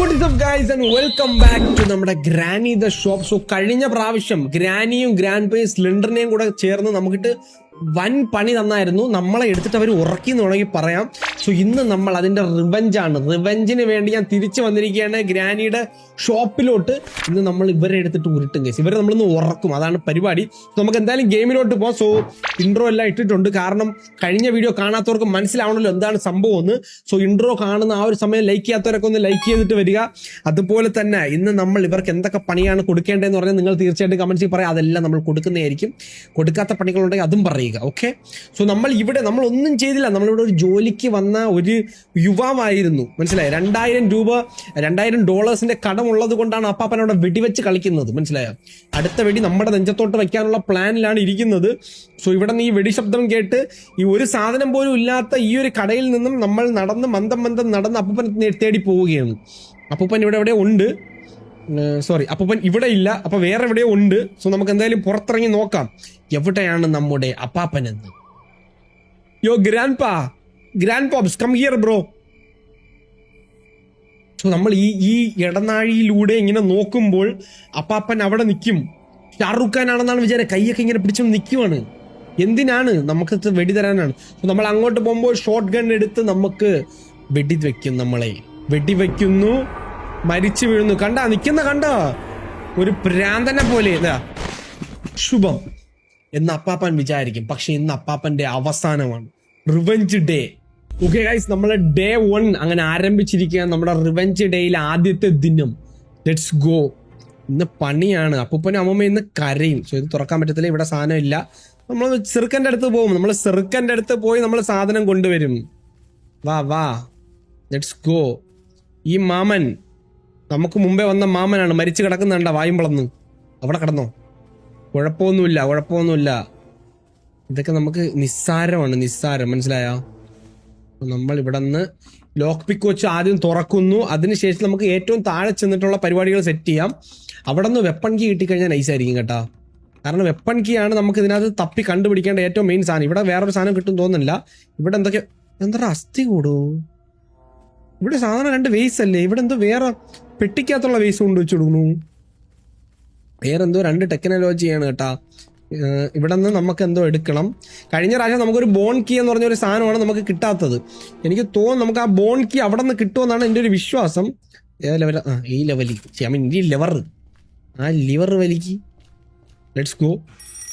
What is up guys and welcome back to നമ്മുടെ granny the shop. So കഴിഞ്ഞ പ്രാവശ്യം ഗ്രാനിയും grand പേയും സ്ലിൻഡറിനെയും കൂടെ ചേർന്ന് നമുക്കിട്ട് വൻ പണി തന്നായിരുന്നു. നമ്മളെ എടുത്തിട്ട് അവർ ഉറക്കി എന്ന് വേണമെങ്കിൽ പറയാം. സോ ഇന്ന് നമ്മൾ അതിന്റെ റിവെഞ്ചിന് വേണ്ടി ഞാൻ തിരിച്ചു വന്നിരിക്കുകയാണ് ഗ്രാനിയുടെ ഷോപ്പിലോട്ട്. ഇന്ന് നമ്മൾ ഇവരെ എടുത്തിട്ട് ഉരുട്ടും കേസ്, ഇവരെ നമ്മളിന്ന് ഉറക്കും, അതാണ് പരിപാടി. നമുക്ക് എന്തായാലും ഗെയിമിലോട്ട് പോകാം. സോ ഇൻട്രോ എല്ലാം ഇട്ടിട്ടുണ്ട്, കാരണം കഴിഞ്ഞ വീഡിയോ കാണാത്തവർക്ക് മനസ്സിലാവണല്ലോ എന്താണ് സംഭവം എന്ന്. സോ ഇൻട്രോ കാണുന്ന ആ ഒരു സമയം ലൈക്ക് ചെയ്യാത്തവരൊക്കെ ഒന്ന് ലൈക്ക് ചെയ്തിട്ട് വരിക. അതുപോലെ തന്നെ ഇന്ന് നമ്മൾ ഇവർക്ക് എന്തൊക്കെ പണിയാണ് കൊടുക്കേണ്ടതെന്ന് പറഞ്ഞാൽ നിങ്ങൾ തീർച്ചയായിട്ടും കമന്റ്സിൽ പറയാം, അതെല്ലാം നമ്മൾ കൊടുക്കുന്നതായിരിക്കും. കൊടുക്കാത്ത പണികളുണ്ടെങ്കിൽ അതും പറയുക. ഓക്കെ, സോ നമ്മൾ ഒന്നും ചെയ്തില്ല, നമ്മളിവിടെ ഒരു ജോലിക്ക് വന്ന ഒരു യുവാവായിരുന്നു, മനസ്സിലായോ? $2000 കടമുള്ളത് കൊണ്ടാണ് അപ്പാപ്പൻ അവിടെ വെടിവെച്ച് കളിക്കുന്നത്, മനസ്സിലായോ? അടുത്ത വെടി നമ്മുടെ നെഞ്ചത്തോട്ട് വെക്കാനുള്ള പ്ലാനിലാണ് ഇരിക്കുന്നത്. സോ ഇവിടെ നിന്ന് ഈ വെടി ശബ്ദം കേട്ട് ഈ ഒരു സാധനം പോലും ഇല്ലാത്ത ഈ ഒരു കടയിൽ നിന്നും നമ്മൾ നടന്ന് മന്ദം നടന്ന് അപ്പൂപ്പനെ തേടി പോവുകയാണ്. അപ്പൂപ്പൻ ഇവിടെ ഉണ്ട്, സോറി, അപ്പൂപ്പൻ ഇവിടെ ഇല്ല, അപ്പൊ വേറെ എവിടെയോ ഉണ്ട്. സോ നമുക്ക് എന്തായാലും പുറത്തിറങ്ങി നോക്കാം എവിടെയാണ് നമ്മുടെ അപ്പാപ്പൻ എന്ന്. Yo grand pops come here bro. So നമ്മൾ ഈ ഇടനാഴിയിലൂടെ ഇങ്ങനെ നോക്കുമ്പോൾ അപ്പാപ്പൻ അവിടെ നിൽക്കും. ഷാറൂഖ് ഖാൻ ആണെന്നാണ് വിചാരം, കൈയൊക്കെ ഇങ്ങനെ പിടിച്ചു നിൽക്കുവാണ്. എന്തിനാണ്? നമുക്ക് വെടി തരാനാണ്. സോ നമ്മൾ അങ്ങോട്ട് പോകുമ്പോൾ ഷോട്ട് ഗൺ എടുത്ത് നമുക്ക് വെടിവെക്കുന്നു, മരിച്ചു വീഴുന്നു. കണ്ട ഒരു ഭ്രാന്തനെ പോലെ ശുഭം എന്ന് അപ്പാപ്പൻ വിചാരിക്കും. പക്ഷെ ഇന്ന് അപ്പാപ്പന്റെ അവസാനമാണ്, റിവെഞ്ച് ഡേ. ഓക്കെ ഗൈസ്, നമ്മളെ ഡേ 1 അങ്ങനെ ആരംഭിച്ചിരിക്കുക. നമ്മുടെ റിവെഞ്ച് ഡേയിലെ ആദ്യത്തെ ദിനം. Let's go. ഇന്ന് പണിയാണ്. അപ്പൂപ്പനും അമ്മൂമ്മ ഇന്ന് കരയും. സോ ഇത് തുറക്കാൻ പറ്റത്തില്ല, ഇവിടെ സാധനം ഇല്ല. നമ്മൾ ചെറുക്കൻ്റെ അടുത്ത് പോകും. നമ്മൾ ചെറുക്കൻ്റെ അടുത്ത് പോയി നമ്മൾ സാധനം കൊണ്ടുവരും. വാ ലെറ്റ്സ് ഗോ. ഈ മാമൻ നമുക്ക് മുമ്പേ വന്ന മാമനാണ്, മരിച്ചു കിടക്കുന്നുണ്ട വായുമ്പളന്ന്. അവിടെ കിടന്നോ, കുഴപ്പമൊന്നുമില്ല. ഇതൊക്കെ നമുക്ക് നിസ്സാരം, മനസ്സിലായോ? നമ്മൾ ഇവിടെ നിന്ന് ലോക്ക് പിക്ക് വെച്ച് ആദ്യം തുറക്കുന്നു. അതിനുശേഷം നമുക്ക് ഏറ്റവും താഴെ ചെന്നിട്ടുള്ള പരിപാടികൾ സെറ്റ് ചെയ്യാം. അവിടെ നിന്ന് വെപ്പൺ കീ കിട്ടിക്കഴിഞ്ഞാൽ നൈസായിരിക്കും കേട്ടോ, കാരണം വെപ്പൺ കീ ആണ് നമുക്ക് ഇതിനകത്ത് തപ്പി കണ്ടുപിടിക്കേണ്ട ഏറ്റവും മെയിൻ സാധനം. ഇവിടെ വേറൊരു സാധനം കിട്ടും തോന്നുന്നില്ല. ഇവിടെ എന്താ അസ്ഥി കൂടൂ? ഇവിടെ സാധനം 2 വേസ് അല്ലേ? ഇവിടെ എന്തോ വേറെ പെട്ടിക്കകത്തുള്ള വേസ് കൊണ്ട് വെച്ച് കൊടുക്കണു. വേറെന്തോ 2 ടെക്നോളജിയാണ് കേട്ടാ. ഇവിടെ നിന്ന് നമുക്ക് എന്തോ എടുക്കണം. കഴിഞ്ഞ പ്രാവശ്യം നമുക്കൊരു ബോൺ കീ എന്ന് പറഞ്ഞൊരു സാധനമാണ് നമുക്ക് കിട്ടാത്തത്. എനിക്ക് തോന്നുന്നു നമുക്ക് ആ ബോൺ കീ അവിടെ നിന്ന് കിട്ടുമെന്നാണ് എൻ്റെ ഒരു വിശ്വാസം. ഈ ലെവർ ആ ലിവർ വലിക്ക്. Let's go.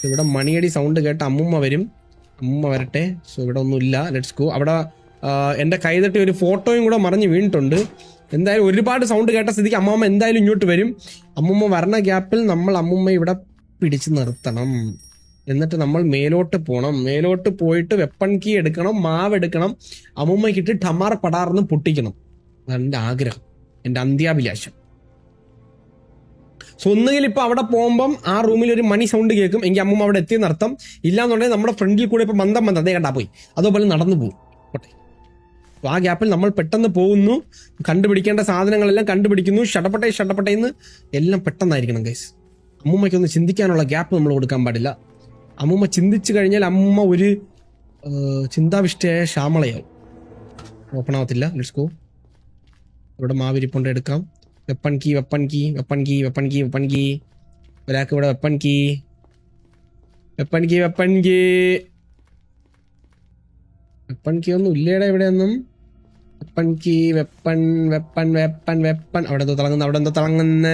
ഇവിടെ മണിയടി സൗണ്ട് കേട്ട് അമ്മുമ്മ വരട്ടെ. സോ ഇവിടെ ഒന്നുമില്ല. Let's go. അവിടെ എൻ്റെ കൈ തട്ടി ഒരു ഫോട്ടോയും കൂടെ മറിഞ്ഞ് വീണിട്ടുണ്ട്. എന്തായാലും ഒരുപാട് സൗണ്ട് കേട്ട സ്ഥിതിക്ക് അമ്മമ്മ എന്തായാലും ഇങ്ങോട്ട് വരും. അമ്മുമ്മ വരണ ഗ്യാപ്പിൽ നമ്മൾ അമ്മുമ്മ ഇവിടെ പിടിച്ചു നിർത്തണം. എന്നിട്ട് നമ്മൾ മേലോട്ട് പോകണം. മേലോട്ട് പോയിട്ട് വെപ്പൺ കീ എടുക്കണം, മാവ് എടുക്കണം, അമ്മുമ്മയ്ക്കിട്ട് ടമാർ പടാർന്ന് പൊട്ടിക്കണം. അതാണ് എൻ്റെ ആഗ്രഹം, എൻ്റെ അന്ത്യാഭിലാഷം. സോ ഒന്നുകിൽ ഇപ്പൊ അവിടെ പോകുമ്പം ആ റൂമിൽ ഒരു മണി സൗണ്ട് കേൾക്കും, എങ്കിൽ അമ്മുമ്മ അവിടെ എത്തിയെന്നർത്ഥം. ഇല്ലാന്നുണ്ടെങ്കിൽ നമ്മുടെ ഫ്രണ്ടിൽ കൂടെ ഇപ്പൊ മന്ദം അതേ കണ്ടാ പോയി, അതുപോലെ നടന്നു പോകും. ആ ഗ്യാപ്പിൽ നമ്മൾ പെട്ടെന്ന് പോകുന്നു, കണ്ടുപിടിക്കേണ്ട സാധനങ്ങളെല്ലാം കണ്ടുപിടിക്കുന്നു. ഷട്ടപ്പട്ടേന്ന് എല്ലാം പെട്ടെന്നായിരിക്കണം ഗൈസ്. അമ്മൂമ്മയ്ക്കൊന്ന് ചിന്തിക്കാനുള്ള ഗ്യാപ്പ് നമ്മൾ കൊടുക്കാൻ പാടില്ല. അമ്മൂമ്മ ചിന്തിച്ചു കഴിഞ്ഞാൽ അമ്മൂമ്മ ഒരു ചിന്താവിഷ്ടയായ ശ്യാമളയാവും. ഓപ്പൺ ആവത്തില്ല. Let's go. ഇവിടെ മാവിരിപ്പുണ്ട്, എടുക്കാം. Weapon key. ഒരാൾക്ക് ഇവിടെ വെപ്പൺ കീ ഒന്നും ഇല്ലേടാ ഇവിടെയൊന്നും. വെപ്പൺ അവിടെ എന്തോ തിളങ്ങുന്ന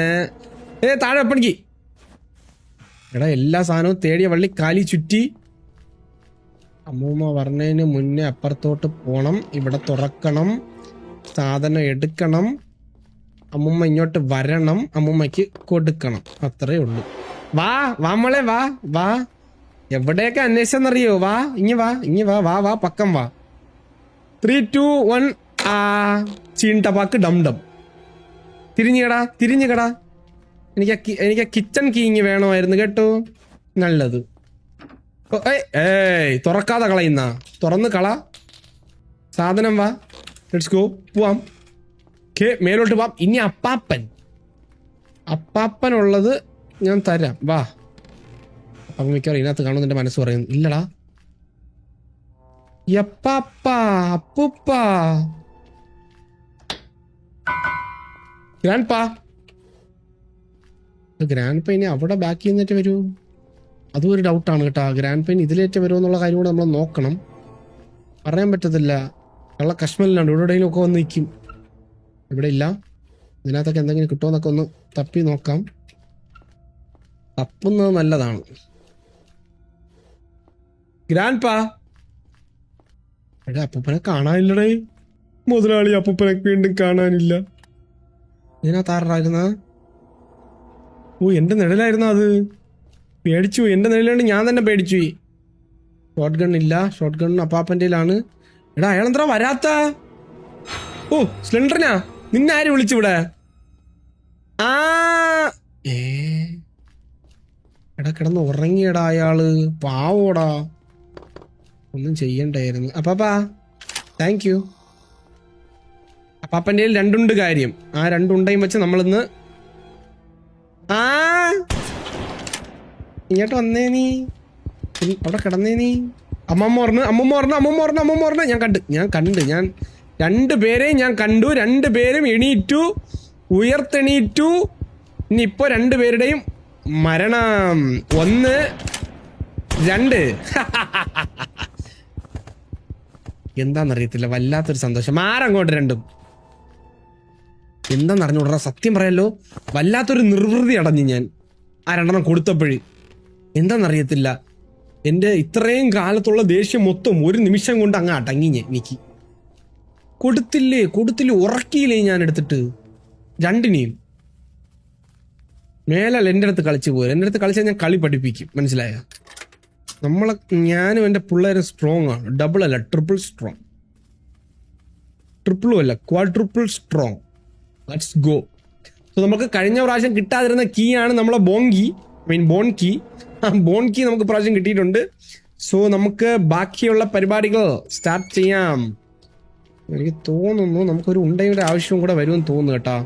താഴെ വെപ്പൺ കീ. എടാ എല്ലാ സാധനവും തേടിയ വള്ളി കാലി ചുറ്റി. അമ്മൂമ്മ പറഞ്ഞതിന് മുന്നേ അപ്പുറത്തോട്ട് പോണം. ഇവിടെ തുറക്കണം, സാധനം എടുക്കണം, അമ്മൂമ്മ ഇങ്ങോട്ട് വരണം, അമ്മൂമ്മയ്ക്ക് കൊടുക്കണം. അത്രേ ഉള്ളൂ. വാ മോളെ വാ. എവിടെയൊക്കെ അന്വേഷിച്ചെന്നറിയോ? ഇങ്ങി വാ പക്കം വാ. 3, 2, 1 ചീണ്ടപ്പാക്ക് ഡം. തിരിഞ്ഞുകടാ. എനിക്ക് കിച്ചൺ കീ ഇങ്ങി വേണമായിരുന്നു കേട്ടോ. നല്ലത്. തുറക്കാതെ കളയുന്ന, തുറന്ന് കള സാധനം. വാ, ലെറ്റ്സ് ഗോ. പോവാം. മേലോട്ട് പോവാം. ഇനി അപ്പാപ്പനുള്ളത് ഞാൻ തരാം. വാ. അപ്പം മിക്കവാറും ഇതിനകത്ത് കാണുമെന്ന് എൻ്റെ മനസ്സ് പറയുന്നു. ഇല്ലടാ, അപ്പൂപ്പ ഗ്രാൻഡ് പാ ഇനി അവിടെ ബാക്ക് ചെയ്യുന്നിട്ട് വരൂ. അതും ഒരു ഡൗട്ടാണ് കേട്ടോ. ഗ്രാൻഡ് പെയിൻ ഇതിലേറ്റ് വരുമോ എന്നുള്ള കാര്യം കൂടെ നമ്മൾ നോക്കണം. പറയാൻ പറ്റത്തില്ല. ഉള്ള കശ്മലിലാണ് ഇവിടെ എവിടെയെങ്കിലും ഒക്കെ വന്ന് നിൽക്കും. ഇവിടെ ഇല്ല. ഇതിനകത്തൊക്കെ എന്തെങ്കിലും കിട്ടുമോ എന്നൊക്കെ ഒന്ന് തപ്പി നോക്കാം. തപ്പുന്നത് നല്ലതാണ്. ഗ്രാൻഡ് പാ എടേ അപ്പൂപ്പനെ കാണാനില്ലടേ. മുതലാളി അപ്പൂപ്പനെ വീണ്ടും കാണാനില്ല. ഇതിനകത്ത് ആരായിരുന്ന? ഓ എന്റെ നിഴലായിരുന്ന അത്. പേടിച്ചു. എന്റെ നിഴലുകൊണ്ട് ഞാൻ തന്നെ പേടിച്ചു. ഷോട്ട് ഗൺ ഇല്ല. ഷോട്ട് ഗൺ അപ്പാപ്പൻ്റെയിലാണ്. എടാ അയാളെന്താ വരാത്ത? ഓ സ്ലെൻഡറിനാ നിന്നെ ആര് വിളിച്ചിവിടെ? ആ എടാ കിടന്ന് ഉറങ്ങിയടാ അയാള്. പാവോടാ. ഒന്നും ചെയ്യണ്ടായിരുന്നു. അപ്പാപ്പാ താങ്ക് യു. അപ്പാപ്പൻ്റെ രണ്ടുണ്ട് കാര്യം. ആ രണ്ടുണ്ടയും വെച്ച് നമ്മളിന്ന് ഇങ്ങോട്ട് വന്നേ നീ. അവിടെ കിടന്നേ നീ. അമ്മമ്മ ഞാൻ കണ്ട് രണ്ടുപേരെയും ഞാൻ കണ്ടു. രണ്ടുപേരും എണീറ്റു, ഉയർത്തെണീറ്റു. ഇനിയിപ്പോ രണ്ടുപേരുടെയും മരണം. 1 2 എന്താന്നറിയത്തില്ല. വല്ലാത്തൊരു സന്തോഷം. ആരങ്ങോട്ട് രണ്ടും എന്താന്നറിഞ്ഞൂടാ. സത്യം പറയല്ലോ വല്ലാത്തൊരു നിർവൃതി അടഞ്ഞു ഞാൻ ആ രണ്ടെണ്ണം കൊടുത്തപ്പോഴ്. എന്താന്നറിയത്തില്ല. എൻ്റെ ഇത്രയും കാലത്തുള്ള ദേഷ്യം മൊത്തം ഒരു നിമിഷം കൊണ്ട് അങ്ങ് അടങ്ങി ഞാൻ. എനിക്ക് കൊടുത്തില്ലേ ഉറക്കിയില്ലേ ഞാൻ എടുത്തിട്ട് രണ്ടിനെയും. മേലാൽ എൻ്റെ അടുത്ത് കളിച്ചു പോരും. എൻ്റെ അടുത്ത് കളിച്ചാൽ ഞാൻ കളി പഠിപ്പിക്കും. മനസ്സിലായ? ഞാനും എൻ്റെ പിള്ളേരും സ്ട്രോങ് ആണ്. ഡബിൾ അല്ല, ട്രിപ്പിൾ സ്ട്രോങ്. ട്രിപ്പിളും അല്ല, quadruple strong. Let's go. So നമുക്ക് കഴിഞ്ഞ പ്രാവശ്യം കിട്ടാതിരുന്ന കീ ആണ് നമ്മളെ ബോൺ കീ. ആ ബോൺ കീ നമുക്ക് പ്രാവശ്യം കിട്ടിയിട്ടുണ്ട്. സോ നമുക്ക് ബാക്കിയുള്ള പരിപാടികൾ സ്റ്റാർട്ട് ചെയ്യാം. എനിക്ക് തോന്നുന്നു നമുക്കൊരു ഉണ്ടയുടെ ആവശ്യവും കൂടെ വരുമെന്ന് തോന്നുന്നു കേട്ടോ.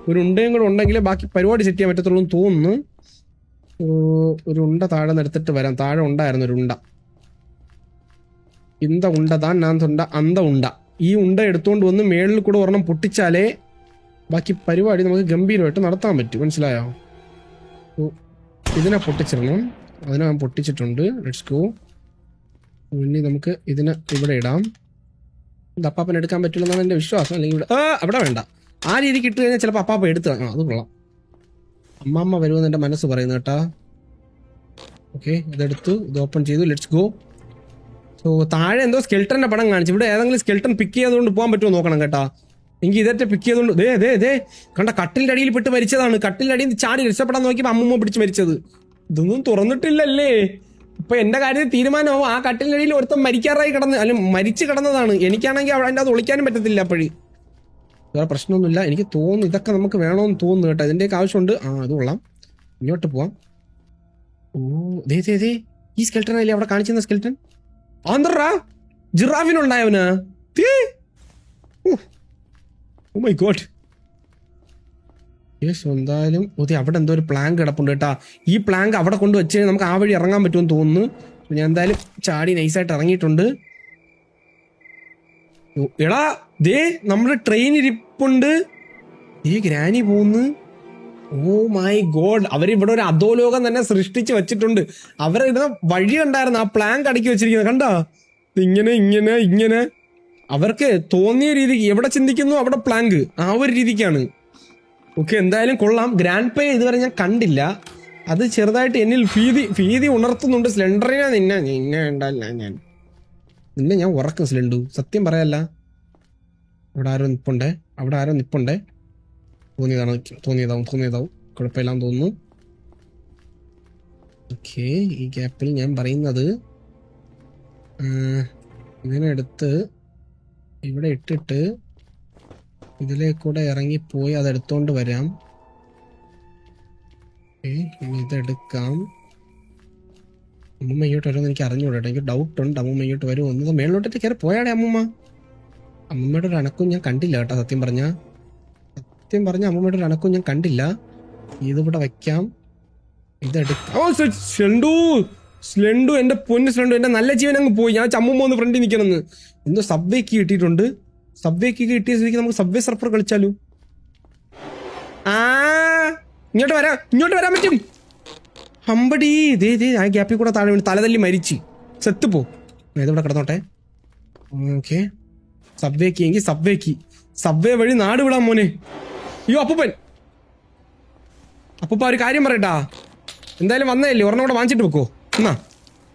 ഒരു ഉണ്ടയും കൂടെ ഉണ്ടെങ്കിലേ ബാക്കി പരിപാടി സെറ്റ് ചെയ്യാൻ പറ്റത്തുള്ളൂ എന്ന് തോന്നുന്നു. ഒരു ഉണ്ട താഴെ നിന്ന് എടുത്തിട്ട് വരാം. താഴെ ഉണ്ടായിരുന്നു ഒരു ഉണ്ട. ഇന്ത ഉണ്ട താൻ ഞാൻ തൊണ്ട അന്ത ഉണ്ട. ഈ ഉണ്ട എടുത്തുകൊണ്ട് വന്ന് മേളിൽ കൂടെ ഒരെണ്ണം പൊട്ടിച്ചാലേ ബാക്കി പരിപാടി നമുക്ക് ഗംഭീരമായിട്ട് നടത്താൻ പറ്റും. മനസ്സിലായോ? ഇതിനെ പൊട്ടിച്ചിടണം. അതിനെ ഞാൻ പൊട്ടിച്ചിട്ടുണ്ട്. Let's go. ഇനി നമുക്ക് ഇതിനെ ഇവിടെ ഇടാം. ഇത് അപ്പാപ്പൻ എടുക്കാൻ പറ്റില്ലെന്നാണ് എൻ്റെ വിശ്വാസം. അല്ലെങ്കിൽ ഇവിടെ അവിടെ വേണ്ട. ആ രീതിക്ക് ഇട്ട് കഴിഞ്ഞാൽ ചിലപ്പോൾ അപ്പാപ്പ എടുത്ത് അത് കൊള്ളാം. അമ്മമ്മ വരുമെന്ന് എൻ്റെ മനസ്സ് പറയുന്നു കേട്ടാ. ഓക്കെ ഇതെടുത്തു. ഇത് ഓപ്പൺ ചെയ്തു. Let's go. സോ താഴെ എന്തോ സ്കെൽട്ടറിന്റെ പടം കാണിച്ചു. ഇവിടെ ഏതെങ്കിലും സ്കെൽട്ടൺ പിക്ക് ചെയ്തുകൊണ്ട് പോകാൻ പറ്റുമോ നോക്കണം കേട്ടാ. എനിക്ക് ഇതേറ്റ പിക്ക് ചെയ്തുകൊണ്ട് ദേ കണ്ട കട്ടിലിന്റെ അടിയിൽ പെട്ട് മരിച്ചതാണ്. കട്ടിലിന്റെ അടിയിൽ ചാടി രക്ഷപ്പെടാൻ നോക്കിയപ്പോൾ അമ്മൂമ്മ പിടിച്ച് മരിച്ചത്. ഇതൊന്നും തുറന്നിട്ടില്ലല്ലേ. ഇപ്പൊ എന്റെ കാര്യത്തിൽ തീരുമാനമാവും. ആ കട്ടിലിന്റെ അടിയിൽ ഒരുത്തം മരിക്കാറായി കിടന്ന് അല്ലെങ്കിൽ മരിച്ചു കിടന്നതാണ്. എനിക്കാണെങ്കിൽ അതിൻ്റെ അത് ഒളിക്കാനും പറ്റത്തില്ല. അപ്പോഴ് വേറെ പ്രശ്നമൊന്നുമില്ല. എനിക്ക് തോന്നുന്നു ഇതൊക്കെ നമുക്ക് വേണമെന്ന് തോന്നുന്നു കേട്ടോ. ഇതിൻ്റെയൊക്കെ ആവശ്യമുണ്ട്. അത് കൊള്ളാം. ഇങ്ങോട്ട് പോവാം. ഓ ദേ ഈ സ്കെൽട്ടൺ അല്ലേ അവിടെ കാണിച്ചിരുന്ന സ്കെൽട്ടൺ? ആന്തറാ ജിറാഫിനുണ്ടായവനാ. Oh my god. യെസ് എന്തായാലും അവിടെ എന്തോ ഒരു പ്ലാങ്ക് കിടപ്പുണ്ട് കേട്ടാ. ഈ പ്ലാങ്ക് അവിടെ കൊണ്ട് വെച്ച് കഴിഞ്ഞാൽ നമുക്ക് ആ വഴി ഇറങ്ങാൻ പറ്റുമെന്ന് തോന്നുന്നു. ഞാൻ എന്തായാലും ചാടി നൈസായിട്ട് ഇറങ്ങിയിട്ടുണ്ട്. എടാ ദേ നമ്മുടെ ട്രെയിൻ ഇരിപ്പുണ്ട്. ഈ ഗ്രാനി പോകുന്നു. Oh my God. അവരിവിടെ ഒരു അധോലോകം തന്നെ സൃഷ്ടിച്ച് വെച്ചിട്ടുണ്ട്. അവരിടുന്ന വഴി ഉണ്ടായിരുന്നു. ആ പ്ലാങ്ക് അടുക്കി വെച്ചിരിക്കുന്നത് കണ്ടാ. ഇങ്ങനെ അവർക്ക് തോന്നിയ രീതിക്ക് എവിടെ ചിന്തിക്കുന്നു അവിടെ പ്ലാങ്ക്. ആ ഒരു രീതിക്കാണ്. ഓക്കെ എന്തായാലും കൊള്ളാം. ഗ്രാൻഡ് പേ ഇതുവരെ ഞാൻ കണ്ടില്ല. അത് ചെറുതായിട്ട് എന്നിൽ ഭീതി ഉണർത്തുന്നുണ്ട്. സ്ലെൻഡറിനെ നിന്നെ ഞാൻ ഉറക്കും സ്ലെൻഡു. സത്യം പറയല്ല. അവിടെ ആരോ നിപ്പുണ്ടേ. തോന്നിയതാവും കുഴപ്പമില്ലാന്ന് തോന്നുന്നു. ഓക്കെ ഈ ഗ്യാപ്പിൽ ഞാൻ പറയുന്നത് ഇങ്ങനെ എടുത്ത് ഇവിടെ ഇട്ടിട്ട് ഇതിലേക്കൂടെ ഇറങ്ങിപ്പോയി അതെടുത്തോണ്ട് വരാം. ഇതെടുക്കാം. അമ്മൂമ്മ ഇങ്ങോട്ട് വരുമെന്ന് എനിക്ക് അറിഞ്ഞൂടാ. എനിക്ക് ഡൗട്ടുണ്ട് അമ്മൂമ്മ ഇങ്ങോട്ട് വരുമെന്നത്. മേളിലോട്ടേക്ക് കയറി പോയാടെ അമ്മൂമ്മയുടെ ഒരു അനക്കും ഞാൻ കണ്ടില്ല കേട്ടോ. സത്യം പറഞ്ഞ അമ്മൂമ്മയുടെ ഒരു അനക്കും ഞാൻ കണ്ടില്ല. ഇതിവിടെ വയ്ക്കാം. ഇതെടുക്കാം. ഓ സ്ലെൻഡു എന്റെ പൊന്ന് സ്ലെൻഡു, എന്റെ നല്ല ജീവൻ അങ്ങ് പോയി. ഞാൻ അമ്മൂമ്മ ഒന്ന് ഫ്രണ്ടിൽ നിൽക്കണമെന്ന്. എന്തോ സബ്വേ കീ കിട്ടിയിട്ടുണ്ട്. സബ്വേ കീ കിട്ടിയ സ്ഥിതിക്ക് നമുക്ക് സബ്വേ സർഫർ കളിച്ചാലോ. ആ ഇങ്ങോട്ട് വരാൻ പറ്റും. ഹമ്പടി ആ ഗ്യാപ്പിൽ കൂടെ താഴെ വീണ് തലതല്ലി മരിച്ച് സെത്തുപോ. ഏതോടെ കിടന്നോട്ടെ. ഓക്കെ, സബ്വേക്ക് സബ്വേ വഴി നാട് വിടാൻ മോനെ. അയ്യോ അപ്പൂപ്പ ഒരു കാര്യം പറയട്ടാ, എന്തായാലും വന്നതല്ലേ, ഒരെണ്ണം കൂടെ വാങ്ങിച്ചിട്ട് വെക്കോ. എന്നാ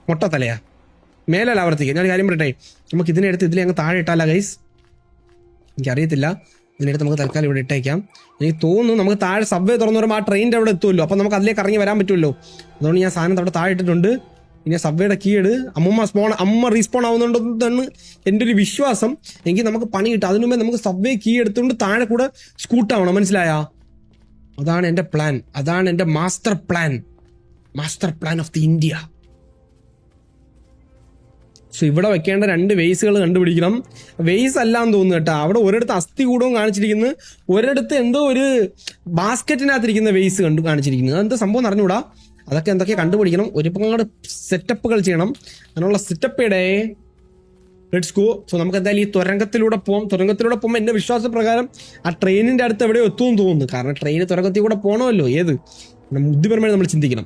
മൊട്ട തലയാ മേലല്ല ആവർത്തിക്കുക. ഞാനൊരു കാര്യം പറയട്ടെ, നമുക്ക് ഇതിനെടുത്ത് ഇതിലെ അങ്ങ് താഴെ ഇട്ടാല ഗൈസ്. എനിക്കറിയത്തില്ല, ഇതിനെടുത്ത് നമുക്ക് തൽക്കാലം ഇവിടെ ഇട്ടേക്കാം. എനിക്ക് തോന്നുന്നു നമുക്ക് താഴെ സബ്വേ തുറന്നു വരുമ്പോൾ ആ ട്രെയിനിൻ്റെ അവിടെ എത്തുമല്ലോ, അപ്പം നമുക്ക് അതിലേക്ക് ഇറങ്ങി വരാൻ പറ്റുമല്ലോ. അതുകൊണ്ട് ഞാൻ സാധനം അവിടെ താഴെ ഇട്ടിട്ടുണ്ട്. ഇനി സബ്വേയുടെ കീ ഇട്. അമ്മ റീസ്പോൺ ആവുന്നുണ്ടെന്നാണ് എൻ്റെ ഒരു വിശ്വാസം. എങ്കിൽ നമുക്ക് പണി കിട്ടും. അതിനു മുമ്പേ നമുക്ക് സബ്വേ കീ എടുത്തുകൊണ്ട് താഴെ കൂടെ സ്കൂട്ടാവണം, മനസ്സിലായാ? അതാണ് എൻ്റെ പ്ലാൻ, അതാണ് എൻ്റെ master plan of the India. So ഇവിടെ വെക്കേണ്ട 2 വേസുകൾ കണ്ടുപിടിക്കണം. വേസ് അല്ലാന്ന് തോന്നുന്നു കേട്ടോ. അവിടെ ഒരിടത്ത് അസ്ഥി കൂടവും കാണിച്ചിരിക്കുന്നു, ഒരിടത്ത് എന്തോ ഒരു ബാസ്ക്കറ്റിനകത്തിരിക്കുന്ന വേസ് കാണിച്ചിരിക്കുന്നത്. അതെന്താ സംഭവം അറിഞ്ഞൂടാ. അതൊക്കെ എന്തൊക്കെ കണ്ടുപിടിക്കണം. ഒരുപാട് സെറ്റപ്പുകൾ ചെയ്യണം. അതിനുള്ള സെറ്റപ്പ് ലെറ്റ്സ് ഗോ. സോ നമുക്ക് എന്തായാലും ഈ തുരങ്കത്തിലൂടെ പോകുമ്പോൾ എൻ്റെ വിശ്വാസപ്രകാരം ആ ട്രെയിനിൻ്റെ അടുത്ത് എവിടെയോ എത്തുമെന്ന് തോന്നുന്നു. കാരണം ട്രെയിന് തുരങ്കത്തിൽ കൂടെ പോകണമല്ലോ. ബുദ്ധിപരമായി നമ്മൾ ചിന്തിക്കണം.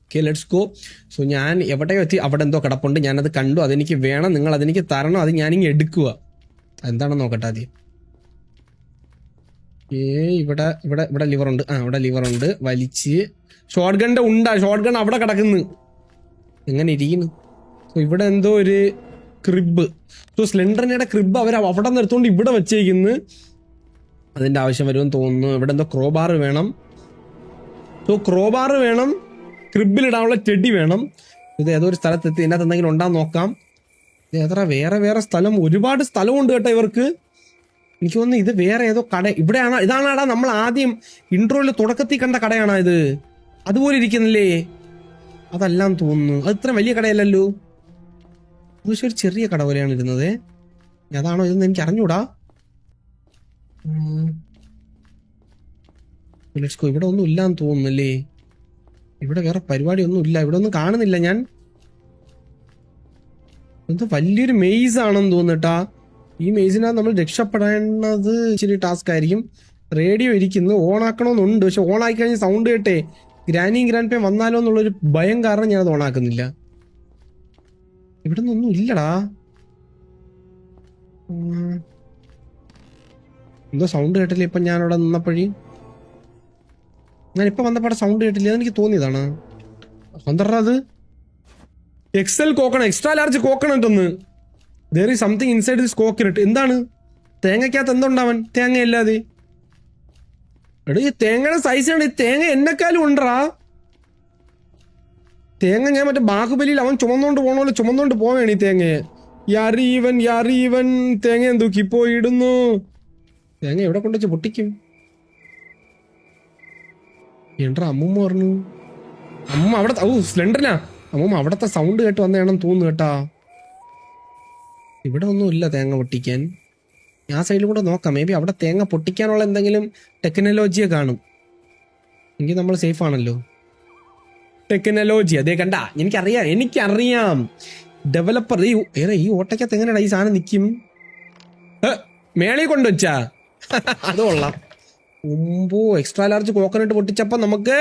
Okay, let's go. സോ ഞാൻ എവിടെയോ എത്തി, അവിടെ എന്തോ കിടപ്പുണ്ട്, ഞാനത് കണ്ടു, അതെനിക്ക് വേണം, നിങ്ങൾ അതെനിക്ക് തരണം. അത് ഞാനിങ്ങ് എടുക്കുക. എന്താണെന്ന് നോക്കട്ടെ ആദ്യം. ഇവിടെ ലിവറുണ്ട്. ഇവിടെ ലിവറുണ്ട്. വലിച്ച് ഷോർട്ട് ഗൺ അവിടെ കിടക്കുന്നു. എങ്ങനെ ഇരിക്കുന്നു? സോ ഇവിടെ എന്തോ ഒരു ക്രിബ്. സോ സ്ലെൻഡറിനയുടെ ക്രിബ് അവർ അവിടെ നിന്ന് എടുത്തുകൊണ്ട് ഇവിടെ വെച്ചേക്കുന്നു. അതിൻ്റെ ആവശ്യം വരുമെന്ന് തോന്നുന്നു. ഇവിടെ എന്തോ ക്രോബാർ വേണം. സോ ക്രോബാർ വേണം, ക്രിബിലിടാനുള്ള ടെഡി വേണം. ഇത് ഏതോ ഒരു സ്ഥലത്തെത്തി. ഇതിനകത്ത് എന്തെങ്കിലും ഉണ്ടാന്ന് നോക്കാം. ഇത് എത്ര വേറെ സ്ഥലം, ഒരുപാട് സ്ഥലമുണ്ട് കേട്ടോ ഇവർക്ക്. എനിക്ക് തോന്നുന്നു ഇത് വേറെ ഏതോ കട. ഇതാണാടാ നമ്മൾ ആദ്യം ഇൻട്രോയിൽ തുടക്കത്തിൽ കണ്ട കടയാണോ ഇത്? അതുപോലെ ഇരിക്കുന്നില്ലേ? അതല്ലാന്ന് തോന്നുന്നു. അത് ഇത്ര വലിയ കടയല്ലല്ലോ. പക്ഷെ ഒരു ചെറിയ കട പോലെയാണ് ഇരുന്നത്. അതാണോ ഇതെന്ന് എനിക്ക് അറിഞ്ഞൂടാ. ഇവിടെ ഒന്നും ഇല്ലാന്ന് തോന്നുന്നല്ലേ. ഇവിടെ വേറെ പരിപാടി ഒന്നും ഇല്ല. ഇവിടെ ഒന്നും കാണുന്നില്ല ഞാൻ. എന്തോ വലിയൊരു മെയ്സ് ആണെന്ന് തോന്നുട്ടാ. ഈ മെയ്സിനകത്ത് നമ്മൾ രക്ഷപ്പെടേണ്ടത് ഇച്ചിരി ടാസ്ക് ആയിരിക്കും. റേഡിയോ ഇരിക്കുന്നു, ഓൺ ആക്കണമെന്നുണ്ട്. പക്ഷെ ഓൺ ആക്കി കഴിഞ്ഞ് സൗണ്ട് കേട്ടേ ഗ്രാൻഡ് പേ വന്നാലോ എന്നുള്ളൊരു ഭയം കാരണം ഞാനത് ഓൺ ആക്കുന്നില്ല. ഇവിടെ നിന്നൊന്നും ഇല്ലടാ. എന്തോ സൗണ്ട് കേട്ടില്ല ഇപ്പൊ ഞാനവിടെ നിന്നപ്പോഴേ. ഞാനിപ്പോൾ വന്നപ്പോൾ സൗണ്ട് കേട്ടില്ല, അതെനിക്ക് തോന്നിയതാണ്. എന്താ അത്? എക്സ്ട്രാ ലാർജ് കോക്കനട്ട് ഒന്ന്. There is something inside this coconut. എന്താണ്? തേങ്ങയ്ക്കകത്ത് എന്തുണ്ടാവൻ? തേങ്ങ അല്ലാതെ എടാ, ഈ തേങ്ങയുടെ സൈസാണ്. ഈ തേങ്ങ എന്നെക്കാളും ഉണ്ടറാ. തേങ്ങ ഞാൻ മറ്റേ ബാഹുബലിയിൽ അവൻ ചുമന്നോണ്ട് പോണോല്ലോ ചുമന്നോണ്ട് പോവേണ് ഈ തേങ്ങയെ. യാരീവൻ തേങ്ങ എന്തൂക്കി പോയി ഇടുന്നു. തേങ്ങ എവിടെ കൊണ്ടുവച്ച് പൊട്ടിക്കും? എന്താ അമ്മൂമ്മ പറഞ്ഞു? അമ്മ അവിടെ സ്ലെൻഡറിനാ. അമ്മൂമ്മ അവിടത്തെ സൗണ്ട് കേട്ട് വന്നതാണെന്ന് തോന്നുന്നു കേട്ടാ. ഇവിടെ ഒന്നും ഇല്ല തേങ്ങ പൊട്ടിക്കാൻ. ആ സൈഡിൽ കൂടെ നോക്കാം. മേ ബി അവിടെ തേങ്ങ പൊട്ടിക്കാനുള്ള എന്തെങ്കിലും ടെക്നോളജിയെ കാണും. എങ്കിൽ നമ്മൾ സേഫ് ആണല്ലോ. ടെക്നോളജി അതേ കണ്ട. എനിക്കറിയാം ഡെവലപ്പർ. ഈ ഓട്ടയ്ക്കകത്ത് എങ്ങനെയാ ഈ സാധനം നിൽക്കും? മേളയിൽ കൊണ്ടുവച്ചാ അത് കൊള്ളാം. മുമ്പോ എക്സ്ട്രാ ലാർജ് കോക്കനട്ട് പൊട്ടിച്ചപ്പോ നമുക്ക്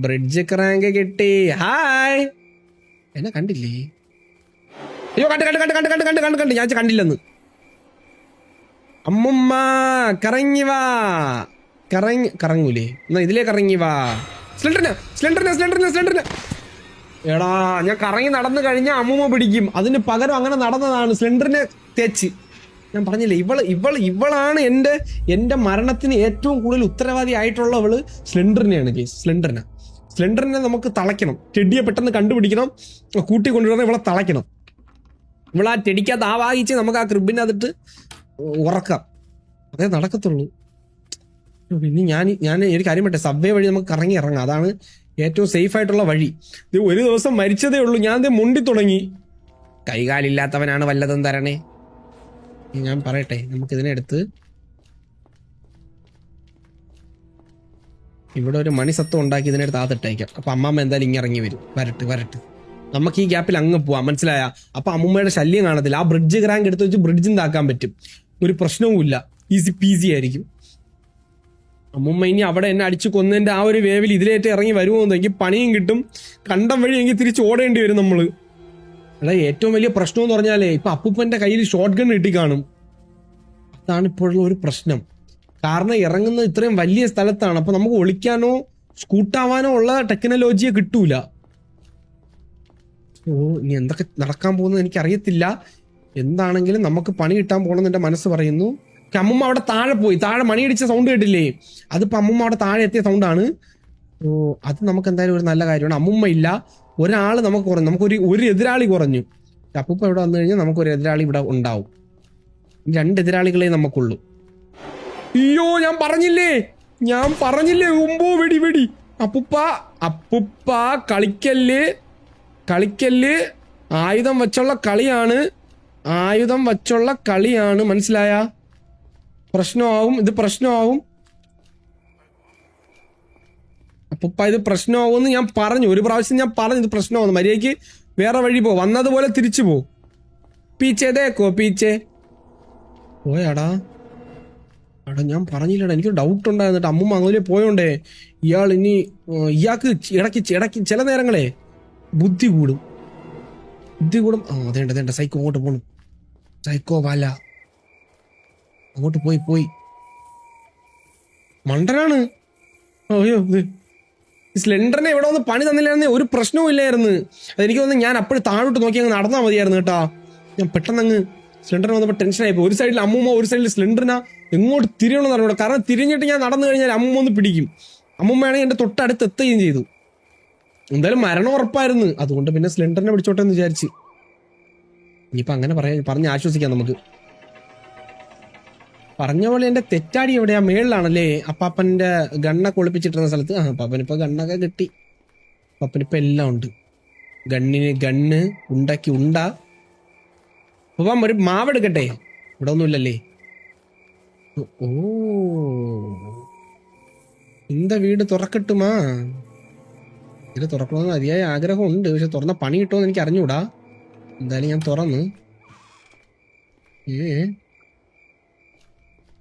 ബ്രിഡ്ജ് റാങ്ക് കിട്ടി. ഹായ്, എന്നെ കണ്ടില്ലേ? അയ്യോ കണ്ട് ഞാൻ കണ്ടില്ലെന്ന്. അമ്മുമ്മ കറങ്ങി വാ. കറങ്ങൂലേ? എന്നാ ഇതിലേക്ക് ഇറങ്ങി വാ. സ്ലെൻഡറിന് എടാ, ഞാൻ കറങ്ങി നടന്നു കഴിഞ്ഞാൽ അമ്മൂമ്മ പിടിക്കും. അതിന് പകരം അങ്ങനെ നടന്നതാണ്. സ്ലെൻഡറിനെ തേച്ച് ഞാൻ പറഞ്ഞില്ലേ, ഇവളാണ് എൻ്റെ മരണത്തിന് ഏറ്റവും കൂടുതൽ ഉത്തരവാദി ആയിട്ടുള്ളവള്. സ്ലെൻഡറിനെയാണ് കേസ്. സ്ലെൻഡറിനെ നമുക്ക് തളയ്ക്കണം. ടെഡിയെ പെട്ടെന്ന് കണ്ടുപിടിക്കണം, കൂട്ടി കൊണ്ടുവരണം, ഇവളെ തളയ്ക്കണം. ഇവളാ ടെഡിക്കകത്ത് ആവാഹിച്ച് നമുക്ക് ആ ക്രിബിൻ്റെ അതിട്ട് ഉറക്കാം. അതേ നടക്കത്തുള്ളൂ. പിന്നെ ഞാൻ ഒരു കാര്യം പറ്റേ, സബ്വേ വഴി നമുക്ക് കറങ്ങി ഇറങ്ങാം. അതാണ് ഏറ്റവും സേഫ് ആയിട്ടുള്ള വഴി. ഇത് ഒരു ദിവസം മരിച്ചതേ ഉള്ളൂ, ഞാൻ മുണ്ടി തുടങ്ങി. കൈകാലില്ലാത്തവനാണ് വല്ലതും തരണേ. ഞാൻ പറയട്ടെ, നമുക്കിതിനെടുത്ത് ഇവിടെ ഒരു മണിസത്വം ഉണ്ടാക്കി ഇതിനെടുത്ത് ആത്തിട്ടേക്കാം. അപ്പൊ അമ്മാമ്മ എന്തായാലും ഇങ്ങനെ ഇറങ്ങി വരും. വരട്ട് നമുക്ക് ഈ ഗ്യാപ്പിൽ അങ്ങ് പോവാം, മനസ്സിലായ? അപ്പൊ അമ്മൂമ്മയുടെ ശല്യം കാണത്തില്ല. ആ ബ്രിഡ്ജ് റാങ്ക് എടുത്ത് വെച്ച് ബ്രിഡ്ജിൽ നിന്നാക്കാൻ പറ്റും. ഒരു പ്രശ്നവും ഇല്ല. ഈസി പീസി ആയിരിക്കും. അമ്മുമ്മ ഇനി അവിടെ എന്നെ അടിച്ചു കൊന്നതിന്റെ ആ ഒരു വേവിൽ ഇതിലേറ്റ് ഇറങ്ങി വരുമോ എനിക്ക് പണിയും കിട്ടും, കണ്ടം വഴി എനിക്ക് തിരിച്ച് ഓടേണ്ടി വരും നമ്മള്. അല്ല ഏറ്റവും വലിയ പ്രശ്നം എന്ന് പറഞ്ഞാലേ ഇപ്പൊ അപ്പൂപ്പന്റെ കയ്യിൽ ഷോട്ട് ഗൺ കിട്ടി കാണും. അതാണ് ഇപ്പോഴുള്ള ഒരു പ്രശ്നം. കാരണം ഇറങ്ങുന്നത് ഇത്രയും വലിയ സ്ഥലത്താണ്. അപ്പൊ നമുക്ക് ഒളിക്കാനോ സ്കൂട്ടാവാനോ ഉള്ള ടെക്നോളജിയെ കിട്ടൂല. ഓ ഇനി എന്തൊക്കെ നടക്കാൻ പോകുന്നത് എനിക്കറിയത്തില്ല. എന്താണെങ്കിലും നമുക്ക് പണി കിട്ടാൻ പോകണമെന്ന് എന്റെ മനസ്സ് പറയുന്നു. അമ്മുമ്മ അവിടെ താഴെ പോയി, താഴെ മണിയടിച്ച സൗണ്ട് കേട്ടില്ലേ? അതിപ്പോ അമ്മുമ്മ അവിടെ താഴെ എത്തിയ സൗണ്ടാണ്. ഓ അത് നമുക്ക് എന്തായാലും ഒരു നല്ല കാര്യമാണ്. അമ്മുമ്മ ഇല്ല, ഒരാൾ നമുക്ക് കുറഞ്ഞു, നമുക്കൊരു എതിരാളി കുറഞ്ഞു. അപ്പൂപ്പ ഇവിടെ വന്നു കഴിഞ്ഞാൽ നമുക്കൊരു എതിരാളി ഇവിടെ ഉണ്ടാവും. 2 എതിരാളികളെ നമുക്കുള്ളൂ. അയ്യോ ഞാൻ പറഞ്ഞില്ലേ ഉമ്പോ വെടി. അപ്പൂപ്പ കളിക്കല്ല്. ആയുധം വച്ചുള്ള കളിയാണ്, മനസ്സിലായ? ഇത് പ്രശ്നമാവും അപ്പൂപ്പ, ഇത് പ്രശ്നമാവുമെന്ന് ഞാൻ പറഞ്ഞു. ഒരു പ്രാവശ്യം ഞാൻ പറഞ്ഞു ഇത് പ്രശ്നമാവുന്നു. മര്യാദയ്ക്ക് വേറെ വഴി പോ, വന്നതുപോലെ തിരിച്ചു പോ. പീച്ചേ പോയാടാ. ഞാൻ പറഞ്ഞില്ലടാ, എനിക്ക് ഡൗട്ട് ഉണ്ടായിരുന്നിട്ട്. അമ്മൂമ്മ അങ്ങനെ പോയോണ്ടേ ഇയാൾക്ക് ഇടയ്ക്ക് ചില നേരങ്ങളെ ബുദ്ധി കൂടും. അതേണ്ട സൈക്കോ അങ്ങോട്ട് പോണു. സൈക്കോ വാല അങ്ങോട്ട് പോയി മണ്ടനാണ്. അയ്യോ സ്ലെൻഡറിനെ എവിടെ വന്ന് പണി തന്നില്ലായിരുന്നേ ഒരു പ്രശ്നവും ഇല്ലായിരുന്നു. അതെനിക്ക് തോന്നുന്നു ഞാൻ അപ്പോഴും താഴോട്ട് നോക്കി അങ്ങ് നടന്നാൽ മതിയായിരുന്നു കേട്ടാ. ഞാൻ പെട്ടെന്ന് അങ്ങ് സ്ലെൻഡറിന് വന്നപ്പോൾ ടെൻഷനായി പോയി. ഒരു സൈഡിൽ അമ്മൂമ്മ, ഒരു സൈഡിൽ സ്ലെൻഡറിനാ. എങ്ങോട്ട് തിരിയണമെന്ന് അറിഞ്ഞൂടാ. കാരണം തിരിഞ്ഞിട്ട് ഞാൻ നടന്നു കഴിഞ്ഞാൽ അമ്മൂമ്മ ഒന്ന് പിടിക്കും. അമ്മൂമ്മയാണെങ്കിൽ എന്റെ തൊട്ടടുത്ത് എത്തുകയും ചെയ്തു. എന്തായാലും മരണം ഉറപ്പായിരുന്നു. അതുകൊണ്ട് പിന്നെ സ്ലെൻഡറിനെ പിടിച്ചോട്ടെ എന്ന് വിചാരിച്ച്. ഇനിയിപ്പോ അങ്ങനെ പറഞ്ഞ് ആശ്വസിക്കാം നമുക്ക്. പറഞ്ഞ പോലെ എന്റെ തെറ്റാടി എവിടെയാ? മേളിലാണല്ലേ അപ്പാപ്പന്റെ ഗണ്ണൊക്കെ ഒളിപ്പിച്ചിട്ടിരുന്ന സ്ഥലത്ത്. അപ്പാപ്പനിപ്പോ ഗണ്ണൊക്കെ കിട്ടി. അപ്പാപ്പനിപ്പോ എല്ലാം ഉണ്ട്. ഗണ്ണ് ഉണ്ടാക്കി അപ്പം ഒരു മാവെടുക്കട്ടെ. ഇവിടെ ഒന്നുമില്ലല്ലേ? ഓ இந்த വീട് തുറക്കട്ടുമാ? ഇത് തുറക്കണമെന്ന് അതിയായ ആഗ്രഹമുണ്ട്. പക്ഷെ തുറന്ന പണി കിട്ടുമെന്ന് എനിക്ക് അറിഞ്ഞൂടാ. എന്തായാലും ഞാൻ തുറന്ന്.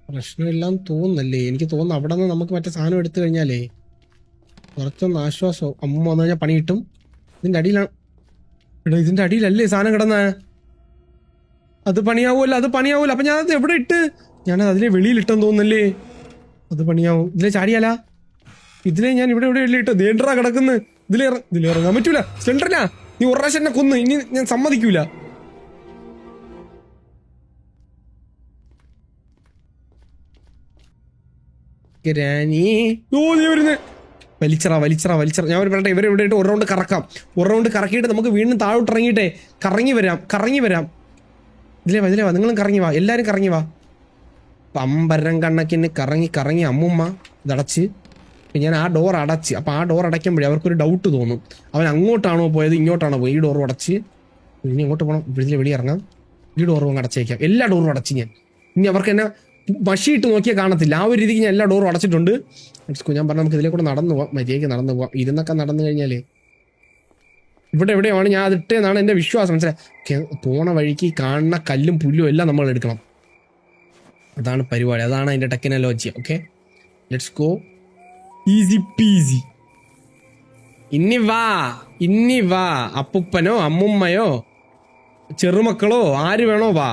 പ്രശ്നമില്ലാന്ന് തോന്നുന്നല്ലേ? എനിക്ക് തോന്നുന്നു അവിടെ നിന്ന് നമുക്ക് മറ്റേ സാധനം എടുത്തു കഴിഞ്ഞാലേ കുറച്ചൊന്ന് ആശ്വാസവും. അമ്മ വന്നു കഴിഞ്ഞാൽ പണി കിട്ടും. ഇതിന്റെ അടിയിലാണ്. എടാ ഇതിന്റെ അടിയിലല്ലേ സാധനം കിടന്ന? അത് പണിയാവൂല്ല. അപ്പൊ ഞാനത് എവിടെ ഇട്ട്? ഞാനത് അതിലെ വെളിയിലിട്ടെന്ന് തോന്നുന്നല്ലേ? അത് പണിയാവും. ഇതിലെ ചാടിയാലാ? ഇതിലെ ഞാൻ ഇവിടെ ഇട്ട് ദേണ്ടറാ കിടക്കുന്നു. ഇതിലെ ഇറങ്ങാൻ പറ്റൂല. സിലിണ്ടറിനാ നീ ഒരു പ്രാവശ്യം എന്നെ കൊന്ന്. ഇനി ഞാൻ സമ്മതിക്കൂല. വലിച്ചറ. ഞാൻ പറയട്ടെ, ഇവരെ ഇവിടെ ഇട്ട് ഒരു റൗണ്ട് കറക്കാം. ഒരു റൗണ്ട് കറക്കിയിട്ട് നമുക്ക് വീണ്ടും താഴോട്ട് ഇറങ്ങിയിട്ടേ കറങ്ങി വരാം. ഇതിലേ വാ, നിങ്ങളും കറങ്ങി വാ, എല്ലാരും കറങ്ങി വാ. പമ്പരം കണക്കിന് കറങ്ങി അമ്മുമ്മ ഇതടച്ച്. ഞാൻ ആ ഡോർ അടച്ച്. അപ്പൊ ആ ഡോർ അടയ്ക്കുമ്പോഴേ അവർക്കൊരു ഡൗട്ട് തോന്നും, അവൻ അങ്ങോട്ടാണോ പോയത് ഇങ്ങോട്ടാണോ പോയത്. ഈ ഡോറും അടച്ച്. ഇനി എങ്ങോട്ട് പോകണം? ഇതിലെ വെളിയിറങ്ങാം. ഈ ഡോറും അടച്ചേക്കാം. എല്ലാ ഡോറും അടച്ച് ഞാൻ. ഇനി അവർക്ക് എന്നെ മഷിയിട്ട് നോക്കിയാൽ കാണത്തില്ല. ആ ഒരു രീതിക്ക് ഞാൻ എല്ലാ ഡോറും അടച്ചിട്ടുണ്ട്. ഞാൻ പറഞ്ഞ നമുക്ക് ഇതിലെ കൂടെ നടന്നു പോവാം. മര്യാദയ്ക്ക് നടന്നു പോവാം. ഇരുന്നൊക്കെ നടന്നു കഴിഞ്ഞാലേ ഇവിടെ എവിടെയാണ് ഞാൻ അതിട്ടേന്നാണ് എന്റെ വിശ്വാസം. മനസ്സിലായി? പോണ വഴിക്ക് കാണുന്ന കല്ലും പുല്ലും എല്ലാം നമ്മൾ എടുക്കണം. അതാണ് പരിപാടി. അതാണ് അതിന്റെ technology. Okay, let's go. Easy peasy. ഇനി വാ അപ്പുപ്പനോ അമ്മുമ്മയോ ചെറുമക്കളോ ആര് വേണോ വാ.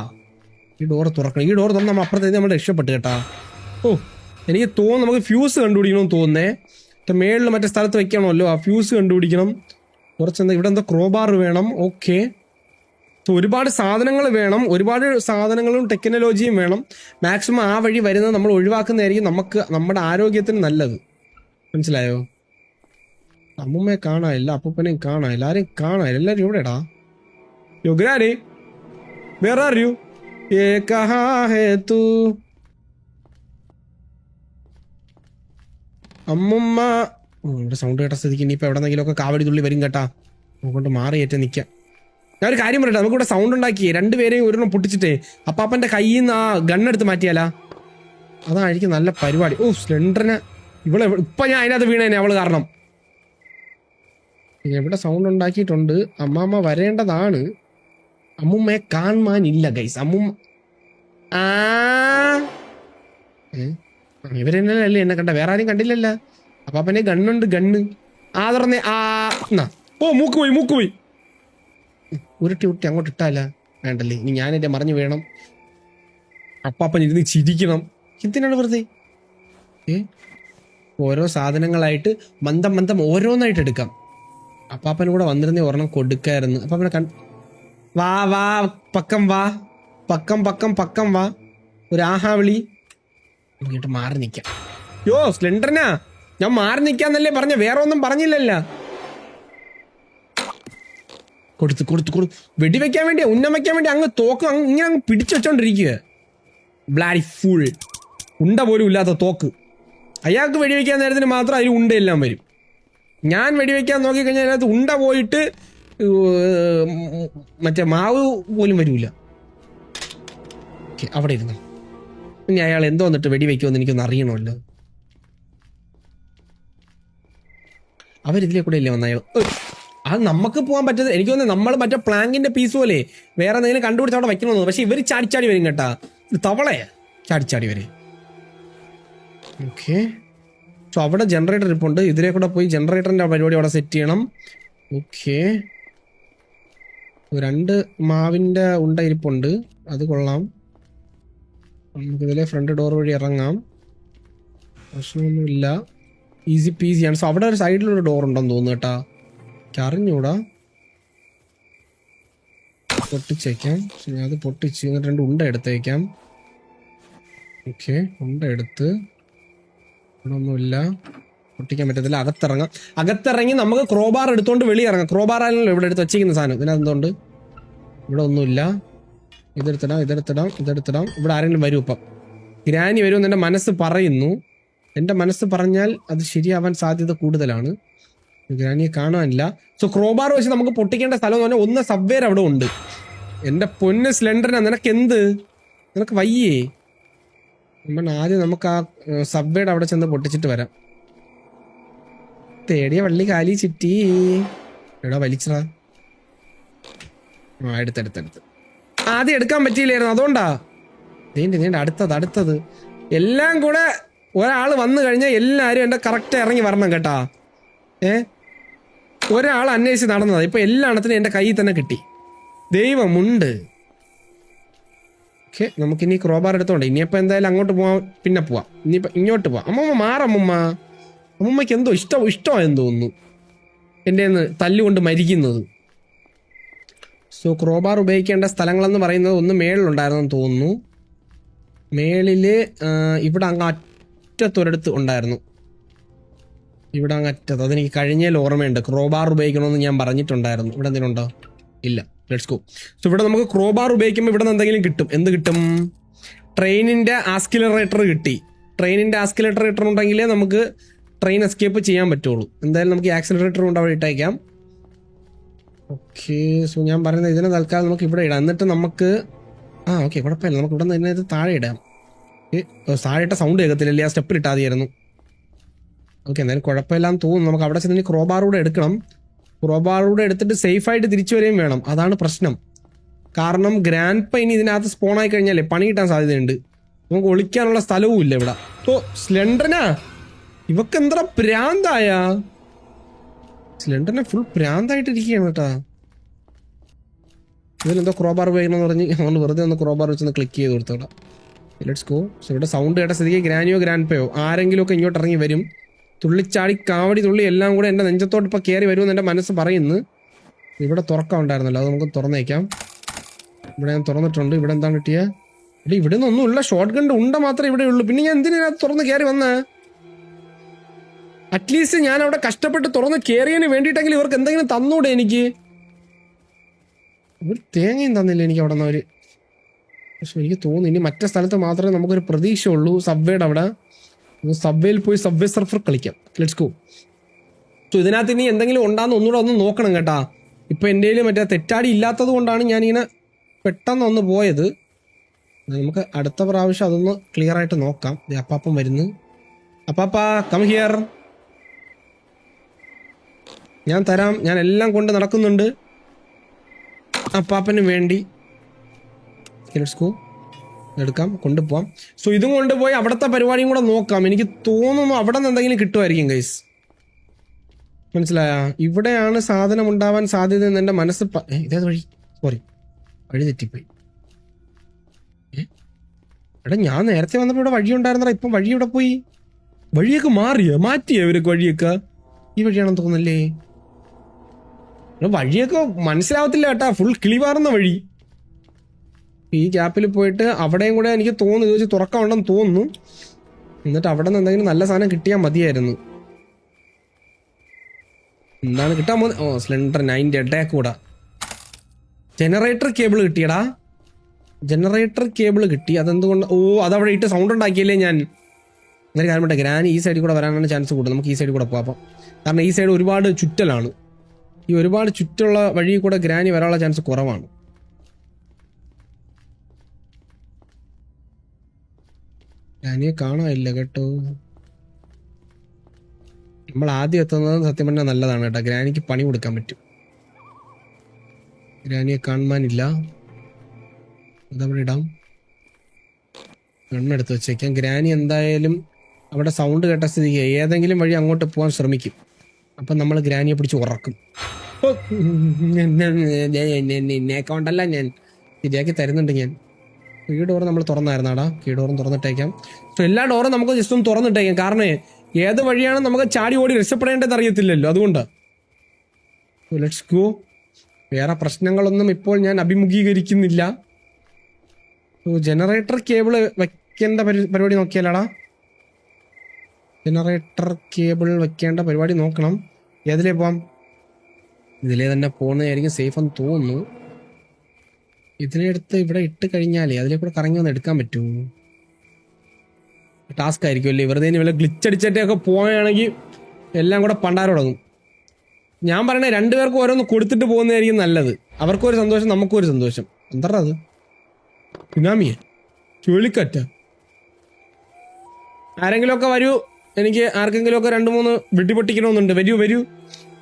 ഈ ഡോറ് തുറക്കണം. ഈ ഡോർ തുറന്ന് നമ്മൾ അപ്പുറത്തേക്ക് നമ്മൾ രക്ഷപ്പെട്ട് കേട്ടാ. എനിക്ക് തോന്നുന്നു നമുക്ക് ഫ്യൂസ് കണ്ടുപിടിക്കണമെന്ന് തോന്നുന്നേ. മേളിൽ മറ്റേ സ്ഥലത്ത് വെക്കണമല്ലോ. ആ ഫ്യൂസ് കണ്ടുപിടിക്കണം. കുറച്ചെന്താ ഇവിടെ എന്താ ക്രോബാർ വേണം. ഓക്കെ, ഒരുപാട് സാധനങ്ങൾ വേണം. ഒരുപാട് സാധനങ്ങളും ടെക്നോളജിയും വേണം. മാക്സിമം ആ വഴി വരുന്നത് നമ്മൾ ഒഴിവാക്കുന്നതായിരിക്കും നമുക്ക് നമ്മുടെ ആരോഗ്യത്തിന് നല്ലത്. മനസ്സിലായോ? അമ്മുമ്മയെ കാണാനില്ല, അപ്പൂപ്പനെയും കാണാൻ, എല്ലാരെയും കാണാൻ. എല്ലാരും എവിടെടാ? യോഗ്രാരെ വേറെ അറിയൂ? അമ്മുമ്മ ഇവിടെ സൗണ്ട് കേട്ട സ്ഥിതിക്ക് ഇനിയിപ്പോ എവിടെന്നെങ്കിലും ഒക്കെ കാവടി തുള്ളി വരും കേട്ടാ. അതുകൊണ്ട് മാറിയേറ്റ നിൽക്കാം. ഞാൻ ഒരു കാര്യം പറയട്ടെ, നമുക്കിവിടെ സൗണ്ട് ഉണ്ടാക്കിയേ രണ്ടുപേരെയും ഒരെണ്ണം പൊട്ടിച്ചിട്ടേ അപ്പാപ്പന്റെ കയ്യിൽ നിന്ന് ആ ഗണ്ണെടുത്ത് മാറ്റിയാലാ? അതായിരിക്കും നല്ല പരിപാടി. സ്ലെൻഡറിന് ഇവളെ ഇപ്പൊ ഞാൻ അതിനകത്ത് വീണേനെ അവള് കാരണം. എവിടെ സൗണ്ട് ഉണ്ടാക്കിയിട്ടുണ്ട്. അമ്മാമ്മ വരേണ്ടതാണ്. അമ്മുമ്മയെ കാണാനില്ല ഗൈസ്. അമ്മുമ്മ ഇവരെന്നല്ലേ എന്നെ കണ്ട, വേറെ ആരും കണ്ടില്ലല്ല. അപ്പാപ്പനെ ഗണ്ണുണ്ട്, ഗണ്ണ്. ആ തുറന്നേ. എന്നാ ഓ മൂക്ക് പോയി. ഉരുട്ടി അങ്ങോട്ട് ഇട്ടാല വേണ്ടല്ലേ. ഇനി ഞാനെന്റെ മറിഞ്ഞു വേണം. അപ്പാപ്പൻ ഇരുന്ന് ചിരിക്കണം. എന്തിനാണ് വെറുതെ? ഓരോ സാധനങ്ങളായിട്ട് മന്ദം ഓരോന്നായിട്ട് എടുക്കാം. അപ്പാപ്പൻ കൂടെ വന്നിരുന്നേ ഒരെണ്ണം കൊടുക്കായിരുന്നു. അപ്പാപ്പനെ വാ പക്കം വാ. ഒരു ആഹാ വിളി. ഇങ്ങോട്ട് മാറി നിക്കാം. സ്ലെൻഡറിനാ ഞാൻ മാറി നിക്കാന്നല്ലേ പറഞ്ഞ, വേറെ ഒന്നും പറഞ്ഞില്ലല്ല. കൊടുത്തു വെടിവെക്കാൻ വേണ്ടി, ഉന്നം വെക്കാൻ വേണ്ടി അങ്ങ് തോക്ക് ഇങ്ങനെ അങ്ങ് പിടിച്ചു വെച്ചോണ്ടിരിക്കുക. ബ്ലാഡി ഫുൾ ഉണ്ട പോലും ഇല്ലാത്ത തോക്ക്. അയാൾക്ക് വെടിവെക്കാൻ നേരത്തിന് മാത്രം അതിൽ ഉണ്ടയെല്ലാം വരും. ഞാൻ വെടിവെക്കാൻ നോക്കിക്കഴിഞ്ഞാൽ അതിനകത്ത് ഉണ്ട പോയിട്ട് മറ്റേ മാവ് പോലും വരൂല. അവിടെ ഇരുന്നു. ഇനി അയാൾ എന്തോ വന്നിട്ട് വെടിവെക്കുമെന്ന് എനിക്കൊന്ന് അറിയണമല്ലോ. അവരിതിലെ കൂടെ ഇല്ലേ വന്ന അയാൾ. അത് നമുക്ക് പോകാൻ പറ്റുന്നത് എനിക്ക് തോന്നുന്നത് നമ്മൾ മറ്റേ പ്ലാങ്കിന്റെ പീസ് പോലെ വേറെ എന്തെങ്കിലും കണ്ടുപിടിച്ച് അവിടെ വെക്കണമെന്ന്. പക്ഷെ ഇവർ ചാടിച്ചാടി വരും കേട്ടാ. തവളയാ ചാടിച്ചാടി വരെ. ഓക്കെ, സോ അവിടെ ജനറേറ്റർ ഇരിപ്പുണ്ട്. ഇതിലെ കൂടെ പോയി ജനറേറ്ററിന്റെ പരിപാടി അവിടെ സെറ്റ് ചെയ്യണം. ഓക്കെ, 2 മാവിന്റെ ഉണ്ട ഇരിപ്പുണ്ട്, അത് കൊള്ളാം. നമുക്കിതിലെ ഫ്രണ്ട് ഡോർ വഴി ഇറങ്ങാം, പ്രശ്നമൊന്നുമില്ല. ഈസി പീസിയാണ്. സോ അവിടെ ഒരു സൈഡിലൊരു ഡോർ ഉണ്ടെന്ന് തോന്നുന്നു കേട്ടാ. അറിഞ്ഞൂടാ. പൊട്ടിച്ചേക്കാം. ഞാൻ അത് പൊട്ടിച്ച് എന്നിട്ട് 2 ഉണ്ട എടുത്തേക്കാം. ഓക്കെ, ഉണ്ട എടുത്ത് ഇവിടെ ഒന്നുമില്ല, പൊട്ടിക്കാൻ പറ്റത്തില്ല. അകത്തിറങ്ങി നമുക്ക് ക്രോബാർ എടുത്തോണ്ട് വെളിയിറങ്ങാം. ക്രോബാർ ആണല്ലോ ഇവിടെ എടുത്ത് വച്ചിരിക്കുന്ന സാധനം. ഇതിനെന്തുകൊണ്ട് ഇവിടെ ഒന്നുമില്ല. ഇതെടുത്തിടാം. ഇവിടെ ആരെങ്കിലും വരും. ഇപ്പം ഗ്രാനി വരുമെന്ന് എൻ്റെ മനസ്സ് പറയുന്നു. എൻ്റെ മനസ്സ് പറഞ്ഞാൽ അത് ശരിയാവാൻ സാധ്യത കൂടുതലാണ്. ഗ്രാനിയെ കാണാനില്ല. സോ ക്രോബാർ വെച്ച് നമുക്ക് പൊട്ടിക്കേണ്ട സ്ഥലം എന്ന് പറഞ്ഞാൽ ഒന്ന് സബ്വേർ അവിടെ ഉണ്ട്. എൻ്റെ പൊന്ന് സ്ലെൻഡറിനാ, നിനക്ക് വയ്യേ? ആദ്യം നമുക്ക് ആ സബ്വേയുടെ അവിടെ ചെന്ന് പൊട്ടിച്ചിട്ട് വരാം. തേടിയ വള്ളി കാലി ചിറ്റി. എടാ വലിച്ചടാ. എടുത്ത് ആദ്യം എടുക്കാൻ പറ്റിയില്ലായിരുന്നു, അതുകൊണ്ടാ. നീണ്ട അടുത്തത് എല്ലാം കൂടെ ഒരാൾ വന്നു കഴിഞ്ഞാൽ എല്ലാവരും എൻ്റെ കറക്റ്റ് ഇറങ്ങി വരണം കേട്ടാ. ഒരാൾ അന്വേഷിച്ച് നടന്നതാ. ഇപ്പൊ എല്ലാത്തിനും എൻ്റെ കയ്യിൽ തന്നെ കിട്ടി. ദൈവമുണ്ട്. ഓക്കെ, നമുക്കിനി ക്രോബാർ എടുത്തോണ്ട് ഇനിയിപ്പോൾ എന്തായാലും അങ്ങോട്ട് പോവാം, പിന്നെ പോവാം. ഇനിയിപ്പോൾ ഇങ്ങോട്ട് പോവാം. അമ്മൂമ്മയ്ക്ക് എന്തോ ഇഷ്ടമായെന്ന് തോന്നുന്നു എൻ്റെ തല്ലുകൊണ്ട് മരിക്കുന്നത്. സോ ക്രോബാർ ഉപയോഗിക്കേണ്ട സ്ഥലങ്ങളെന്ന് പറയുന്നത് ഒന്ന് മേളിലുണ്ടായിരുന്നെന്ന് തോന്നുന്നു. മേളില് ഇവിടെ അങ്ങ് അറ്റത്തൊരിടത്ത് ഉണ്ടായിരുന്നു. ഇവിടെ അങ്ങ് അറ്റത്ത്, അതെനിക്ക് കഴിഞ്ഞാൽ ഓർമ്മയുണ്ട്. ക്രോബാർ ഉപയോഗിക്കണമെന്ന് ഞാൻ പറഞ്ഞിട്ടുണ്ടായിരുന്നു. ഇവിടെ എന്തെങ്കിലും ഉണ്ടോ? ഇല്ല. Let's go. സോ ഇവിടെ നമുക്ക് ക്രോബാർ ഉപയോഗിക്കുമ്പോൾ ഇവിടെ നിന്ന് എന്തെങ്കിലും കിട്ടും. എന്ത് കിട്ടും? ട്രെയിനിന്റെ ആസ്കിലറേറ്റർ കിട്ടി. ട്രെയിനിന്റെ ആസ്കിലറേറ്റർ ഉണ്ടെങ്കിലേ നമുക്ക് ട്രെയിൻ എസ്കേപ്പ് ചെയ്യാൻ പറ്റുള്ളൂ. എന്തായാലും നമുക്ക് ഈ ആക്സിലറേറ്റർ കൊണ്ട് അവിടെ ഇട്ടേക്കാം. ഓക്കെ, സോ ഞാൻ പറയുന്നത് ഇതിനെ തൽക്കാലം നമുക്ക് ഇവിടെ ഇടാം. എന്നിട്ട് നമുക്ക് ഓക്കെ കുഴപ്പമില്ല, നമുക്ക് ഇവിടെ നിന്ന് ഇത് താഴെ ഇടാം. താഴെ ഇട്ട സൗണ്ട് കേൾക്കത്തില്ലല്ലേ, ആ സ്റ്റെപ്പിൽ ഇട്ടാൽ മതിയായിരുന്നു. ഓക്കെ, എന്തായാലും കുഴപ്പമില്ലാന്ന് തോന്നുന്നു. നമുക്ക് അവിടെ ചെന്ന് ക്രോബാറൂടെ എടുക്കണം. ക്രോബാറൂടെ എടുത്തിട്ട് സേഫായിട്ട് തിരിച്ചു വരികയും വേണം. അതാണ് പ്രശ്നം. കാരണം ഗ്രാൻഡ് ഇനി ഇതിനകത്ത് സ്പോണായി കഴിഞ്ഞാലേ പണി കിട്ടാൻ സാധ്യതയുണ്ട്. നമുക്ക് ഒളിക്കാനുള്ള സ്ഥലവും ഇല്ല ഇവിടെ. ഓ സ്ലെൻഡറിനാ, ഇവക്ക് എന്താ പ്രാന്തായ? സ്ലെൻഡറിനെ ഫുൾ പ്രാന്തായിട്ടിരിക്കുകയാണ് കേട്ടാ. ഇതിലെന്തോ ക്രോബാർ ഉപയോഗിക്കണമെന്ന് പറഞ്ഞ് അതുകൊണ്ട് വെറുതെ ഒന്ന് ക്രോബാർ വെച്ചൊന്ന് ക്ലിക്ക് ചെയ്ത് കൊടുത്തോളാം. Let's go. സോ ഇവിടെ സൗണ്ട് കേട്ട സ്ഥിതിക്ക് ഗ്രാനിയോ ഗ്രാൻഡ് ആരെങ്കിലും ഒക്കെ ഇങ്ങോട്ട് ഇറങ്ങി വരും. തുള്ളിച്ചാടി കാവടി തുള്ളി എല്ലാം കൂടെ എൻ്റെ നെഞ്ചത്തോട്ട് ഇപ്പോൾ കയറി വരുമെന്ന് എൻ്റെ മനസ്സ് പറയുന്നു. ഇവിടെ തുറക്കാൻ ഉണ്ടായിരുന്നല്ലോ, അത് നമുക്ക് തുറന്നേക്കാം. ഇവിടെ ഞാൻ തുറന്നിട്ടുണ്ട്. ഇവിടെ എന്താണ് കിട്ടിയ? ഇവിടെ നിന്നൊന്നും ഉള്ള ഷോർട്ട് ഗണ്ട് ഉണ്ട മാത്രമേ ഇവിടെ ഉള്ളൂ. പിന്നെ ഞാൻ എന്തിനകത്ത് തുറന്ന് കയറി വന്നേ? അറ്റ്ലീസ്റ്റ് ഞാൻ അവിടെ കഷ്ടപ്പെട്ട് തുറന്ന് കയറിയതിന് വേണ്ടിയിട്ടെങ്കിലും ഇവർക്ക് എന്തെങ്കിലും തന്നൂടെ എനിക്ക്? ഒരു തേങ്ങയും തന്നില്ല എനിക്ക് അവിടെ നിന്ന്. പക്ഷെ എനിക്ക് തോന്നുന്നു ഇനി മറ്റേ സ്ഥലത്ത് മാത്രമേ നമുക്കൊരു പ്രതീക്ഷ ഉള്ളൂ. സബ്വേയുടെ അവിടെ സബ്വേയിൽ പോയി സബ്വേ സർഫർ കളിക്കാം. Let's go. സോ ഇതിനകത്ത് ഇനി എന്തെങ്കിലും ഉണ്ടാകുന്ന ഒന്നുകൂടെ ഒന്ന് നോക്കണം കേട്ടാ. ഇപ്പൊ എൻ്റെ കയ്യിൽ മറ്റേ തെറ്റാടി ഇല്ലാത്തത് കൊണ്ടാണ് ഞാനിങ്ങനെ പെട്ടെന്ന് ഒന്ന് പോയത്. നമുക്ക് അടുത്ത പ്രാവശ്യം അതൊന്ന് ക്ലിയർ ആയിട്ട് നോക്കാം. അപ്പാപ്പൻ വരുന്നു. അപ്പാപ്പാ കം ഹിയർ. ഞാൻ തരാം, ഞാൻ എല്ലാം കൊണ്ട് നടക്കുന്നുണ്ട് അപ്പാപ്പന് വേണ്ടി. Let's go. എടുക്കാം, കൊണ്ടുപോവാം. സോ ഇതും കൊണ്ടുപോയി അവിടുത്തെ പരിപാടിയും കൂടെ നോക്കാം. എനിക്ക് തോന്നുന്നു അവിടെ നിന്ന് എന്തെങ്കിലും കിട്ടുമായിരിക്കും ഗൈസ്. മനസ്സിലായ? ഇവിടെയാണ് സാധനം ഉണ്ടാവാൻ സാധ്യത എന്ന് എൻ്റെ മനസ്സ് ഇതേത് വഴി? സോറി, വഴി തെറ്റിപ്പോയി. എടാ ഞാൻ നേരത്തെ വന്നപ്പോൾ ഇവിടെ വഴി ഉണ്ടായിരുന്നടാ. ഇപ്പം വഴി ഇവിടെ പോയി. വഴിയൊക്കെ മാറ്റിയോ ഇവരൊക്കെ വഴിയൊക്കെ? ഈ വഴിയാണെന്ന് തോന്നുന്നല്ലേ? വഴിയൊക്കെ മനസ്സിലാവത്തില്ല കേട്ടാ, ഫുൾ കിളിവാറുന്ന വഴി. ഈ ഗ്യാപ്പിൽ പോയിട്ട് അവിടെയും കൂടെ എനിക്ക് തോന്നുന്നു ഇത് വെച്ച് തുറക്കാനുണ്ടെന്ന് തോന്നുന്നു. എന്നിട്ട് അവിടെ നിന്ന് എന്തെങ്കിലും നല്ല സാധനം കിട്ടിയാൽ മതിയായിരുന്നു. എന്താണ് കിട്ടാൻ പോകുന്നത്? ഓ, സ്ലെൻഡർ 9 അറ്റാക്ക് കൂടാ. ജനറേറ്റർ കേബിൾ കിട്ടിയടാ. ജനറേറ്റർ കേബിൾ കിട്ടി. അതെന്തുകൊണ്ട്? ഓ, അതവിടെ ഇട്ട് സൗണ്ട് ഉണ്ടാക്കിയല്ലേ ഞാൻ. അങ്ങനെ കാര്യം പറ്റേ ഗ്രാനി ഈ സൈഡിൽ കൂടെ വരാനാണ് ചാൻസ് കൂടുതൽ. നമുക്ക് ഈ സൈഡിൽ കൂടെ പോകാം. കാരണം ഈ സൈഡ് ഒരുപാട് ചുറ്റലാണ്. ഈ ഒരുപാട് ചുറ്റുള്ള വഴി കൂടെ ഗ്രാനി വരാനുള്ള ചാൻസ് കുറവാണ്. ഗ്രാനിയെ കാണാനില്ല കേട്ടോ. നമ്മൾ ആദ്യം എത്തുന്നത് സത്യം പറഞ്ഞാൽ നല്ലതാണ് കേട്ടോ. ഗ്രാനിക്ക് പണി കൊടുക്കാൻ പറ്റും. ഗ്രാനിയെ കാണാനില്ല. അതവിടെ ഇടാം. എണ്ണെടുത്ത് വെച്ചേക്കാം. ഗ്രാനി എന്തായാലും അവിടെ സൗണ്ട് കേട്ട സ്ഥിതിക്ക് ഏതെങ്കിലും വഴി അങ്ങോട്ട് പോകാൻ ശ്രമിക്കും. അപ്പം നമ്മൾ ഗ്രാനിയെ പിടിച്ച് ഉറക്കും. എന്നെ കൊണ്ടല്ല, ഞാൻ ശരിയാക്കി തരുന്നുണ്ട്. ഞാൻ ഈ ഡോറ് നമ്മൾ തുറന്നായിരുന്നാടാ. ഈ ഡോറും തുറന്നിട്ടേക്കാം. സോ എല്ലാ ഡോറും നമുക്ക് ജസ്റ്റ് ഒന്ന് തുറന്നിട്ടേക്കാം. കാരണം ഏത് വഴിയാണ് നമുക്ക് ചാടി ഓടി രക്ഷപ്പെടേണ്ടത് അറിയത്തില്ലല്ലോ. അതുകൊണ്ട് ലെറ്റ്സ് ഗോ. വേറെ പ്രശ്നങ്ങളൊന്നും ഇപ്പോൾ ഞാൻ അഭിമുഖീകരിക്കുന്നില്ല. ജനറേറ്റർ കേബിൾ വെക്കേണ്ട പരിപാടി നോക്കിയാലാടാ. ജനറേറ്റർ കേബിൾ വെക്കേണ്ട പരിപാടി നോക്കണം. ഏതിലേ പോവാം? ഇതിലേ തന്നെ പോകുന്നതായിരിക്കും സേഫ് എന്ന് തോന്നുന്നു. ഇതിലെടുത്ത് ഇവിടെ ഇട്ട് കഴിഞ്ഞാലേ അതിലേ കൂടെ കറങ്ങി ഒന്ന് എടുക്കാൻ പറ്റുമോ? ടാസ്ക് ആയിരിക്കും അല്ലേ. വെറുതെ വല്ല ഗ്ലിച്ചടിച്ചിട്ടൊക്കെ പോവുകയാണെങ്കിൽ എല്ലാം കൂടെ പണ്ടാരം തുടങ്ങും. ഞാൻ പറയണേ രണ്ടുപേർക്കും ഓരോന്ന് കൊടുത്തിട്ട് പോകുന്നതായിരിക്കും നല്ലത്. അവർക്കൊരു സന്തോഷം, നമുക്കൊരു സന്തോഷം. എന്താ അത്? സുനാമിയെ? ചുഴലിക്കാറ്റ? ആരെങ്കിലുമൊക്കെ വരൂ. എനിക്ക് ആർക്കെങ്കിലുമൊക്കെ 2-3 വെടിപൊട്ടിക്കണമെന്നുണ്ട്. വരൂ.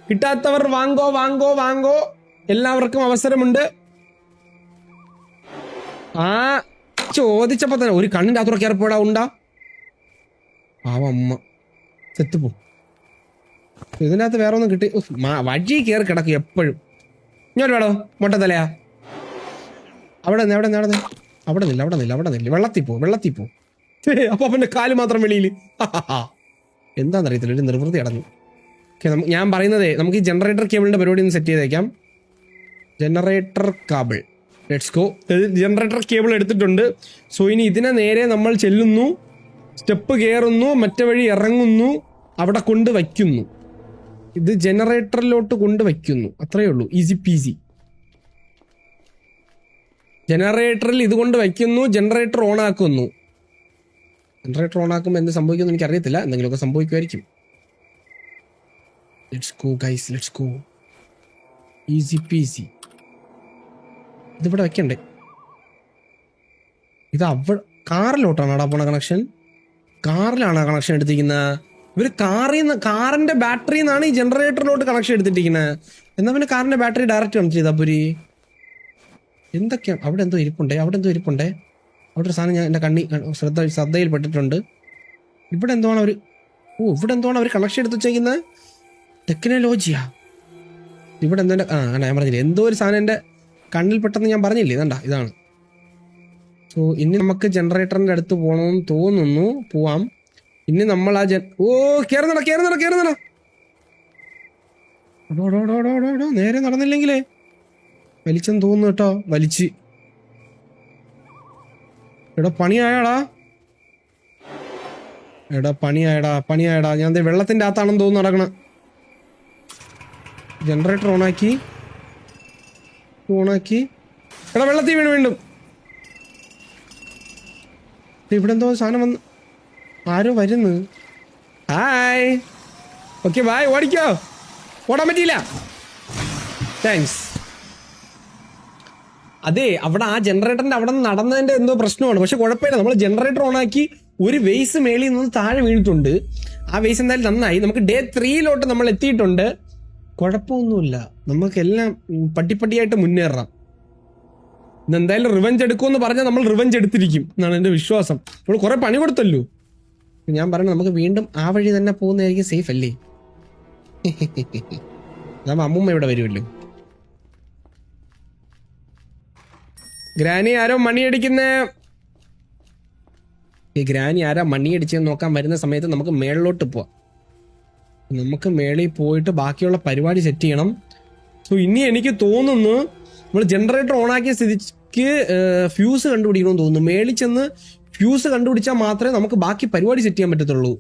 കിട്ടാത്തവർ വാങ്ങോ. എല്ലാവർക്കും അവസരമുണ്ട്. ആ ചോദിച്ചപ്പോ തന്നെ ഒരു കണ്ണിൻ്റെ അകത്തുറ കയറിപ്പോടാ ഉണ്ടാ. അമ്മ സെത്തുപോ. ഇതിൻ്റെ അകത്ത് വേറെ ഒന്നും കിട്ടി. വഴി കയറി കിടക്കും എപ്പോഴും. ഇങ്ങോട്ട് വേണോ മൊട്ടത്തലയാ? അവിടെ നില്ല. വെള്ളത്തിൽ പോ. അപ്പൊ അവന്റെ കാല് മാത്രം വെളിയിൽ. എന്താണെന്നറിയത്തില്ല, ഒരു നിർവൃത്തി അടഞ്ഞു. ഞാൻ പറയുന്നതേ, നമുക്ക് ഈ ജനറേറ്റർ കേബിളിന്റെ പരിപാടി ഒന്ന് സെറ്റ് ചെയ്തേക്കാം. Generator cable, let's go. Generator cable എടുത്തിട്ടുണ്ട്. സോ ഇനി ഇതിനെ നേരെ നമ്മൾ ചെല്ലുന്നു, സ്റ്റെപ്പ് കയറുന്നു, മറ്റേ വഴി ഇറങ്ങുന്നു, അവിടെ കൊണ്ട് വയ്ക്കുന്നു. ഇത് ജനറേറ്ററിലോട്ട് കൊണ്ട് വയ്ക്കുന്നു. അത്രയേ ഉള്ളൂ, ഈസി പീസി. ജനറേറ്ററിൽ ഇത് കൊണ്ട് വയ്ക്കുന്നു, ജനറേറ്റർ ഓൺ ആക്കുന്നു. ജനറേറ്റർ ഓൺ ആക്കുമ്പോൾ എന്ത് സംഭവിക്കുമെന്ന് എനിക്കറിയത്തില്ല. എന്തെങ്കിലുമൊക്കെ സംഭവിക്കുമായിരിക്കും. Let's go guys, let's go. Easy peasy. ഇതിവിടെ വെക്കണ്ടേ? ഇത് അവിടെ കാറിലോട്ടാണ് പോണ കണക്ഷൻ. കാറിലാണ് കണക്ഷൻ എടുത്തിരിക്കുന്നത്. ഇവര് കാറിന്റെ ബാറ്ററിയിൽ നിന്നാണ് ഈ ജനറേറ്ററിലോട്ട് കണക്ഷൻ എടുത്തിട്ടിരിക്കുന്നത്. എന്നാ പിന്നെ കാറിന്റെ ബാറ്ററി ഡയറക്റ്റ് കണക്ട് ചെയ്താൽ പോരി. എന്തൊക്കെയാണ് അവിടെ? എന്തോ ഇരിപ്പുണ്ടേ. അവിടെ ഒരു സാധനം ഞാൻ എൻ്റെ ശ്രദ്ധയിൽപ്പെട്ടിട്ടുണ്ട്. ഇവിടെ എന്തുവാണ് അവർ കണക്ഷൻ എടുത്ത് വെച്ചേക്കുന്നത്? ടെക്നോളജിയാ. ഇവിടെ എന്തോ ഞാൻ പറഞ്ഞില്ലേ, എന്തോ ഒരു സാധനം എൻ്റെ കണ്ണിൽ പെട്ടെന്ന് ഞാൻ പറഞ്ഞില്ലേ. ഇതാണ്. സോ ഇനി നമുക്ക് ജനറേറ്ററിൻ്റെ അടുത്ത് പോകണമെന്ന് തോന്നുന്നു. പോവാം. ഇനി നമ്മൾ ആ കേറുന്നടാ. നേരെ നടന്നില്ലെങ്കിലേ വലിച്ചെന്ന് തോന്നുന്നു കേട്ടോ. വലിച്ച് പണിയായടാ. ഞാൻ വെള്ളത്തിന്റെ അകത്താണെന്ന് തോന്നുന്നു നടക്കണ. ജനറേറ്റർ ഓണാക്കി. വെള്ളത്തിൽ വീണ്ടും ഇവിടെ എന്തോ സാധനം വന്ന് ആരോ വരുന്നു. ഹായ്. Okay bye. ഓടാൻ പറ്റിയില്ല. താങ്ക്സ്. അതെ, അവിടെ ആ ജനറേറ്ററിന്റെ അവിടെ നിന്ന് നടന്നതിന്റെ എന്തോ പ്രശ്നമാണ്. പക്ഷെ കുഴപ്പമില്ല, നമ്മൾ ജനറേറ്റർ ഓണാക്കി ഒരു വേസ് മേളിൽ നിന്ന് താഴെ വീണിട്ടുണ്ട്. ആ വേസ് എന്തായാലും നന്നായി. നമുക്ക് ഡേ 3 നമ്മൾ എത്തിയിട്ടുണ്ട്. കുഴപ്പമൊന്നുമില്ല, നമുക്കെല്ലാം പട്ടിപ്പട്ടിയായിട്ട് മുന്നേറാം. ഇന്ന് എന്തായാലും റിവെഞ്ച് എടുക്കുമെന്ന് പറഞ്ഞാൽ നമ്മൾ റിവെഞ്ച് എടുത്തിരിക്കും എന്നാണ് എൻ്റെ വിശ്വാസം. ഇപ്പോൾ കുറെ പണി കൊടുത്തല്ലോ. ഞാൻ പറഞ്ഞു നമുക്ക് വീണ്ടും ആ വഴി തന്നെ പോകുന്നതായിരിക്കും സേഫ് അല്ലേ? അതാകുമ്പോ അമ്മൂമ്മ ഇവിടെ വരുമല്ലോ. ഗ്രാനി ആരോ മണിയടിക്കുന്നേ. ഈ ഗ്രാനി ആരാ മണിയടിച്ചെന്ന് നോക്കാൻ വരുന്ന സമയത്ത് നമുക്ക് മേളിലോട്ട് പോവാം. നമുക്ക് മേളിൽ പോയിട്ട് ബാക്കിയുള്ള പരിപാടി സെറ്റ് ചെയ്യണം. സോ ഇനി എനിക്ക് തോന്നുന്നു നമ്മൾ ജനറേറ്റർ ഓണാക്കിയ സ്ഥിതിക്ക് ഫ്യൂസ് കണ്ടുപിടിക്കണമെന്ന് തോന്നുന്നു. മേളിൽ ചെന്ന് ഫ്യൂസ് കണ്ടുപിടിച്ചാൽ മാത്രമേ നമുക്ക് ബാക്കി പരിപാടി സെറ്റ് ചെയ്യാൻ പറ്റത്തുള്ളൂ.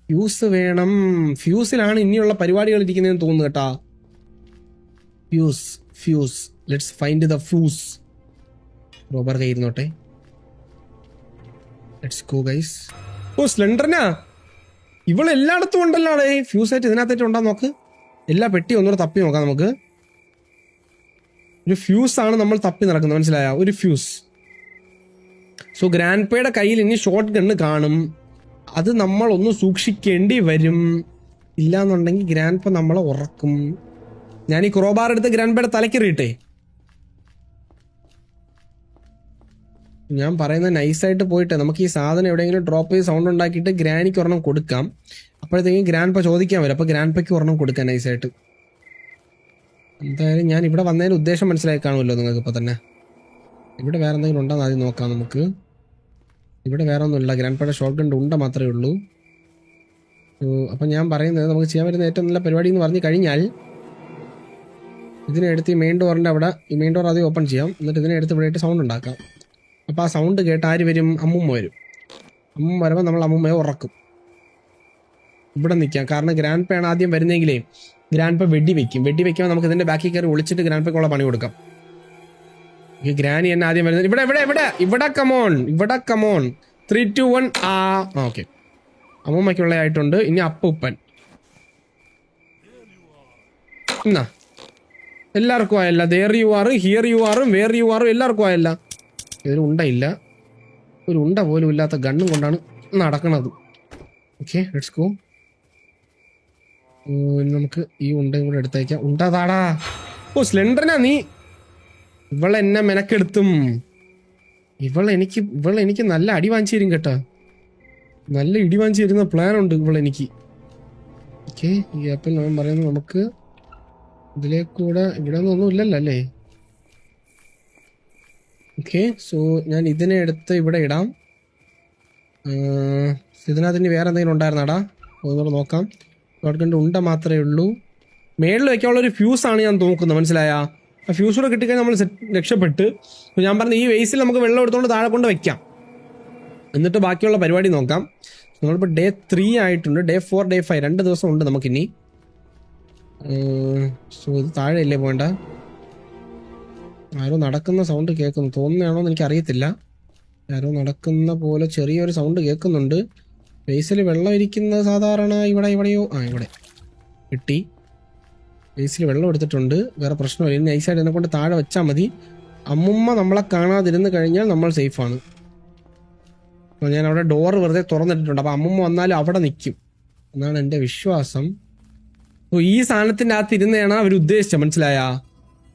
ഫ്യൂസ് വേണം. ഫ്യൂസിലാണ് ഇനിയുള്ള പരിപാടികൾ ഇരിക്കുന്നതെന്ന് തോന്നുന്നു കേട്ടാ. Fuse let's find the fuse. റോബർ കയ്യിരുന്നോട്ടെ. Let's go guys. ഓ സ്ലെൻഡറിനാ ഇവളെല്ലായിടത്തും ഉണ്ടല്ലോ. ഫ്യൂസ് ആയിട്ട് ഇതിനകത്തായിട്ട് ഉണ്ടാ നോക്ക്. എല്ലാ പെട്ടി ഒന്നുകൂടെ തപ്പി നോക്കാം നമുക്ക്. ഒരു ഫ്യൂസ് ആണ് നമ്മൾ തപ്പി നടക്കുന്നത്, മനസ്സിലായ? ഒരു ഫ്യൂസ്. സോ ഗ്രാൻഡ്പയുടെ കയ്യിൽ ഇനി ഷോർട്ട് ഗണ്ണ് കാണും. അത് നമ്മൾ ഒന്ന് സൂക്ഷിക്കേണ്ടി വരും. ഇല്ലാന്നുണ്ടെങ്കിൽ ഗ്രാൻഡ്പ നമ്മളെ ഉറക്കും. ഞാൻ ഈ ക്രോബാർ എടുത്ത് ഗ്രാൻഡ്പയുടെ തലക്കെറിയിട്ടെ. ഞാൻ പറയുന്നത് നൈസായിട്ട് പോയിട്ട് നമുക്ക് ഈ സാധനം എവിടെയെങ്കിലും ഡ്രോപ്പ് ചെയ്ത് സൗണ്ട് ഉണ്ടാക്കിയിട്ട് ഗ്രാനിക്ക് ഒരെണ്ണം കൊടുക്കാം. അപ്പോഴത്തേക്കും ഗ്രാൻഡ്പ ചോദിക്കാൻ വരും. അപ്പോൾ ഗ്രാൻഡ്പയ്ക്ക് ഒരെണ്ണം കൊടുക്കാം നൈസായിട്ട്. എന്തായാലും ഞാൻ ഇവിടെ വന്നതിന് ഉദ്ദേശം മനസ്സിലായി കാണുമല്ലോ നിങ്ങൾക്ക് ഇപ്പോൾ തന്നെ. ഇവിടെ വേറെ എന്തെങ്കിലും ഉണ്ടോന്ന് ആദ്യം നോക്കാം നമുക്ക്. ഇവിടെ വേറെ ഒന്നുമില്ല. ഗ്രാൻഡ്പയുടെ ഷോർട്ട് ഗൺ ഉണ്ട മാത്രമേ ഉള്ളൂ. അപ്പം ഞാൻ പറയുന്നത് നമുക്ക് ചെയ്യാൻ പറ്റുന്ന ഏറ്റവും നല്ല പരിപാടി എന്ന് പറഞ്ഞു കഴിഞ്ഞാൽ ഇതിനെ എടുത്ത് ഈ മെയിൻ ഡോറിൻ്റെ അവിടെ, ഈ മെയിൻ ഡോർ ആദ്യം ഓപ്പൺ ചെയ്യാം. എന്നിട്ട് ഇതിനെ എടുത്ത് ഇവിടെ ആയിട്ട് സൗണ്ട് ഉണ്ടാക്കാം. അപ്പോൾ ആ സൗണ്ട് കേട്ട് ആര് വരും? അമ്മുമ്മ വരും. അമ്മുമ്മ വരുമ്പോൾ നമ്മൾ അമ്മുമ്മയെ ഉറക്കും. ഇവിടെ നിൽക്കാം. കാരണം ഗ്രാൻഡ്പയാണ് ആദ്യം വരുന്നെങ്കിലേ ഗ്രാൻഡ്പ വെടി വെക്കുമ്പോൾ നമുക്ക് ഇതിന്റെ ബാക്കിൽ കയറി ഒളിച്ചിട്ട് ഗ്രാൻഡ്പയ്ക്കുള്ള പണി കൊടുക്കാം. ഈ ഗ്രാനി എന്നെ ആദ്യം വരുന്നത് ഇവിടെ കമോൺ 3, 2, 1 ആ ഓക്കെ. അമ്മൂമ്മയ്ക്കുള്ള ആയിട്ടുണ്ട്. ഇനി അപ്പൂപ്പൻ എന്നാ എല്ലാവർക്കും ആയല്ല. ദേർ യു ആറ്, ഹിയർ യു ആറും, വേർ യു ആറും എല്ലാവർക്കും ആയല്ല. ഇതിന് ഉണ്ടയില്ല. ഒരു ഉണ്ട പോലും ഇല്ലാത്ത ഗണ്ണും കൊണ്ടാണ് നടക്കണത്. Okay let's go. നമുക്ക് ഈ ഉണ്ടയും കൂടെ എടുത്തേക്കാം. ഉണ്ടാതാടാ. ഓ സ്ലെൻഡറിനാ നീ. ഇവളെന്നെ മെനക്കെടുത്തും. ഇവളെനിക്ക് നല്ല അടി വാങ്ങിച്ചു തരും കേട്ടാ. നല്ല ഇടി വാങ്ങിച്ചു തരുന്ന പ്ലാൻ ഉണ്ട് ഇവളെനിക്ക്. ഓക്കെ ഈ ആപ്പിൽ ഞാൻ പറയുന്നത് നമുക്ക് ഇതിലേക്കൂടെ ഇവിടെ ഒന്നും ഇല്ലല്ലോ അല്ലേ? ഓക്കെ സോ ഞാൻ ഇതിനെ എടുത്ത് ഇവിടെ ഇടാം. ഇതിനകത്ത് ഇനി വേറെ എന്തെങ്കിലും ഉണ്ടായിരുന്നാടാ? ഒന്നുകൂടെ നോക്കാം. ഷോട്ട്ഗൺ ഉണ്ട മാത്രമേ ഉള്ളൂ. മേളിൽ വയ്ക്കാനുള്ള ഒരു ഫ്യൂസാണ് ഞാൻ നോക്കുന്നത്, മനസ്സിലായ? ആ ഫ്യൂസ് കൂടെ കിട്ടിക്കഴിഞ്ഞാൽ നമ്മൾ രക്ഷപ്പെട്ട്. ഞാൻ പറഞ്ഞ ഈ വേസിൽ നമുക്ക് വെള്ളം എടുത്തുകൊണ്ട് താഴെ കൊണ്ട് വെക്കാം. എന്നിട്ട് ബാക്കിയുള്ള പരിപാടി നോക്കാം. നമ്മളിപ്പോൾ Day 3 ആയിട്ടുണ്ട്. Day 4, Day 5 2 ദിവസം ഉണ്ട് നമുക്കിനി. സോ ഇത് താഴെയല്ലേ പോകേണ്ട? ആരോ നടക്കുന്ന സൗണ്ട് കേൾക്കുന്നു. തോന്നുന്നതാണോ എന്ന് എനിക്ക് അറിയത്തില്ല. ആരോ നടക്കുന്ന പോലെ ചെറിയൊരു സൗണ്ട് കേൾക്കുന്നുണ്ട്. ബേസിൽ വെള്ളം ഇരിക്കുന്നത് സാധാരണ ഇവിടെയോ ഇവിടെ കിട്ടി. ബേസിൽ വെള്ളം എടുത്തിട്ടുണ്ട്. വേറെ പ്രശ്നമില്ല. ഇനി നൈസായിട്ട് എന്നെ കൊണ്ട് താഴെ വെച്ചാൽ മതി. അമ്മുമ്മ നമ്മളെ കാണാതിരുന്ന് കഴിഞ്ഞാൽ നമ്മൾ സേഫാണ്. അപ്പോൾ ഞാൻ അവിടെ ഡോറ് വെറുതെ തുറന്നിട്ടിട്ടുണ്ട്. അപ്പോൾ അമ്മുമ്മ വന്നാലും അവിടെ നിൽക്കും എന്നാണ് എൻ്റെ വിശ്വാസം. അപ്പോൾ ഈ സാധനത്തിൻ്റെ അകത്ത് ഇരുന്നതാണ് അവർ ഉദ്ദേശിച്ചത്, മനസ്സിലായ?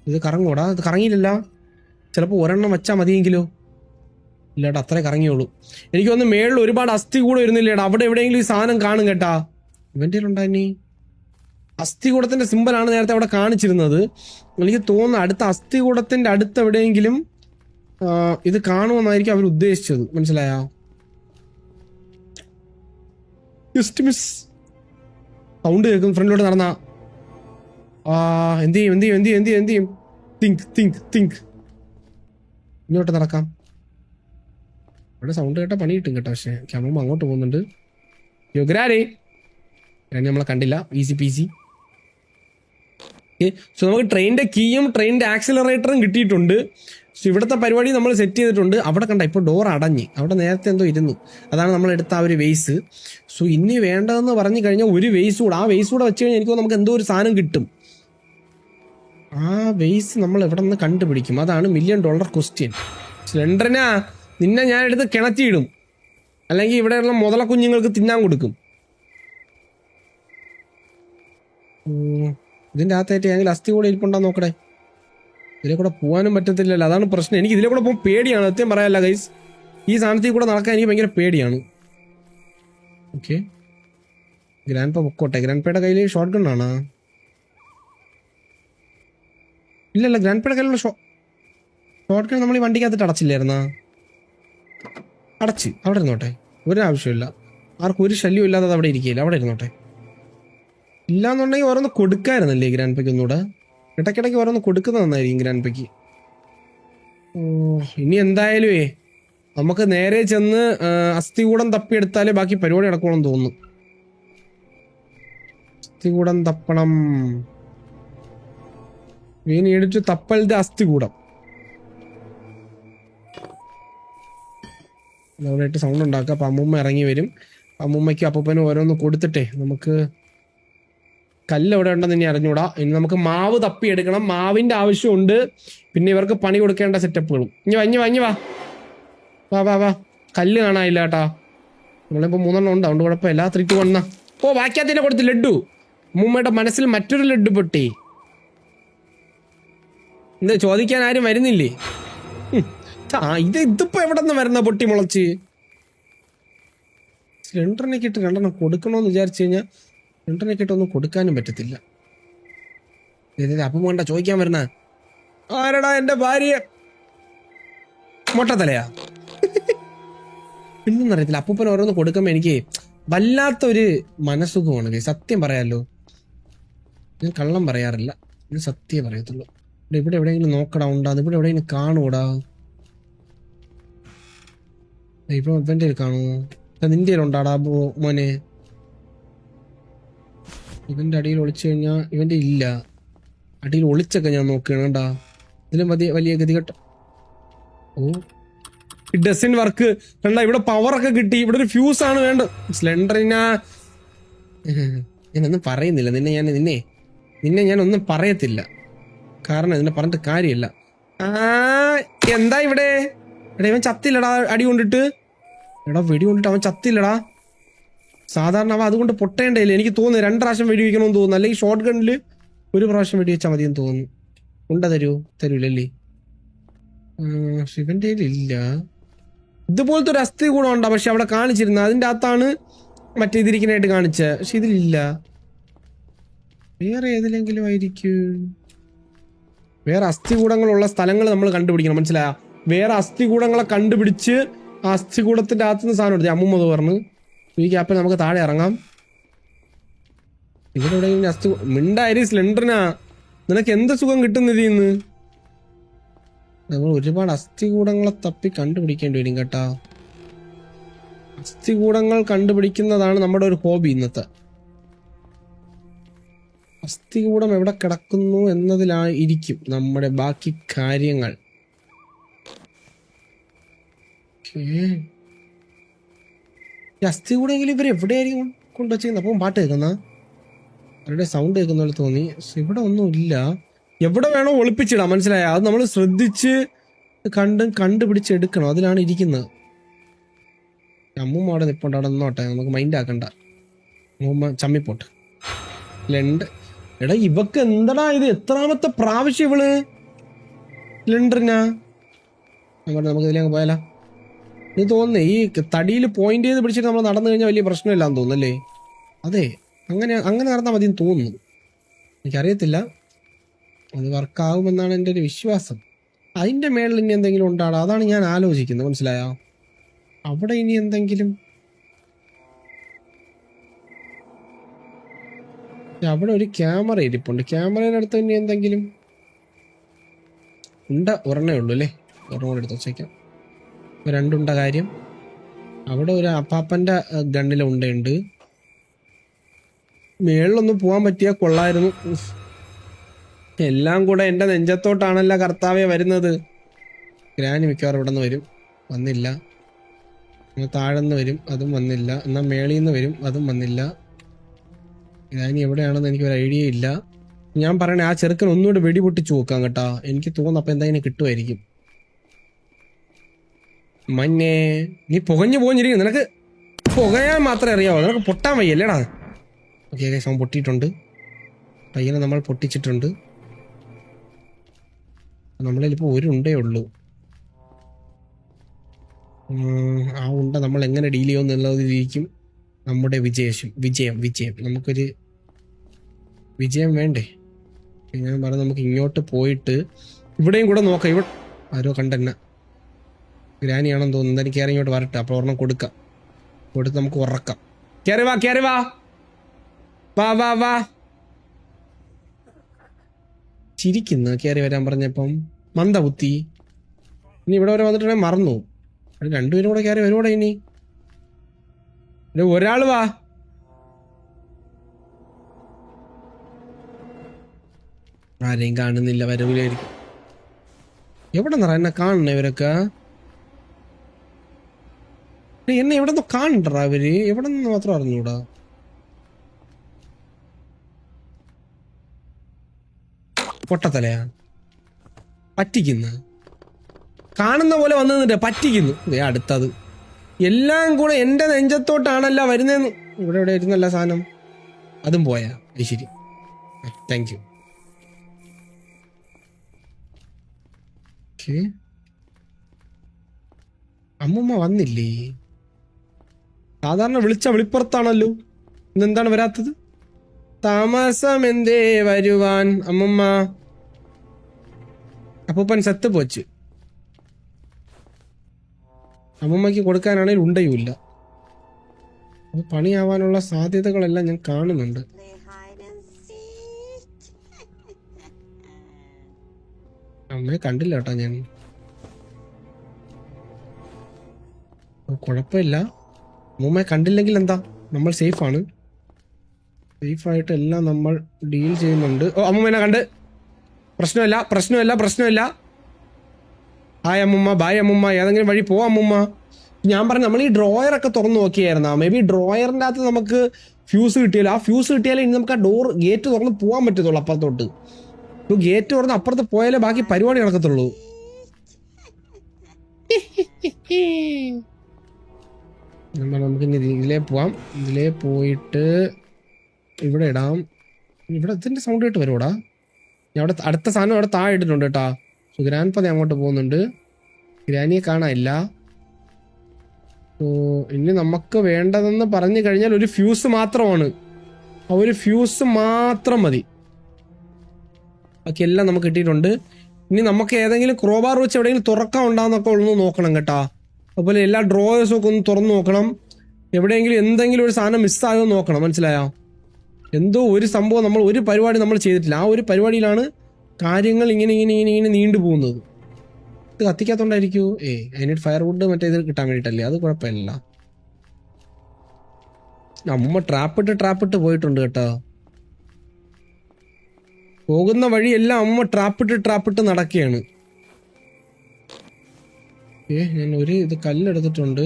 ഇത് കറങ്ങൂടാ? ഇത് കറങ്ങിയില്ലല്ലോ. ചിലപ്പോൾ ഒരെണ്ണം വെച്ചാൽ മതിയെങ്കിലോ? ഇല്ലാട്ടാ, അത്രേ കറങ്ങിയുള്ളൂ. എനിക്ക് തോന്നുന്നു മേളിൽ ഒരുപാട് അസ്ഥി കൂടെ വരുന്നില്ലേടാ. അവിടെ എവിടെയെങ്കിലും ഈ സാധനം കാണും കേട്ടാ. ഇവൻ്റെ ഉണ്ടായി അസ്ഥികൂടത്തിന്റെ സിമ്പലാണ് നേരത്തെ അവിടെ കാണിച്ചിരുന്നത്. എനിക്ക് തോന്നുന്നു അടുത്ത അസ്ഥികൂടത്തിന്റെ അടുത്ത് എവിടെയെങ്കിലും ഇത് കാണുമെന്നായിരിക്കും അവർ ഉദ്ദേശിച്ചത്, മനസ്സിലായ? സൗണ്ട് കേൾക്കും. ഫ്രണ്ടിലോട്ട് നടന്ന എന്ത് ചെയ്യും? തിങ്ക് ഇങ്ങോട്ട് നടക്കാം. ഇവിടെ സൗണ്ട് കേട്ടാ പണി കിട്ടും കേട്ടോ. പക്ഷെ ക്യാമറ അങ്ങോട്ട് പോകുന്നുണ്ട്. യോഗ്രാരേ നമ്മളെ കണ്ടില്ല. Easy peasy. സോ നമുക്ക് ട്രെയിനിന്റെ കീയും ട്രെയിനിന്റെ ആക്സിലറേറ്ററും കിട്ടിയിട്ടുണ്ട്. സോ ഇവിടുത്തെ പരിപാടി നമ്മൾ സെറ്റ് ചെയ്തിട്ടുണ്ട്. അവിടെ കണ്ട ഇപ്പോൾ ഡോർ അടഞ്ഞ്. അവിടെ നേരത്തെ എന്തോ ഇരുന്നു. അതാണ് നമ്മൾ എടുത്ത ആ ഒരു വേസ്. സോ ഇനി വേണ്ടതെന്ന് പറഞ്ഞു കഴിഞ്ഞാൽ ഒരു വേസ് കൂടെ. ആ വേസ് കൂടെ വെച്ച് കഴിഞ്ഞാൽ എനിക്ക് നമുക്ക് എന്തോ ഒരു സാധനം കിട്ടും. ആ വേസ് നമ്മൾ എവിടെ നിന്ന് കണ്ടുപിടിക്കും? അതാണ് $1 million ക്വസ്റ്റ്യൻ. സ്ലെൻഡറിനാ നിന്നെ ഞാൻ എടുത്ത് കിണറ്റിയിടും. അല്ലെങ്കിൽ ഇവിടെയുള്ള മുതല കുഞ്ഞുങ്ങൾക്ക് തിന്നാൻ കൊടുക്കും. ഇതിൻ്റെ അകത്തായിട്ട് ഏതെങ്കിലും അസ്ഥി കൂടെ ഇരിപ്പുണ്ടോ നോക്കടേ. ഇതിലെ കൂടെ പോകാനും പറ്റത്തില്ലല്ലോ, അതാണ് പ്രശ്നം. എനിക്ക് ഇതിലെ കൂടെ പോകാൻ പേടിയാണ്, സത്യം പറയാല്ല ഗൈസ്. ഈ സാധനത്തിൽ കൂടെ നടക്കാൻ എനിക്ക് ഭയങ്കര പേടിയാണ്. ഓക്കെ, ഗ്രാൻഡ് പൊക്കോട്ടെ. ഗ്രാൻഡ് പേയുടെ കയ്യിൽ ഷോർട്ട് ഗൺ ആണോ? ഇല്ലല്ല, ഗ്രാൻഡ് പേയുടെ കയ്യിലുള്ള ഷോർട്ട് ഗൺ നമ്മൾ ഈ വണ്ടിക്കകത്തിട്ട് അടച്ചില്ലായിരുന്നാ? അടച്ച് അവിടെ ഇരുന്നോട്ടെ, ഒരാവശ്യമില്ല. ആർക്കും ഒരു ശല്യം ഇല്ലാതെ അവിടെ ഇരിക്കില്ല, അവിടെ ഇരുന്നോട്ടെ. ഇല്ലാന്നുണ്ടെങ്കിൽ ഓരോന്ന് കൊടുക്കായിരുന്നല്ലേ ഗ്രാൻഡ് പേക്ക് ഒന്നുകൂടെ. ഇടയ്ക്കിടയ്ക്ക് ഓരോന്ന് കൊടുക്കുന്നത് നന്നായിരിക്കും ഗ്രാൻഡ് പേക്ക്. ഓ, ഇനി എന്തായാലും നമുക്ക് നേരെ ചെന്ന് അസ്ഥികൂടം തപ്പിയെടുത്താലേ ബാക്കി പരിപാടി നടക്കണമെന്ന് തോന്നുന്നു. അസ്ഥികൂടം തപ്പണം. We need to തപ്പൽ ദ അസ്ഥികൂടം. അവിടെയായിട്ട് സൗണ്ട് ഉണ്ടാക്കുക. അപ്പം അമ്മൂമ്മ ഇറങ്ങി വരും. അമ്മൂമ്മയ്ക്കും അപ്പൂപ്പനും ഓരോന്ന് കൊടുത്തിട്ടേ നമുക്ക് കല്ല് എവിടെ ഉണ്ടെന്ന് ഇനി അറിഞ്ഞൂടാ. ഇനി നമുക്ക് മാവ് തപ്പിയെടുക്കണം. മാവിന്റെ ആവശ്യമുണ്ട്. പിന്നെ ഇവർക്ക് പണി കൊടുക്കേണ്ട സെറ്റപ്പുകളും. ഇനി വാ വാ വാ വാ. കല്ല് കാണാനില്ല കേട്ടാ. നമ്മളിപ്പോൾ 3 ഉണ്ട്, അതുകൊണ്ട് കുഴപ്പമില്ല. 3, 2, 1. ഓ, ബാക്കിയതിനെ കൊടുത്ത് ലഡ്ഡു. അമ്മൂമ്മയുടെ മനസ്സിൽ മറ്റൊരു ലഡ്ഡു പൊട്ടി. ഇത് ചോദിക്കാൻ ആരും വരുന്നില്ലേ? ഇതിപ്പോ എവിടെ നിന്ന് വരുന്ന പൊട്ടി മുളച്ച്? സിലിണ്ടറിനൊക്കെ ഇട്ട് 2 കൊടുക്കണോന്ന് വിചാരിച്ചു കഴിഞ്ഞാൽ സിലിണ്ടറിനൊക്കെ ഇട്ടൊന്നും കൊടുക്കാനും പറ്റത്തില്ല. അപ്പം വേണ്ട ചോദിക്കാൻ വരുന്ന ആരടാ എന്റെ ഭാര്യ? മൊട്ടത്തലയാ? പിന്നൊന്നറിയത്തില്ല. അപ്പൂപ്പൻ ഓരോന്ന് കൊടുക്കുമ്പോ എനിക്ക് വല്ലാത്തൊരു മനസ്സുഖമാണ്. സത്യം പറയാലോ, ഞാൻ കള്ളം പറയാറില്ല, ഞാൻ സത്യം പറയത്തുള്ളൂ. ഇവിടെ എവിടെയെങ്കിലും നോക്കടാ, ഉണ്ടാ ഇവിടെ എവിടെയെങ്കിലും കാണൂടാ. ഇപ്പൊ ഇവന്റെ കാണുമോ? നിന്റെ ഉണ്ടാടാ മോനെ? ഇവന്റെ അടിയിൽ ഒളിച്ചു കഴിഞ്ഞാൽ ഇവന്റെ ഇല്ല. അടിയിൽ ഒളിച്ചൊക്കെ ഞാൻ നോക്കുകയാണ് കേട്ടാ. ഇതിലും വലിയ ഗതികെട്ട. ഓ, ഡസൻ വർക്ക് കണ്ട. ഇവിടെ പവറൊക്കെ കിട്ടി. ഇവിടെ ഒരു ഫ്യൂസ് ആണ് വേണ്ടത്. സിലിണ്ടറിനാ ഞാനൊന്നും പറയുന്നില്ല. നിന്നെ ഞാനൊന്നും പറയത്തില്ല. കാരണം ഇതിനെ പറഞ്ഞിട്ട് കാര്യമില്ല. എന്താ ഇവിടെ? എടാ ഇവൻ ചത്തില്ലടാ അടി കൊണ്ടിട്ട്. എടാ വെടി കൊണ്ടിട്ട് അവൻ ചത്തില്ലടാ. സാധാരണ അവൻ അതുകൊണ്ട് പൊട്ടേണ്ടയില്ല. എനിക്ക് തോന്നുന്നു 2 പ്രാവശ്യം വെടി വയ്ക്കണമെന്ന് തോന്നുന്നു. അല്ലെങ്കിൽ ഷോർട്ട് ഗണ്ണിൽ 1 പ്രാവശ്യം വെടി വെച്ചാൽ മതിയെന്ന് തോന്നുന്നു. തരൂലല്ലേ? ഇവന്റെ ഇല്ല. ഇതുപോലത്തെ ഒരു അസ്ഥി കൂടെ ഉണ്ടാ, പക്ഷെ അവിടെ കാണിച്ചിരുന്നു. അതിൻ്റെ അകത്താണ് മറ്റേ ഇതിരിക്കാനായിട്ട് കാണിച്ചത്. പക്ഷെ ഇതിലില്ല. വേറെ ഏതിലെങ്കിലും ആയിരിക്കും. വേറെ അസ്ഥികൂടങ്ങളുള്ള സ്ഥലങ്ങൾ നമ്മൾ കണ്ടുപിടിക്കണം, മനസ്സിലായ? വേറെ അസ്ഥികൂടങ്ങളെ കണ്ടുപിടിച്ച് ആ അസ്ഥികൂടത്തിന്റെ അകത്തുനിന്ന് സാധനം എടുത്തു. അമ്മൂമ്മ പറഞ്ഞു ഈ ക്യാപ്പിൽ നമുക്ക് താഴെ ഇറങ്ങാം. ഇവിടെ എവിടെയെങ്കിലും അസ്ഥി മിണ്ടായി സിലിണ്ടറിനാ. നിനക്ക് എന്ത് സുഖം കിട്ടുന്നതിന്ന്? നമ്മൾ ഒരുപാട് അസ്ഥികൂടങ്ങളെ തപ്പി കണ്ടുപിടിക്കേണ്ടി വരും കേട്ടാ. അസ്ഥികൂടങ്ങൾ കണ്ടുപിടിക്കുന്നതാണ് നമ്മുടെ ഒരു ഹോബി ഇന്നത്തെ. അസ്ഥികൂടം എവിടെ കിടക്കുന്നു എന്നതിലായിരിക്കും നമ്മുടെ ബാക്കി കാര്യങ്ങൾ. ഈ അസ്ഥികൂടെങ്കിലും ഇവർ എവിടെയായിരിക്കും കൊണ്ടുവച്ചിരുന്നത്? അപ്പം പാട്ട് കേൾക്കുന്ന അവരുടെ സൗണ്ട് കേൾക്കുന്ന പോലെ തോന്നി. ഇവിടെ ഒന്നും ഇല്ല. എവിടെ വേണോ ഒളിപ്പിച്ചിടാം, മനസ്സിലായ? അത് നമ്മൾ ശ്രദ്ധിച്ച് കണ്ടുപിടിച്ചെടുക്കണം. അതിലാണ് ഇരിക്കുന്നത്. അമ്മൂമ്മ അവിടെ നിൽപ്പുണ്ട്. അവിടെ നിന്നോട്ടെ, നമുക്ക് മൈൻഡ് ആക്കണ്ട. അമ്മൂമ്മ ചമ്മിപ്പോട്ട്. എടാ ഇവക്ക് എന്താടാ ഇത്? എത്രാമത്തെ പ്രാവശ്യം ഇവള് സിലിണ്ടറിനാ? നമുക്ക് ഇതിലേക്ക് പോയാലോ? ഇത് തോന്നുന്നേ ഈ തടിയിൽ പോയിന്റ് ചെയ്ത് പിടിച്ചിട്ട് നമ്മൾ നടന്നു കഴിഞ്ഞാൽ വലിയ പ്രശ്നമില്ലാന്ന് തോന്നുന്നല്ലേ? അതെ, അങ്ങനെ നടന്നാൽ മതിയെന്ന് തോന്നുന്നു. എനിക്കറിയത്തില്ല, അത് വർക്കാവുമെന്നാണ് എൻ്റെ ഒരു വിശ്വാസം. അതിൻ്റെ മേളിൽ ഇനി എന്തെങ്കിലും ഉണ്ടാടാ, അതാണ് ഞാൻ ആലോചിക്കുന്നത്, മനസ്സിലായോ? അവിടെ ഇനി എന്തെങ്കിലും, അവിടെ ഒരു ക്യാമറ ഇരിപ്പുണ്ട്. ക്യാമറയുടെ അടുത്ത് ഇനി എന്തെങ്കിലും ഒരെണ്ണേ ഉള്ളൂ അല്ലേ? ഒരെണ്ണം കൂടെ എടുത്ത് വെച്ചേക്കാം. 2 കാര്യം. അവിടെ ഒരു അപ്പാപ്പൻ്റെ ഗണ്ണിലെ ഉണ്ടയുണ്ട്. മേളിലൊന്നും പോകാൻ പറ്റിയാൽ കൊള്ളായിരുന്നു. എല്ലാം കൂടെ എൻ്റെ നെഞ്ചത്തോട്ടാണല്ലോ കർത്താവേ വരുന്നത്. ഗ്രാനി മിക്കവാറും ഇവിടെ നിന്ന് വരും. വന്നില്ല. താഴെന്ന് വരും, അതും വന്നില്ല. എന്നാൽ മേളിൽ നിന്ന് വരും, അതും വന്നില്ല. ഗ്രാനി എവിടെയാണെന്ന് എനിക്കൊരു ഐഡിയ ഇല്ല. ഞാൻ പറയണേ, ആ ചെറുക്കൻ ഒന്നുകൂടെ വെടി പൊട്ടിച്ചു നോക്കാം കേട്ടാ. എനിക്ക് തോന്നുന്നു അപ്പം എന്തായാലും കിട്ടുമായിരിക്കും. മഞ്ഞേ, നീ പുകഞ്ഞിരിക്കും. നിനക്ക് പുകയാൻ മാത്രമേ അറിയാവോ? നിനക്ക് പൊട്ടാൻ വയ്യല്ലേടാ? ഓക്കെ, അവൻ പൊട്ടിയിട്ടുണ്ട്. പയ്യനെ നമ്മൾ പൊട്ടിച്ചിട്ടുണ്ട്. നമ്മളിലിപ്പോൾ ഒരു ഉണ്ടേ ഉള്ളൂ. ആ ഉണ്ട നമ്മൾ എങ്ങനെ ഡീൽ ചെയ്യുമെന്ന് എന്നുള്ളതിരിക്കും നമ്മുടെ വിജയം. നമുക്കൊരു വിജയം വേണ്ടേ? ഞാൻ പറഞ്ഞു നമുക്ക് ഇങ്ങോട്ട് പോയിട്ട് ഇവിടെയും കൂടെ നോക്കാം. ഇവിടെ ആരോ കണ്ടെന്നെ ഗ്രാനിയാണെന്ന് തോന്നുന്നു. എന്തായാലും കയറി ഇങ്ങോട്ട് വരട്ടെ. അപ്പോൾ ഒരെണ്ണം കൊടുത്ത് നമുക്ക് ഉറക്കാം. കയറി വാ ചിരിക്കുന്നു കയറി വരാൻ പറഞ്ഞപ്പം മന്ദബുദ്ധി. ഇനി ഇവിടെ വരെ വന്നിട്ടുണ്ടെങ്കിൽ മറന്നു. രണ്ടുപേരും കൂടെ കയറി വരുകൂടെ ഇനി? ഒരാൾ വാ. ആരെയും കാണുന്നില്ല, വരവിലായിരിക്കും. എവിടെ നിറ എന്നെ കാണണ ഇവരൊക്കെ? എന്നെ എവിടെ നിന്നോ കാണണ്ടറാ അവര്? എവിടെ നിന്ന് മാത്രം അറിഞ്ഞൂടാ. പൊട്ടത്തലയാ പറ്റിക്കുന്നു. കാണുന്ന പോലെ വന്നു നിന്നിട്ട് പറ്റിക്കുന്നു. അടുത്തത് എല്ലാം കൂടെ എന്റെ നെഞ്ചത്തോട്ടാണല്ല വരുന്നതെന്ന്. ഇവിടെ ഇവിടെ ഇരുന്നല്ല സാധനം. അതും പോയാ ശരി. Thank you. അമ്മൂമ്മ വന്നില്ലേ? സാധാരണ വിളിച്ച വെളിപ്പുറത്താണല്ലോ. ഇന്നെന്താണ് വരാത്തത്? താമസം എന്തേ വരുവാൻ അമ്മൂമ്മ? അപ്പൂപ്പൻ സെത്ത് പോച്ച്. അമ്മൂമ്മയ്ക്ക് കൊടുക്കാനാണെങ്കിൽ ഉണ്ടയുമില്ല. അത് പണിയാവാനുള്ള സാധ്യതകളെല്ലാം ഞാൻ കാണുന്നുണ്ട്. അമ്മയെ കണ്ടില്ല കേട്ടോ ഞാൻ. കുഴപ്പമില്ല, അമ്മൂമ്മയെ കണ്ടില്ലെങ്കിൽ എന്താ, നമ്മൾ സേഫാണ്. സേഫായിട്ട് എല്ലാം നമ്മൾ ഡീൽ ചെയ്യുന്നുണ്ട്. ഓ അമ്മൂമ്മേനെ കണ്ട്. പ്രശ്നമില്ല. ഹായ് അമ്മൂമ്മ, ബായ് അമ്മൂമ്മ. ഏതെങ്കിലും വഴി പോവാം അമ്മൂമ്മ. ഞാൻ പറഞ്ഞു നമ്മൾ ഈ ഡ്രോയറൊക്കെ തുറന്നു നോക്കിയായിരുന്നാ. മേ ബി ഡ്രോയറിൻ്റെ അകത്ത് നമുക്ക് ഫ്യൂസ് കിട്ടിയല്ലോ. ആ ഫ്യൂസ് കിട്ടിയാലേ ഇനി നമുക്ക് ആ ഗേറ്റ് തുറന്ന് പോകാൻ പറ്റത്തുള്ളൂ അപ്പുറത്തോട്ട്. ഗേറ്റ് തുറന്ന് അപ്പുറത്ത് പോയാലേ ബാക്കി പരിപാടി നടക്കത്തുള്ളൂ. നമുക്ക് ഇനി ഇതിലേ പോവാം. ഇതിലേ പോയിട്ട് ഇവിടെ ഇടാം. ഇവിടെ ഇതിന്റെ സൗണ്ട് കേട്ട് വരുവാടാ. ഞാൻ അവിടെ അടുത്ത സാധനം അവിടെ താഴെ ഇട്ടിട്ടുണ്ട് കേട്ടാ. ഗ്രാൻഡ് പതി അങ്ങോട്ട് പോകുന്നുണ്ട്. ഗ്രാനിയെ കാണാനില്ല. ഇനി നമുക്ക് വേണ്ടതെന്ന് പറഞ്ഞു കഴിഞ്ഞാൽ ഒരു ഫ്യൂസ് മാത്രമാണ്. ആ ഒരു ഫ്യൂസ് മാത്രം മതി. ബാക്കി എല്ലാം നമുക്ക് കിട്ടിയിട്ടുണ്ട്. ഇനി നമുക്ക് ഏതെങ്കിലും ക്രോബാർ വെച്ച് എവിടെയെങ്കിലും തുറക്കാൻ ഉണ്ടാകുന്നൊക്കെ ഒന്ന് നോക്കണം കേട്ടാ. അതുപോലെ എല്ലാ ഡ്രോയേഴ്സും ഒക്കെ ഒന്ന് തുറന്നു നോക്കണം. എവിടെയെങ്കിലും എന്തെങ്കിലും ഒരു സാധനം മിസ്സായോ നോക്കണം. മനസ്സിലായോ? എന്തോ ഒരു സംഭവം നമ്മൾ ഒരു പരിപാടി നമ്മൾ ചെയ്തിട്ടില്ല. ആ ഒരു പരിപാടിയിലാണ് കാര്യങ്ങൾ ഇങ്ങനെ നീണ്ടു പോകുന്നത്. ഇത് കത്തിക്കാത്തോണ്ടായിരിക്കൂ. അതിന് ഫയർവുഡ് മറ്റേ ഇത് കിട്ടാൻ വേണ്ടിയിട്ടല്ലേ? അത് കുഴപ്പമില്ല. അമ്മ ട്രാപ്പിട്ട് പോയിട്ടുണ്ട് കേട്ടോ. പോകുന്ന വഴിയെല്ലാം അമ്മ ട്രാപ്പിട്ട് നടക്കുകയാണ്. ഞാൻ ഒരു ഇത് കല്ലെടുത്തിട്ടുണ്ട്.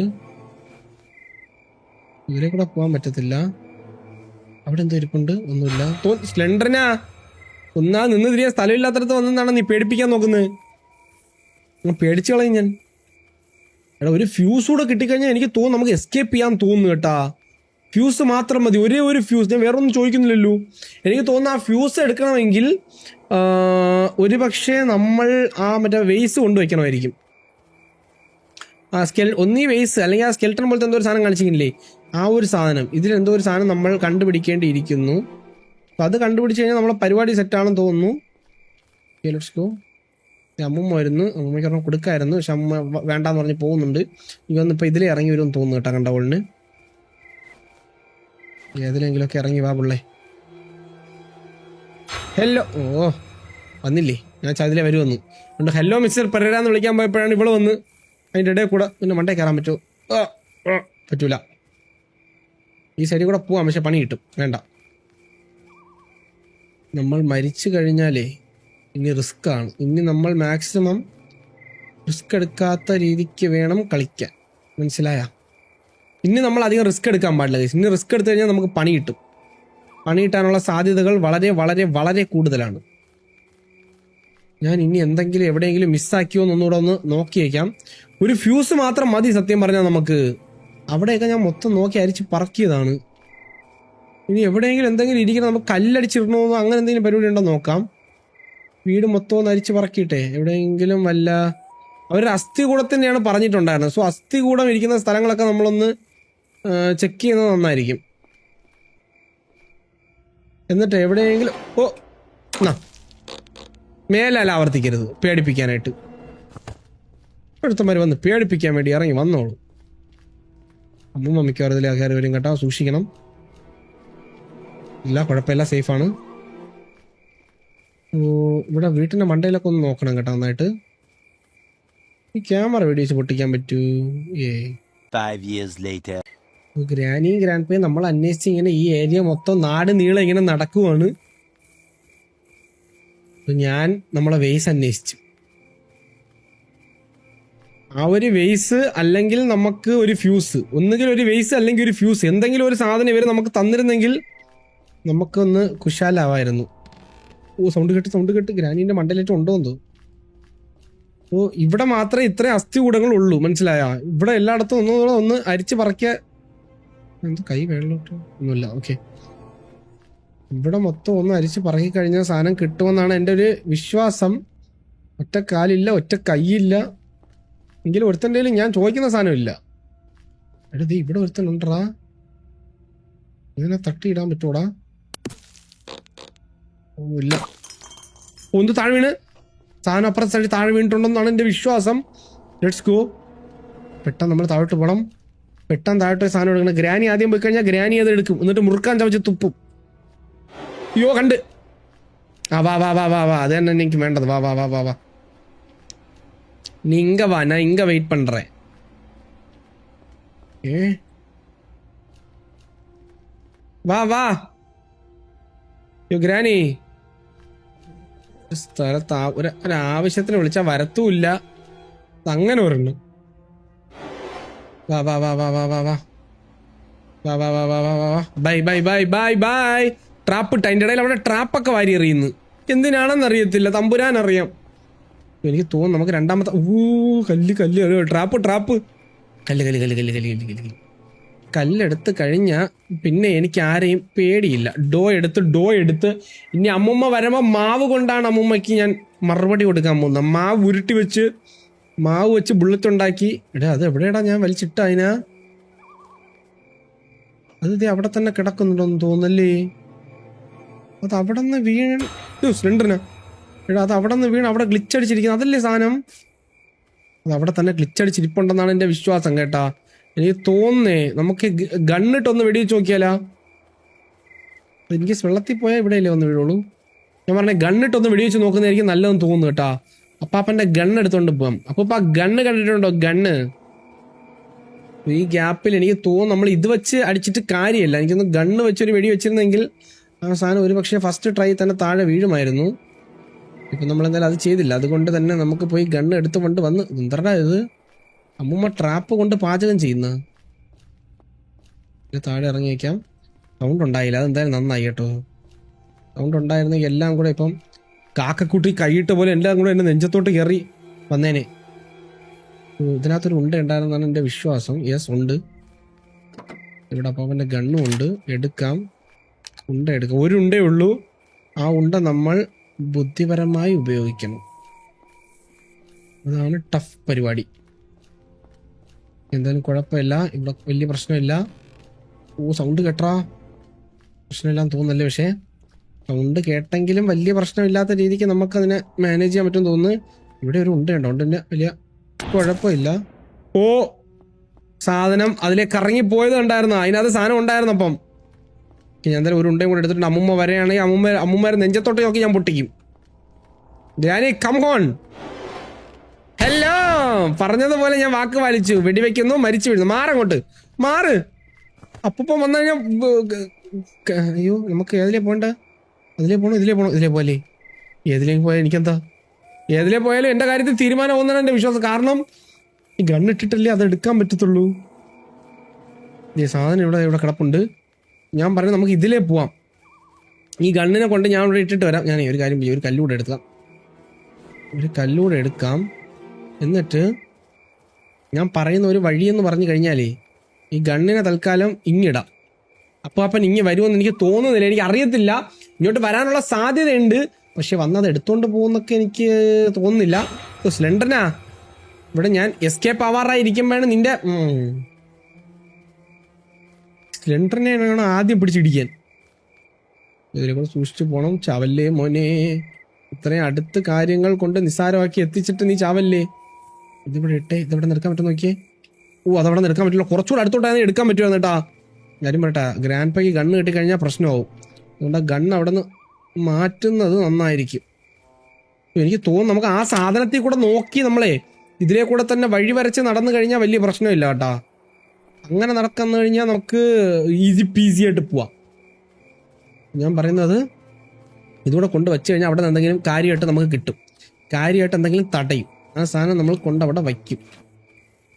ഇതിലെ കൂടെ പോകാൻ പറ്റത്തില്ല. അവിടെ എന്തോ ഇരിപ്പുണ്ട്. ഒന്നുമില്ല. സ്ലെൻഡറിനാ ഒന്നാ നിന്ന് തിരിയാൻ സ്ഥലമില്ലാത്തടത്ത് വന്നെന്നാണ് നീ പേടിപ്പിക്കാൻ നോക്കുന്നത്. പേടിച്ചു കളയും ഞാൻ. എടാ ഒരു ഫ്യൂസ് കൂടെ കിട്ടിക്കഴിഞ്ഞാൽ എനിക്ക് തോന്നുന്നു നമുക്ക് എസ്കേപ്പ് ചെയ്യാൻ തോന്നുന്നു കേട്ടാ. ഫ്യൂസ് മാത്രം മതി, ഒരേ ഒരു ഫ്യൂസ്. ഞാൻ വേറെ ഒന്നും ചോദിക്കുന്നില്ലല്ലോ. എനിക്ക് തോന്നുന്നു ആ ഫ്യൂസ് എടുക്കണമെങ്കിൽ ഒരു പക്ഷേ നമ്മൾ ആ മറ്റേ വെയ്സ് കൊണ്ടുവയ്ക്കണമായിരിക്കും. ആ ഒന്നീ വെയ്സ് അല്ലെങ്കിൽ ആ സ്കെൽട്ടൺ പോലത്തെ എന്തോ ഒരു സാധനം കാണിച്ചില്ലേ, ആ ഒരു സാധനം. ഇതിലെന്തോ ഒരു സാധനം നമ്മൾ കണ്ടുപിടിക്കേണ്ടിയിരിക്കുന്നു. അപ്പം അത് കണ്ടുപിടിച്ച് കഴിഞ്ഞാൽ നമ്മളെ പരിപാടി സെറ്റാണെന്ന് തോന്നുന്നു. Let's go. അമ്മൂമ്മ വരുന്നു. അമ്മൂമ്മയ്ക്ക് ഒരെണ്ണം കൊടുക്കായിരുന്നു, പക്ഷെ അമ്മ വേണ്ടാന്ന് പറഞ്ഞ് പോകുന്നുണ്ട്. ഇവന്നിപ്പോൾ ഇതിലേ ഇറങ്ങി വരുമെന്ന് തോന്നുന്നു കേട്ടോ കണ്ടവളിന്. ഏതിലെങ്കിലുമൊക്കെ ഇറങ്ങി വാ പിള്ളേ. ഹലോ. ഓ വന്നില്ലേ? ഞാൻ ചതിലേ വരുമെന്ന് അതുകൊണ്ട് ഹലോ മിസ്റ്റർ പെരേര എന്ന് വിളിക്കാൻ പോയപ്പോഴാണ് ഇവിടെ വന്ന്. അതിൻ്റെ ഇടയിൽ കൂടെ പിന്നെ മണ്ടേ കയറാൻ പറ്റുമോ? പറ്റൂല. ഈ സൈഡിൽ കൂടെ പോവാം, പക്ഷെ പണി കിട്ടും. വേണ്ട, നമ്മൾ മരിച്ചു കഴിഞ്ഞാലേ ഇനി റിസ്ക്കാണ്. ഇനി നമ്മൾ മാക്സിമം റിസ്ക് എടുക്കാത്ത രീതിക്ക് വേണം കളിക്കാൻ. മനസ്സിലായ? ഇനി നമ്മൾ അധികം റിസ്ക് എടുക്കാൻ പാടില്ല. ഇനി റിസ്ക് എടുത്തു കഴിഞ്ഞാൽ നമുക്ക് പണി കിട്ടും. പണി കിട്ടാനുള്ള സാധ്യതകൾ വളരെ വളരെ വളരെ കൂടുതലാണ്. ഞാൻ ഇനി എന്തെങ്കിലും എവിടെയെങ്കിലും മിസ്സാക്കിയോ എന്നൊന്നുകൂടെ ഒന്ന് നോക്കിയേക്കാം. ഒരു ഫ്യൂസ് മാത്രം മതി സത്യം പറഞ്ഞാൽ നമുക്ക്. അവിടെയൊക്കെ ഞാൻ മൊത്തം നോക്കി അരിച്ച് പറക്കിയതാണ്. ഇനി എവിടെയെങ്കിലും എന്തെങ്കിലും ഇരിക്കണം, നമുക്ക് കല്ലടിച്ചിടണമെന്നോ അങ്ങനെ എന്തെങ്കിലും പരിപാടി ഉണ്ടോ നോക്കാം. വീട് മൊത്തം ഒന്ന് അരിച്ച് പറക്കിയിട്ടെ എവിടെയെങ്കിലും വല്ല അവരുടെ അസ്ഥികൂടം തന്നെയാണ് പറഞ്ഞിട്ടുണ്ടായിരുന്നത്. സോ അസ്ഥികൂടം ഇരിക്കുന്ന സ്ഥലങ്ങളൊക്കെ നമ്മളൊന്ന് ചെക്ക് ചെയ്യുന്നത് നന്നായിരിക്കും. എന്നിട്ട് എവിടെയെങ്കിലും മേലല്ല ആവർത്തിക്കരുത്, പേടിപ്പിക്കാനായിട്ട്. അടുത്തമാര് വന്ന് പേടിപ്പിക്കാൻ വേണ്ടി ഇറങ്ങി വന്നോളൂ. അമ്മൂമ്മ മിക്കവാറും ഇതിൽ കയറി വരും കേട്ടോ, സൂക്ഷിക്കണം. ഇല്ല, കുഴപ്പമില്ല, സേഫാണ്. ഇവിടെ വീട്ടിന്റെ മണ്ടയിലൊക്കെ ഒന്ന് നോക്കണം കേട്ടോ നന്നായിട്ട്. ഈ ക്യാമറ വെടിവെച്ച് പൊട്ടിക്കാൻ പറ്റൂ? ഗ്രാനിയും ഗ്രാൻഡ് പേയും നമ്മൾ അന്വേഷിച്ച് ഇങ്ങനെ ഈ ഏരിയ മൊത്തം നാട് നീളം ഇങ്ങനെ നടക്കുവാണ്. ഞാൻ നമ്മളെ വെയ്സ് അന്വേഷിച്ചു. ആ ഒരു വെയ്സ് അല്ലെങ്കിൽ നമുക്ക് ഒരു ഫ്യൂസ്, ഒന്നുകിൽ ഒരു വെയ്സ് അല്ലെങ്കിൽ ഒരു ഫ്യൂസ്, എന്തെങ്കിലും ഒരു സാധനം ഇവർ നമുക്ക് തന്നിരുന്നെങ്കിൽ നമുക്കൊന്ന് കുശാലാവായിരുന്നു. സൗണ്ട് കേട്ട് ഗ്രാനീന്റെ മണ്ടയിലേറ്റ് ഉണ്ടോ എന്തോ. ഇവിടെ മാത്രമേ ഇത്രയും അസ്ഥികൂടങ്ങൾ ഉള്ളൂ, മനസ്സിലായ? ഇവിടെ എല്ലായിടത്തും ഒന്ന് അരിച്ച് പറക്കിയ എന്ത് കൈ വേണോട്ടോ ഒന്നുമില്ല. ഓക്കെ, ഇവിടെ മൊത്തം ഒന്ന് അരിച്ച് പറക്കി കഴിഞ്ഞാൽ സാധനം കിട്ടുമെന്നാണ് എൻ്റെ ഒരു വിശ്വാസം. ഒറ്റ കാലില്ല, ഒറ്റ കൈയില്ല, എങ്കിലും ഒരുത്തൻ്റെ ഞാൻ ചോദിക്കുന്ന സാധനമില്ല. എടീ ഇവിടെ ഒരുത്തനുണ്ടാ, ഇതിനെ തട്ടിയിടാൻ പറ്റൂടാ? ഇല്ല. ഒന്ന് താഴെ വീണ്, സാധനം അപ്പുറത്തെ സൈഡിൽ താഴെ വീണിട്ടുണ്ടെന്നാണ് എൻ്റെ വിശ്വാസം. Let's go. പെട്ടെന്ന് നമ്മൾ താഴോട്ട് പോകണം. പെട്ടെന്ന് താഴോട്ട് സാധനം എടുക്കണം. ഗ്രാനി ആദ്യം പോയി കഴിഞ്ഞാൽ ഗ്രാനി അത് എടുക്കും, എന്നിട്ട് മുറുക്കാൻ ചവച്ച് തുപ്പും. അയ്യോ കണ്ട്. വാ വാ വാ വാ വാ, അത് തന്നെ എനിക്ക് വേണ്ടത്. വാ വാ വാ വാ വാ, നീ ഇങ്ക വാ, ഞാൻ ഇങ്ക വെയിറ്റ് പண்றேன். വാ വാ. യോ ഗ്രാനി, സ്ഥലത്ത് ഒരാവശ്യത്തിന് വിളിച്ചാൽ വരത്തുമില്ല, അങ്ങനെ ഒരെണ്ണം. വാ വാ വാ വാ വാ വാ വാ വാ വാ വാ വാ വാ വാ വാ. Bye bye bye bye bye. Trap ഇട്ട അതിൻ്റെ ഇടയിൽ അവിടെ ട്രാപ്പൊക്കെ വാരി എറിയുന്നു. എന്തിനാണെന്ന് അറിയത്തില്ല, തമ്പുരാൻ അറിയാം. എനിക്ക് തോന്നുന്നു നമുക്ക് രണ്ടാമത്തെ കല്ല് ട്രാപ്പ് കല്ലെടുത്ത് കഴിഞ്ഞാൽ പിന്നെ എനിക്ക് ആരെയും പേടിയില്ല. ഡോ എടുത്ത് ഇനി അമ്മൂമ്മ വരുമ്പോൾ മാവ് കൊണ്ടാണ് അമ്മൂമ്മയ്ക്ക് ഞാൻ മറുപടി കൊടുക്കാൻ പോകുന്നത്. മാവ് ഉരുട്ടി വെച്ച് ബുള്ളറ്റ് ഉണ്ടാക്കി. അത് എവിടെയാടാ ഞാൻ വലിച്ചിട്ട അതിനാ? അത് അവിടെ തന്നെ കിടക്കുന്നുണ്ടോന്ന് തോന്നല്ലേ? അത് അവിടെ നിന്ന് സിലിണ്ടറിന് അത് അവിടെ നിന്ന് വീണ് അവിടെ ഗ്ലിച്ചടിച്ചിരിക്കുന്നത്, അതല്ലേ സാധനം? അത് അവിടെ തന്നെ ഗ്ലിച്ചടിച്ചിരിപ്പുണ്ടെന്നാണ് എൻ്റെ വിശ്വാസം കേട്ടാ. എനിക്ക് തോന്നുന്നേ നമുക്ക് ഗണ്ണിട്ടൊന്ന് വെടിവെച്ച് നോക്കിയാലാ? എനിക്ക് വെള്ളത്തിൽ പോയാൽ ഇവിടെയല്ലേ ഒന്ന് വീഴുള്ളൂ. ഞാൻ പറഞ്ഞ ഗണ്ണിട്ടൊന്ന് വെടിവെച്ച് നോക്കുന്നതായിരിക്കും നല്ലതെന്ന് തോന്നുന്നു കേട്ടാ. അപ്പാപ്പൻ്റെ ഗണ്ണ് എടുത്തോണ്ട് പോവാം. അപ്പൊ ആ ഗണ്ണ് കണ്ടിട്ടുണ്ടോ? ഗണ്ണ് ഈ ഗ്യാപ്പിൽ എനിക്ക് തോന്നുന്നു നമ്മൾ ഇത് വെച്ച് അടിച്ചിട്ട് കാര്യമില്ല. എനിക്കൊന്ന് ഗണ്ണ് വെച്ചൊരു വെടി വെച്ചിരുന്നെങ്കിൽ ആ സാധനം ഒരു പക്ഷേ ഫസ്റ്റ് ട്രൈ തന്നെ താഴെ വീഴുമായിരുന്നു. ഇപ്പം നമ്മളെന്തായാലും അത് ചെയ്തില്ല. അതുകൊണ്ട് തന്നെ നമുക്ക് പോയി ഗണ്ണ് എടുത്ത് കൊണ്ട് വന്ന്. എന്തടാ ഇത്? അമ്മൂമ്മ ട്രാപ്പ് കൊണ്ട് പാചകം ചെയ്യുന്ന. താഴെ ഇറങ്ങി വയ്ക്കാം. സൗണ്ട് ഉണ്ടായില്ല, അതെന്തായാലും നന്നായി കേട്ടോ. സൗണ്ട് ഉണ്ടായിരുന്നെങ്കിൽ എല്ലാം കൂടെ ഇപ്പം കാക്കക്കുട്ടി കൈയിട്ട പോലെ എല്ലാം കൂടെ എൻ്റെ നെഞ്ചത്തോട്ട് കയറി വന്നേനെ. ഇതിനകത്തൊരു ഉണ്ട ഉണ്ടായിരുന്നാണ് എൻ്റെ വിശ്വാസം. യെസ്, ഉണ്ട് ഇവിടെ. അപ്പം അവൻ്റെ ഗണ്ണും ഉണ്ട്, എടുക്കാം. എടുക്കാം, ഒരു ഉണ്ടേ ഉള്ളൂ. ആ ഉണ്ട നമ്മൾ ബുദ്ധിപരമായി ഉപയോഗിക്കണം. അതാണ് ടഫ് പരിപാടി. എന്തായാലും കുഴപ്പമില്ല, ഇവിടെ വലിയ പ്രശ്നമില്ല. സൗണ്ട് കേട്ടാ പ്രശ്നമില്ലാന്ന് തോന്നുന്നല്ലേ? പക്ഷേ സൗണ്ട് കേട്ടെങ്കിലും വലിയ പ്രശ്നമില്ലാത്ത രീതിക്ക് നമുക്കതിനെ മാനേജ് ചെയ്യാൻ പറ്റുമെന്ന് തോന്നുന്നു. ഇവിടെ ഒരു ഉണ്ട ഉണ്ടോ? ഉണ്ടിൻ്റെ വലിയ കുഴപ്പമില്ല. സാധനം അതിലേക്ക് ഇറങ്ങിപ്പോയത് ഉണ്ടായിരുന്നു, അതിനകത്ത് സാധനം ഉണ്ടായിരുന്നു. അപ്പം ഞാൻ എന്തായാലും ഒരു ഉണ്ടയും കൂടെ എടുത്തിട്ടുണ്ട്. അമ്മൂമ്മ വരെയാണെങ്കിൽ അമ്മൂമ്മേരെ നെഞ്ചത്തോട്ട് നോക്കി ഞാൻ പൊട്ടിക്കും. Granny come horn. ഹലോ, പറഞ്ഞതുപോലെ ഞാൻ വാക്ക് പാലിച്ചു. വെടിവെക്കുന്നു, മരിച്ചു വീഴുന്നു. മാറങ്ങോട്ട് മാറ്. അപ്പം വന്നു കഴിഞ്ഞാൽ അയ്യോ, നമുക്ക് ഏതിലേ പോകണ്ട? ഇതിലേ പോലെ ഏതിലേക്ക് പോയാൽ എനിക്കെന്താ? ഏതിലേ പോയാലും എൻ്റെ കാര്യത്തിൽ തീരുമാനം ഒന്നാണ് എൻ്റെ വിശ്വാസം. കാരണം ഈ ഗണ്ണിട്ടിട്ടല്ലേ അത് എടുക്കാൻ പറ്റത്തുള്ളൂ. ഈ സാധനം ഇവിടെ കിടപ്പുണ്ട്. ഞാൻ പറഞ്ഞു നമുക്ക് ഇതിലേ പോവാം. ഈ ഗണ്ണിനെ കൊണ്ട് ഞാൻ ഇവിടെ ഇട്ടിട്ട് വരാം. ഞാൻ ഒരു കാര്യം ചെയ്യും, ഒരു കല്ലൂടെ എടുക്കാം. എന്നിട്ട് ഞാൻ പറയുന്ന ഒരു വഴിയെന്ന് പറഞ്ഞു കഴിഞ്ഞാലേ ഈ ഗണ്ണിനെ തൽക്കാലം ഇങ്ങിടാം. അപ്പോൾ അപ്പം ഇങ്ങ് വരുമെന്ന് എനിക്ക് തോന്നുന്നില്ല, എനിക്ക് അറിയത്തില്ല. ഇങ്ങോട്ട് വരാനുള്ള സാധ്യതയുണ്ട്, പക്ഷെ വന്നത് എടുത്തോണ്ട് പോകുന്നൊക്കെ എനിക്ക് തോന്നുന്നില്ല. സ്ലെൻഡറിനാ ഇവിടെ ഞാൻ എസ്കേപ്പ് ആവാറായിരിക്കുമ്പോഴാണ് നിന്റെ സ്ലെൻഡറിനെ വേണം ആദ്യം പിടിച്ചിടിക്കാൻ. ഇതിനെ കൂടെ സൂക്ഷിച്ചു പോണം. ചാവല്ലേ മോനെ, ഇത്രയും അടുത്ത് കാര്യങ്ങൾ കൊണ്ട് നിസ്സാരമാക്കി എത്തിച്ചിട്ട് നീ ചാവല്ലേ. ഇതിവിടെ ഇട്ടേ, ഇതെവിടെ നിൽക്കാൻ പറ്റും നോക്കിയേ. അതവിടെ നിൽക്കാൻ പറ്റില്ല, കുറച്ചുകൂടെ അടുത്തോട്ടായിരുന്നു എടുക്കാൻ പറ്റുമോ കേട്ടാ. കാര്യം പറയട്ടാ, ഗ്രാൻഡ് പയ്ക്ക് ഗണ്ണ് കിട്ടിക്കഴിഞ്ഞാൽ പ്രശ്നമാവും. അതുകൊണ്ട് ആ ഗണ്ണ് അവിടെ നിന്ന് മാറ്റുന്നത് നന്നായിരിക്കും. എനിക്ക് തോന്നുന്നു നമുക്ക് ആ സാധനത്തിൽ കൂടെ നോക്കി നമ്മളെ ഇതിലേ കൂടെ തന്നെ വഴി വരച്ച് നടന്നു കഴിഞ്ഞാൽ വലിയ പ്രശ്നമില്ല കേട്ടാ. അങ്ങനെ നടക്കുന്നു കഴിഞ്ഞാൽ നമുക്ക് ഈസി പീസി ആയിട്ട് പോവാം. ഞാൻ പറയുന്നത് ഇതുകൂടെ കൊണ്ട് വെച്ച് കഴിഞ്ഞാൽ അവിടെ നിന്ന് എന്തെങ്കിലും കാര്യമായിട്ട് നമുക്ക് കിട്ടും, കാര്യമായിട്ട് എന്തെങ്കിലും തടയും. ആ സാധനം നമ്മൾ കൊണ്ട് അവിടെ വയ്ക്കും.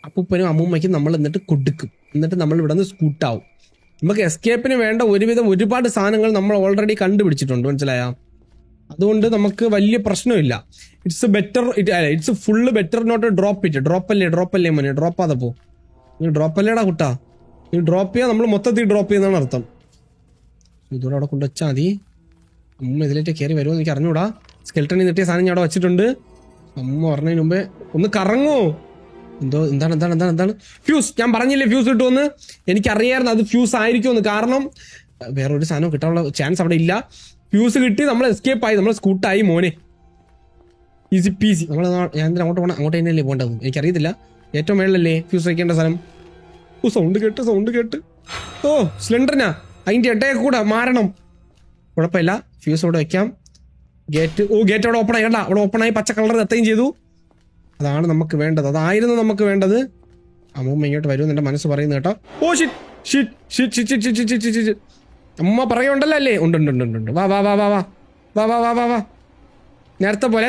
അപ്പൂപ്പനും അമ്മൂമ്മയ്ക്കും നമ്മൾ എന്നിട്ട് കൊടുക്കും. എന്നിട്ട് നമ്മൾ ഇവിടെ നിന്ന് സ്കൂട്ടാവും. നമുക്ക് എസ്കേപ്പിന് വേണ്ട ഒരുപാട് സാധനങ്ങൾ നമ്മൾ ഓൾറെഡി കണ്ടുപിടിച്ചിട്ടുണ്ട്, മനസ്സിലായോ? അതുകൊണ്ട് നമുക്ക് വലിയ പ്രശ്നമില്ല. It's full better not drop it. ഡ്രോപ്പല്ലേ മോനെ, ഡ്രോപ്പാതെ പോ. നീ ഡ്രോപ്പല്ലേടാ കുട്ടാ, നീ ഡ്രോപ്പ് ചെയ്യാൻ നമ്മൾ മൊത്തത്തിൽ ഡ്രോപ്പ് ചെയ്യുന്നതാണ് അർത്ഥം. ഇതോടെ അവിടെ കൊണ്ടുവച്ചാൽ മതി. അമ്മ ഇതിലേക്ക് കയറി വരുമോ എനിക്ക് അറിഞ്ഞൂടാ. സ്കെൽട്ടണിൽ നിട്ടിയ സാധനം ഞാൻ അവിടെ വെച്ചിട്ടുണ്ട്. അമ്മ പറഞ്ഞതിന് മുമ്പേ ഒന്ന് കറങ്ങോ. എന്താണ് ഫ്യൂസ്. ഞാൻ പറഞ്ഞില്ലേ ഫ്യൂസ് കിട്ടുമെന്ന്. എനിക്കറിയായിരുന്നു അത് ഫ്യൂസ് ആയിരിക്കുമെന്ന്. കാരണം വേറൊരു സാധനം കിട്ടാനുള്ള ചാൻസ് അവിടെ ഇല്ല. ഫ്യൂസ് കിട്ടി, നമ്മൾ എസ്കേപ്പ് ആയി, നമ്മൾ സ്കൂട്ടായി മോനെ. Easy peasy. ഞാൻ അങ്ങോട്ട് പോകണം, അങ്ങോട്ട് തന്നെയല്ലേ പോകേണ്ടത്. എനിക്കറിയത്തില്ല, ഏറ്റവും മേളിലല്ലേ ഫ്യൂസ് വയ്ക്കേണ്ട സ്ഥലം. സൗണ്ട് കേട്ട് സ്ലെൻഡറിനാ അതിന്റെ ഇടയിൽ കൂടെ മാറണം. കുഴപ്പമില്ല, ഫ്യൂസ് അവിടെ വെക്കാം. ഗേറ്റ് അവിടെ ഓപ്പൺ ആയി. അവിടെ ഓപ്പൺ ആയി, പച്ച കളർ എത്തുകയും ചെയ്തു. അതാണ് നമുക്ക് വേണ്ടത്, അതായിരുന്നു നമുക്ക് വേണ്ടത്. അമ്മൂമ്മ ഇങ്ങോട്ട് വരുമെന്ന് എൻ്റെ മനസ്സ് പറയുന്നു കേട്ടോ. ഷിറ്റ്. അമ്മ പറയുണ്ടല്ലോ അല്ലേ? ഉണ്ട്. വാ. നേരത്തെ പോലെ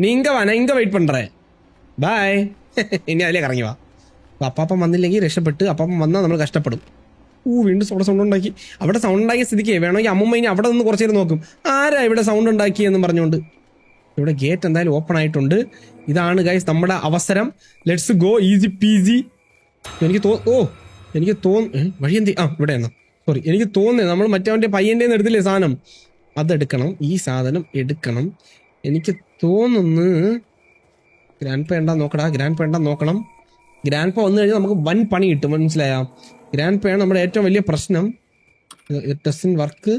നീ ഇങ്ക വെയിറ്റ് പண்றேன். ബൈ. ഇനി അതിലേക്ക് ഇറങ്ങി വാ. അപ്പാപ്പം വന്നില്ലെങ്കിൽ രക്ഷപ്പെട്ട്, അപ്പാപ്പം വന്നാൽ നമ്മൾ കഷ്ടപ്പെടും. വീണ്ടും സൗണ്ട് ഉണ്ടാക്കി. അവിടെ സൗണ്ട് ഉണ്ടാക്കിയ സ്ഥിതിക്ക് വേണമെങ്കിൽ അമ്മൂമ്മ ഇനി അവിടെ നിന്ന് കുറച്ച് നേരം നോക്കും, ആരാ ഇവിടെ സൗണ്ട് ഉണ്ടാക്കിയെന്ന് പറഞ്ഞുകൊണ്ട്. ഇവിടെ ഗേറ്റ് എന്തായാലും ഓപ്പൺ ആയിട്ടുണ്ട്. ഇതാണ് ഗൈസ് നമ്മുടെ അവസരം. Let's go, easy peasy. എനിക്ക് തോന്നുന്നു വഴി എന്തി ഇവിടെയാണ്. സോറി, എനിക്ക് തോന്നുന്നത് നമ്മൾ മറ്റവൻ്റെ പയ്യൻ്റെ എടുത്തില്ലേ സാധനം, അതെടുക്കണം. ഈ സാധനം എടുക്കണം. എനിക്ക് തോന്നുന്നു ഗ്രാൻഡ് പ ഉണ്ടാ നോക്കണം. ഗ്രാൻഡ് പ വന്നു കഴിഞ്ഞാൽ നമുക്ക് വൻ പണി കിട്ടും, മനസ്സിലായോ? ഗ്രാൻഡ് പയാണ് നമ്മുടെ ഏറ്റവും വലിയ പ്രശ്നം. വർക്ക്.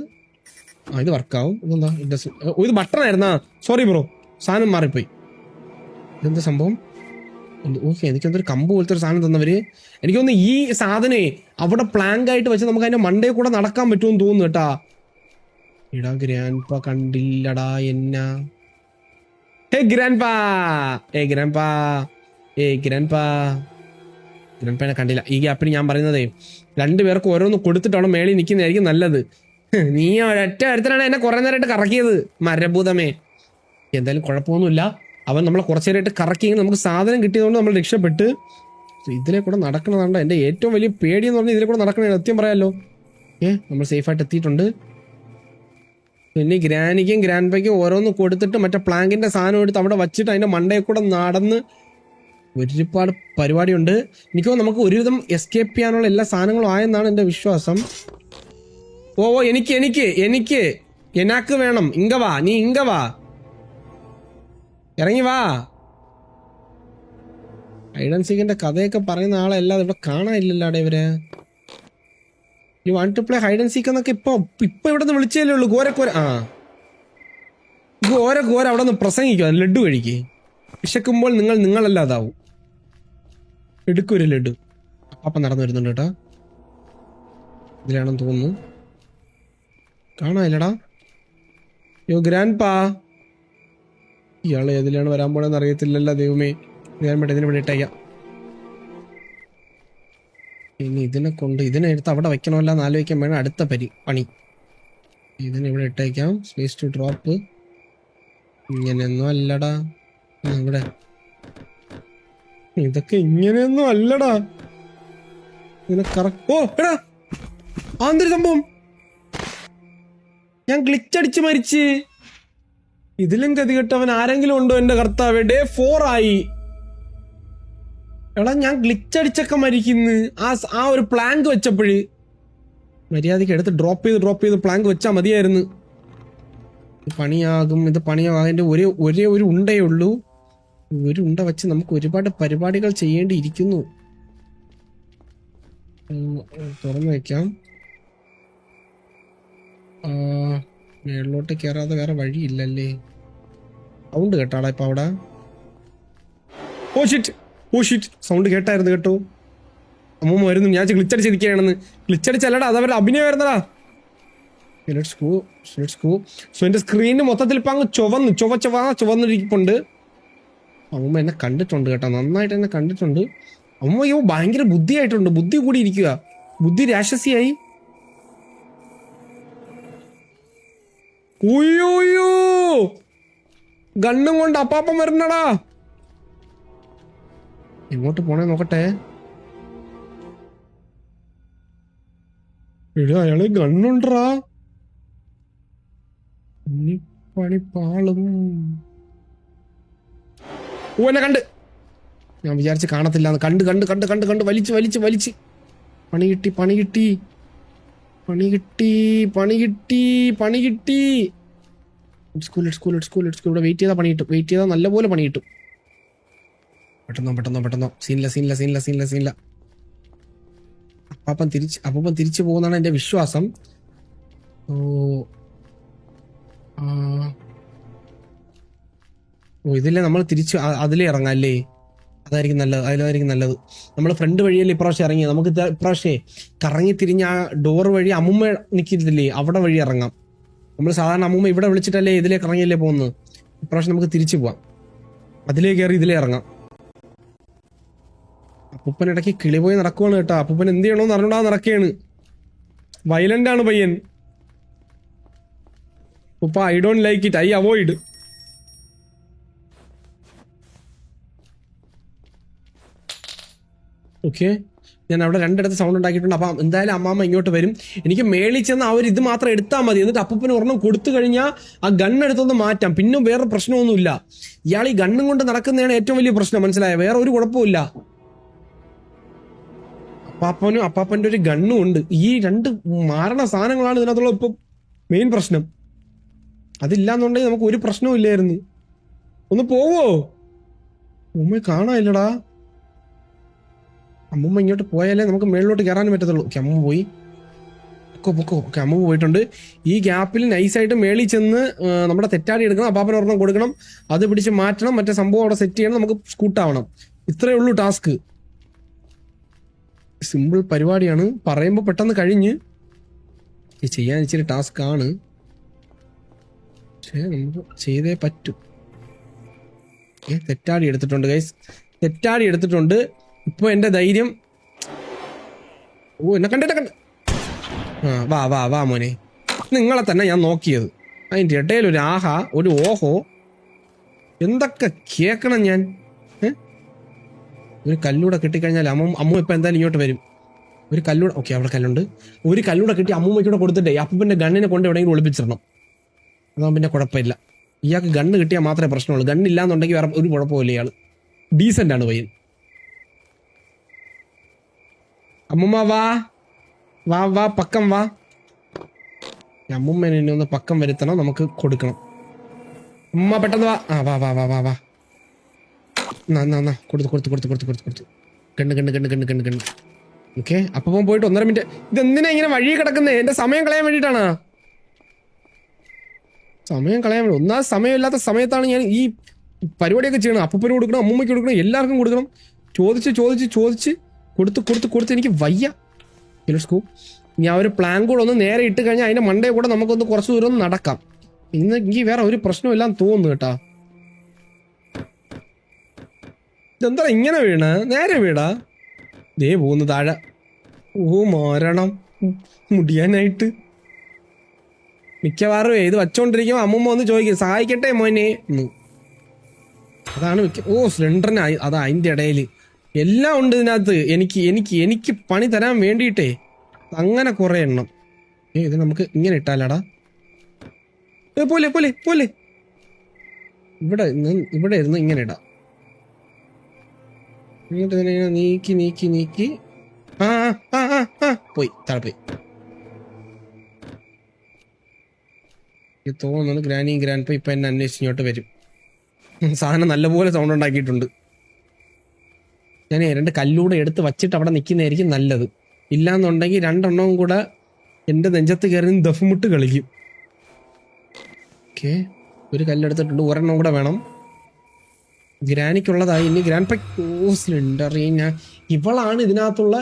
ഇത് വർക്കാവും. ഇതെന്താ ഇത് ബട്ടൺ ആയിരുന്നാ? സോറി ബ്രോ, സാധനം മാറിപ്പോയി. ഇതെന്താ സംഭവം? ഓക്കെ, എനിക്കെന്തൊരു കമ്പ് പോലത്തെ ഒരു സാധനം തന്നവര്. എനിക്കൊന്ന് ഈ സാധനേ അവിടെ പ്ലാങ്ക് ആയിട്ട് വെച്ച് നമുക്ക് അതിന്റെ മണ്ടേ കൂടെ നടക്കാൻ പറ്റുമെന്ന് തോന്നുന്നു കേട്ടാ. ഇടാ ഗ്രാൻഡ് പ കണ്ടില്ലടാ എന്നാ. ഗ്രാൻഡ് പാനെ കണ്ടില്ല. ഈ ഗ്യാപ്പിന് ഞാൻ പറയുന്നതേ, രണ്ടുപേർക്ക് ഓരോന്ന് കൊടുത്തിട്ടാണ് മേളിൽ നിൽക്കുന്നതായിരിക്കും നല്ലത്. നീ ഒരൊറ്റ ഒരുത്തനാണ് എന്നെ കുറെ നേരമായിട്ട് കറക്കിയത്, മരഭൂതമേ. എന്തായാലും കുഴപ്പമൊന്നുമില്ല, അവൻ നമ്മളെ കുറച്ചു നേരമായിട്ട് കറക്കിയെങ്കിൽ നമുക്ക് സാധനം കിട്ടിയതുകൊണ്ട് നമ്മൾ രക്ഷപ്പെട്ട്. ഇതിലെ കൂടെ നടക്കണതാണ്ട് എൻ്റെ ഏറ്റവും വലിയ പേടി എന്ന് പറഞ്ഞാൽ ഇതിലെ കൂടെ നടക്കണേ. സത്യം പറയാമല്ലോ. നമ്മൾ സേഫായിട്ട് എത്തിയിട്ടുണ്ട്. പിന്നെ ഗ്രാനിക്കും ഗ്രാൻഡ് പയ്ക്കും ഓരോന്ന് കൊടുത്തിട്ട് മറ്റേ പ്ലാങ്കിന്റെ സാധനം എടുത്ത് അവിടെ വച്ചിട്ട് അതിന്റെ മണ്ടയിൽ കൂടെ നടന്ന് ഒരുപാട് പരിപാടിയുണ്ട്. എനിക്ക് നമുക്ക് ഒരുവിധം എസ്കേപ്പ് ചെയ്യാനുള്ള എല്ലാ സാധനങ്ങളും ആയെന്നാണ് എൻ്റെ വിശ്വാസം. എനിക്ക് എനാക്ക് വേണം. നീ ഇങ്കവാ, ഇറങ്ങി വാ. ഹൈഡ് ആൻഡ് സീക്കിന്റെ കഥയൊക്കെ പറയുന്ന ആളല്ലാതെ ഇവിടെ കാണാനില്ലല്ലോ അവിടെ ഇവര്. You want to play hide and seek എന്നൊക്കെ ഇപ്പൊ ഇവിടെ നിന്ന് വിളിച്ചല്ലേ ഉള്ളൂ. ഘോര അവിടെ നിന്ന് പ്രസംഗിക്കുക, ലഡു കഴിക്കേ. വിശക്കുമ്പോൾ നിങ്ങളല്ലാതാവും. എടുക്കൊരു ലഡു. അപ്പം നടന്നു വരുന്നുണ്ട് കേട്ടോ. ഇതിലാണെന്ന് തോന്നുന്നു, കാണാനില്ലടാ. യോ ഗ്രാൻഡ് പാ, ഇയാളെ ഏതിലാണ് വരാൻ പോണെന്ന് അറിയത്തില്ലല്ലോ ദൈവമേ. ഞാൻ ഇതിനെ ഇവിടെ ഇട്ടേക്കാം. ഇനി ഇതിനെ എടുത്ത് അവിടെ വെക്കണമല്ലോ എന്ന് ആലോചിക്കാൻ വേണം അടുത്ത പണി. ഇതിനിവിടെ ഇട്ടേക്കാം. Space to drop. ഇങ്ങനെയൊന്നും അല്ലടാ ഇവിടെ. ഇതൊക്കെ ഇങ്ങനെയൊന്നും അല്ലടാ. ഇതിനെ എടാ ആന്തരി സംഭവം, ഞാൻ ഗ്ലിച്ചടിച്ച് മരിച്ച്. ഇതിലും ഗതികെട്ടവൻ ആരെങ്കിലും ഉണ്ടോ എന്റെ കർത്താവേ? Day 4 ആയി. എടാ ഞാൻ ഗ്ലിച്ചടിച്ചൊക്കെ മരിക്കുന്നു ആ ഒരു പ്ലാങ്ക് വെച്ചപ്പോഴ്. മര്യാദയ്ക്ക് എടുത്ത് ഡ്രോപ്പ് ചെയ്ത് പ്ലാങ്ക് വെച്ചാൽ മതിയായിരുന്നു. ഇത് പണിയാകും. അതിൻ്റെ ഒരേ ഒരു ഉണ്ടേ ഉള്ളൂ. ഒരു ഉണ്ട വെച്ച് നമുക്ക് ഒരുപാട് പരിപാടികൾ ചെയ്യേണ്ടിയിരിക്കുന്നു. തുറന്നു വെക്കാം. മേളിലോട്ട് കയറാതെ വേറെ വഴിയില്ലല്ലേ? സൗണ്ട് കേട്ടാടാ ഇപ്പൊ അവിടെ? ഓ ഷിറ്റ് സൗണ്ട് കേട്ടായിരുന്നു കേട്ടോ. അമ്മൂമ്മ വരുന്നു. ഞാൻ ഗ്ലിച്ചടിച്ചിരിക്കുകയാണെന്ന്. ഗ്ലിച്ചടിച്ചല്ലടാ, അതവരുടെ അഭിനയമായിരുന്നടാ. സോ എന്റെ സ്ക്രീനിന് മൊത്തത്തിൽ ഇപ്പൊ അങ്ങ് ചുവന്നിരിപ്പുണ്ട്. അമ്മൂമ്മ എന്നെ കണ്ടിട്ടുണ്ട് കേട്ടോ, നന്നായിട്ട് എന്നെ കണ്ടിട്ടുണ്ട്. അമ്മയ്യോ ഭയങ്കര ബുദ്ധിയായിട്ടുണ്ട്, ബുദ്ധി കൂടി ഇരിക്കുക, ബുദ്ധി രാക്ഷസിയായി. ഉയ്യോ ഗണ്ണും കൊണ്ട് അപ്പാപ്പം വരണടാ. എങ്ങോട്ട് പോണേ നോക്കട്ടെ. എടാ അയാള് ഗണ്ണുണ്ടറാ. പണി പാളും. ഓ എന്നെ കണ്ട്. ഞാൻ വിചാരിച്ച് കാണത്തില്ലാന്ന്. കണ്ട് വലിച്ച് പണി കിട്ടി. ഇവിടെ വെയിറ്റ് ചെയ്താൽ നല്ലപോലെ പണി കിട്ടും. പെട്ടെന്നോ. സീനില്ല. അപ്പാപ്പൻ തിരിച്ചു പോകുന്നതാണ് എന്റെ വിശ്വാസം. ഇതില്ലേ നമ്മൾ തിരിച്ച് അതിലേ ഇറങ്ങാല്ലേ? അതായിരിക്കും നല്ലത്. നമ്മൾ ഫ്രണ്ട് വഴിയല്ലേ ഇപ്രാവശ്യം ഇറങ്ങിയത്. നമുക്ക് ഇപ്രാവശ്യമേ കറങ്ങി തിരിഞ്ഞ് ആ ഡോർ വഴി അമ്മുമ്മ നിൽക്കില്ലേ, അവിടെ വഴി ഇറങ്ങാം. നമ്മൾ സാധാരണ അമ്മുമ്മ ഇവിടെ വിളിച്ചിട്ടല്ലേ ഇതിലേക്ക് ഇറങ്ങിയല്ലേ പോകുന്നത്. ഇപ്രാവശ്യം നമുക്ക് തിരിച്ചു പോവാം. അതിലേ കയറി ഇതിലേ ഇറങ്ങാം. അപ്പൂപ്പൻ ഇടയ്ക്ക് കിളി പോയി നടക്കുവാണ് കേട്ടോ. അപ്പൂപ്പൻ എന്ത് ചെയ്യണമെന്ന് അറിഞ്ഞൂടാ നടക്കുകയാണ്. വയലന്റ് ആണ് പയ്യൻ. ഉപ്പ I don't like it, I avoid. Okay, ഞാൻ അവിടെ രണ്ടിടത്ത് സൗണ്ട് ഉണ്ടാക്കിയിട്ടുണ്ട്. അപ്പം എന്തായാലും അമ്മാമ്മ ഇങ്ങോട്ട് വരും. എനിക്ക് മേളിൽ ചെന്ന് അവർ ഇത് മാത്രം എടുത്താൽ മതി. എന്നിട്ട് അപ്പൂപ്പന് ഒരെണ്ണം കൊടുത്തു കഴിഞ്ഞാൽ ആ ഗണ്ണെടുത്തൊന്ന് മാറ്റാം. പിന്നെ വേറെ പ്രശ്നമൊന്നുമില്ല. ഇയാൾ ഈ ഗണ്ണും കൊണ്ട് നടക്കുന്നതാണ് ഏറ്റവും വലിയ പ്രശ്നം, മനസ്സിലായ? വേറെ ഒരു കുഴപ്പമില്ല. അപ്പാപ്പൻ്റെ ഒരു ഗണ്ണും ഉണ്ട്. ഈ രണ്ട് മാരണ സാധനങ്ങളാണ് ഇതിനകത്തുള്ള ഇപ്പം മെയിൻ പ്രശ്നം. അതില്ലാന്നുണ്ടെങ്കിൽ നമുക്ക് ഒരു പ്രശ്നവും ഇല്ലായിരുന്നു. ഒന്ന് പോവോ? ഉമ്മ കാണാനില്ലടാ. അമ്മൂമ്മ ഇങ്ങോട്ട് പോയാലേ നമുക്ക് മേളിലോട്ട് കയറാനും പറ്റത്തുള്ളൂ. ഓക്കെ, അമ്മൂമ്മ പോയി. പൊക്കോ. ഓക്കെ, അമ്മൂമ്മ പോയിട്ടുണ്ട്. ഈ ഗ്യാപ്പിൽ നൈസായിട്ട് മേളിൽ ചെന്ന് നമ്മുടെ തെറ്റാടി എടുക്കണം. അപ്പാപ്പന് ഒരെണ്ണം കൊടുക്കണം, അത് പിടിച്ച് മാറ്റണം, മറ്റേ സംഭവം അവിടെ സെറ്റ് ചെയ്യണം, നമുക്ക് സ്കൂട്ടാവണം. ഇത്രയേ ഉള്ളൂ ടാസ്ക്. സിമ്പിൾ പരിപാടിയാണ്, പറയുമ്പോൾ പെട്ടെന്ന് കഴിഞ്ഞ്. ചെയ്യാൻ ഇച്ചിരി ടാസ്ക് ആണ്, പക്ഷേ നമുക്ക് ചെയ്തേ പറ്റൂ. തെറ്റാടി എടുത്തിട്ടുണ്ട് ഗൈസ്, തെറ്റാടി എടുത്തിട്ടുണ്ട്. ഇപ്പൊ എന്റെ ധൈര്യം. എന്നെ കണ്ട്. വാ മോനെ, നിങ്ങളെ തന്നെ ഞാൻ നോക്കിയത്. അതിന്റെ ഇടയിൽ ഒരു ആഹാ, ഒരു ഓഹോ, എന്തൊക്കെ കേക്കണം ഞാൻ. ഒരു കല്ലൂടെ കിട്ടിക്കഴിഞ്ഞാൽ അമ്മ ഇപ്പൊ എന്തായാലും ഇങ്ങോട്ട് വരും. ഒരു കല്ലൂടെ, ഓക്കെ അവിടെ കല്ലുണ്ട്. ഒരു കല്ലൂടെ കിട്ടി അമ്മൂമ്മയ്ക്കൂടെ കൊടുത്തിട്ടേ അപ്പൂപ്പന്റെ ഗണ്ണിനെ കൊണ്ട് എവിടെയെങ്കിലും ഒളിപ്പിച്ചിടണം. അതാകുമ്പോൾ പിന്നെ കുഴപ്പമില്ല. ഇയാൾക്ക് ഗണ്ണ് കിട്ടിയാൽ മാത്രമേ പ്രശ്നമുള്ളൂ. ഗണ്ണില്ലാന്നുണ്ടെങ്കിൽ വേറെ ഒരു കുഴപ്പമില്ല. ഇയാൾ ഡീസന്റ് ആണ് പയ്യൻ. അമ്മൂമ്മ വാ പക്കം വാ. അമ്മൂമ്മനെ ഒന്ന് പക്കം വരുത്തണം, നമുക്ക് കൊടുക്കണം. അമ്മ പെട്ടെന്ന് വാ. കൊടുത്തു. കണ്ണ്. ഓക്കെ, അപ്പം പോയിട്ട് 1.5 മിനിറ്റ്. ഇതെന്തിനാ ഇങ്ങനെ വഴി കിടക്കുന്നേ? എന്റെ സമയം കളയാൻ വേണ്ടിയിട്ടാണ്. ഒന്നാമത് സമയമില്ലാത്ത സമയത്താണ് ഞാൻ ഈ പരിപാടിയൊക്കെ ചെയ്യണം. അപ്പൂപ്പന് കൊടുക്കണം, അമ്മൂമ്മയ്ക്ക് കൊടുക്കണം, എല്ലാവർക്കും കൊടുക്കണം. ചോദിച്ച് കൊടുത്ത് എനിക്ക് വയ്യ. ഞാൻ ഒരു പ്ലാൻ കൂടെ ഒന്ന് നേരെ ഇട്ട് കഴിഞ്ഞാൽ അതിന്റെ മണ്ടേ കൂടെ നമുക്കൊന്ന് കുറച്ച് ദൂരം ഒന്ന് നടക്കാം. ഇന്ന് എനിക്ക് വേറെ ഒരു പ്രശ്നമില്ലാന്ന് തോന്നുന്നു കേട്ടാ. ഇതെന്താ ഇങ്ങനെ വീണ? നേരെ വീടാ. ദേ പോകുന്നു താഴെ. ഓ മാരണം മുടിയാനായിട്ട്. മിക്കവാറും ഇത് വച്ചോണ്ടിരിക്കുമ്പോ അമ്മൂമ്മ ഒന്ന് ചോദിക്കും, സഹായിക്കട്ടെ മോനെ എന്ന്. അതാണ് സിലിണ്ടറിനായി. അതാ അതിന്റെ ഇടയിൽ എല്ലാം ഉണ്ട് ഇതിനകത്ത്. എനിക്ക് പണി തരാൻ വേണ്ടിയിട്ടേ അങ്ങനെ കുറെ എണ്ണം. ഇത് നമുക്ക് ഇങ്ങനെ ഇട്ടാലടാ. പോലെ ഇവിടെ ഇരുന്ന് ഇങ്ങനെ ഇടാം. നീക്കി പോയി താഴെ പോയി. എനിക്ക് തോന്നുന്നു ഗ്രാനിയും ഗ്രാൻഡ് ഇപ്പൊ എന്നെ അന്വേഷിച്ച് ഇങ്ങോട്ട് വരും. സാധനം നല്ലപോലെ സൗണ്ട് ഉണ്ടാക്കിയിട്ടുണ്ട്. ഞാൻ 2 കല്ലൂടെ എടുത്ത് വച്ചിട്ട് അവിടെ നിൽക്കുന്നതായിരിക്കും നല്ലത്. ഇല്ലാന്നുണ്ടെങ്കിൽ 2 എണ്ണവും കൂടെ എൻ്റെ നെഞ്ചത്ത് കയറി ദഫ്മുട്ട് കളിക്കും. ഓക്കെ, ഒരു കല്ലെടുത്തിട്ടുണ്ട്, 1 എണ്ണം കൂടെ വേണം. ഗ്രാനിക്കുള്ളതായി. ഇനി ഗ്രാൻഡ് സിലിണ്ടർ. ഇവളാണ് ഇതിനകത്തുള്ള